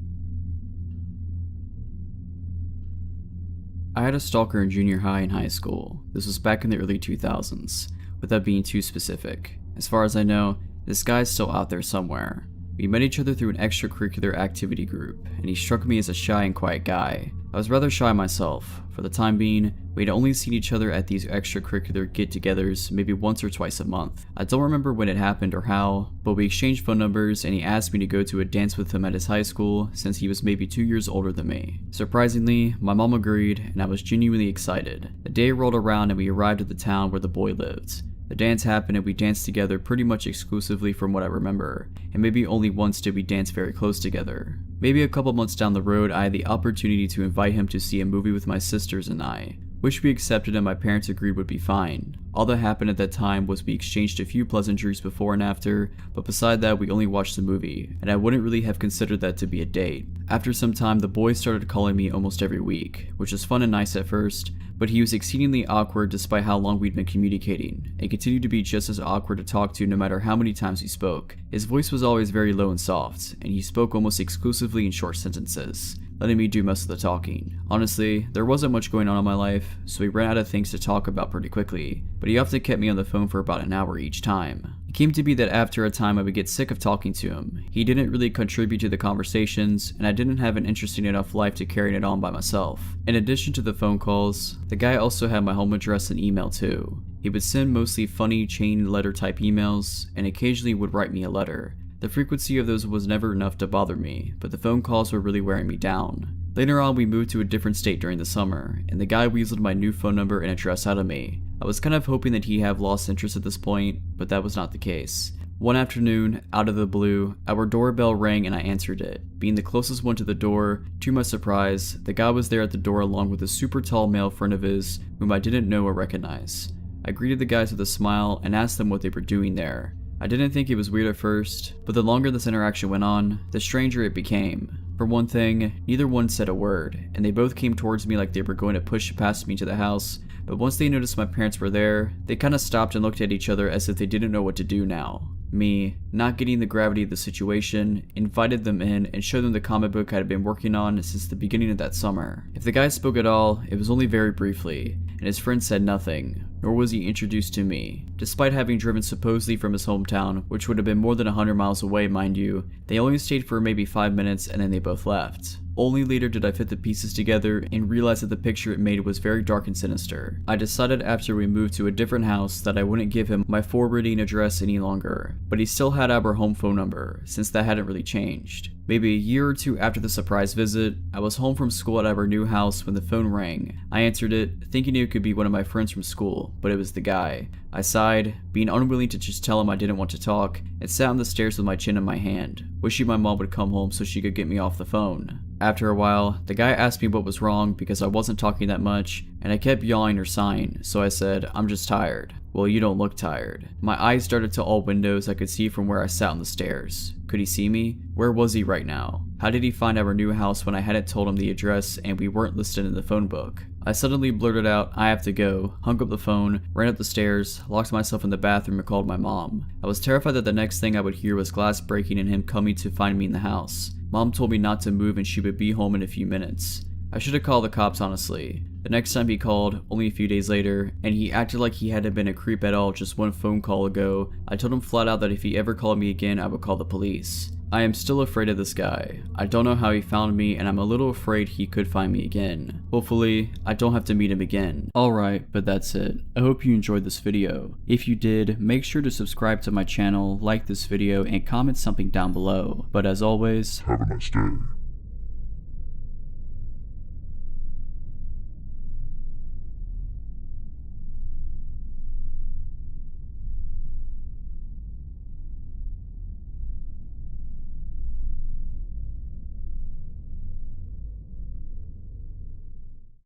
I had a stalker in junior high and high school. This was back in the early 2000s, without being too specific. As far as I know, this guy's still out there somewhere. We met each other through an extracurricular activity group, and he struck me as a shy and quiet guy. I was rather shy myself. For the time being, we had only seen each other at these extracurricular get-togethers maybe once or twice a month. I don't remember when it happened or how, but we exchanged phone numbers and he asked me to go to a dance with him at his high school since he was maybe 2 years older than me. Surprisingly, my mom agreed and I was genuinely excited. The day rolled around and we arrived at the town where the boy lived. The dance happened and we danced together pretty much exclusively from what I remember, and maybe only once did we dance very close together. Maybe a couple months down the road, I had the opportunity to invite him to see a movie with my sisters and I, which we accepted and my parents agreed would be fine. All that happened at that time was we exchanged a few pleasantries before and after, but beside that we only watched the movie, and I wouldn't really have considered that to be a date. After some time, the boy started calling me almost every week, which was fun and nice at first, but he was exceedingly awkward despite how long we'd been communicating, and continued to be just as awkward to talk to no matter how many times we spoke. His voice was always very low and soft, and he spoke almost exclusively in short sentences, letting me do most of the talking. Honestly, there wasn't much going on in my life, so we ran out of things to talk about pretty quickly, but he often kept me on the phone for about an hour each time. It came to be that after a time I would get sick of talking to him. He didn't really contribute to the conversations, and I didn't have an interesting enough life to carry it on by myself. In addition to the phone calls, the guy also had my home address and email too. He would send mostly funny chain letter type emails, and occasionally would write me a letter. The frequency of those was never enough to bother me, but the phone calls were really wearing me down. Later on, we moved to a different state during the summer, and the guy weaseled my new phone number and address out of me. I was kind of hoping that he'd have lost interest at this point, but that was not the case. One afternoon, out of the blue, our doorbell rang and I answered it. Being the closest one to the door, to my surprise, the guy was there at the door along with a super tall male friend of his whom I didn't know or recognize. I greeted the guys with a smile and asked them what they were doing there. I didn't think it was weird at first, but the longer this interaction went on, the stranger it became. For one thing, neither one said a word, and they both came towards me like they were going to push past me to the house, but once they noticed my parents were there, they kinda stopped and looked at each other as if they didn't know what to do now. Me, not getting the gravity of the situation, invited them in and showed them the comic book I had been working on since the beginning of that summer. If the guy spoke at all, it was only very briefly, and his friend said nothing, nor was he introduced to me. Despite having driven supposedly from his hometown, which would have been more than 100 miles away, mind you, they only stayed for maybe 5 minutes and then they both left. Only later did I fit the pieces together and realize that the picture it made was very dark and sinister. I decided after we moved to a different house that I wouldn't give him my forwarding address any longer, but he still had our home phone number, since that hadn't really changed. Maybe a year or two after the surprise visit, I was home from school at our new house when the phone rang. I answered it, thinking it could be one of my friends from school, but it was the guy. I sighed, being unwilling to just tell him I didn't want to talk, and sat on the stairs with my chin in my hand, wishing my mom would come home so she could get me off the phone. After a while, the guy asked me what was wrong because I wasn't talking that much, and I kept yawning or sighing, so I said, "I'm just tired." "Well, you don't look tired." My eyes darted to all windows I could see from where I sat on the stairs. Could he see me? Where was he right now? How did he find our new house when I hadn't told him the address and we weren't listed in the phone book? I suddenly blurted out, "I have to go," hung up the phone, ran up the stairs, locked myself in the bathroom and called my mom. I was terrified that the next thing I would hear was glass breaking and him coming to find me in the house. Mom told me not to move and she would be home in a few minutes. I should have called the cops, honestly. The next time he called, only a few days later, and he acted like he hadn't been a creep at all just one phone call ago, I told him flat out that if he ever called me again, I would call the police. I am still afraid of this guy. I don't know how he found me, and I'm a little afraid he could find me again. Hopefully, I don't have to meet him again. Alright, but that's it. I hope you enjoyed this video. If you did, make sure to subscribe to my channel, like this video, and comment something down below. But as always, Have a nice day.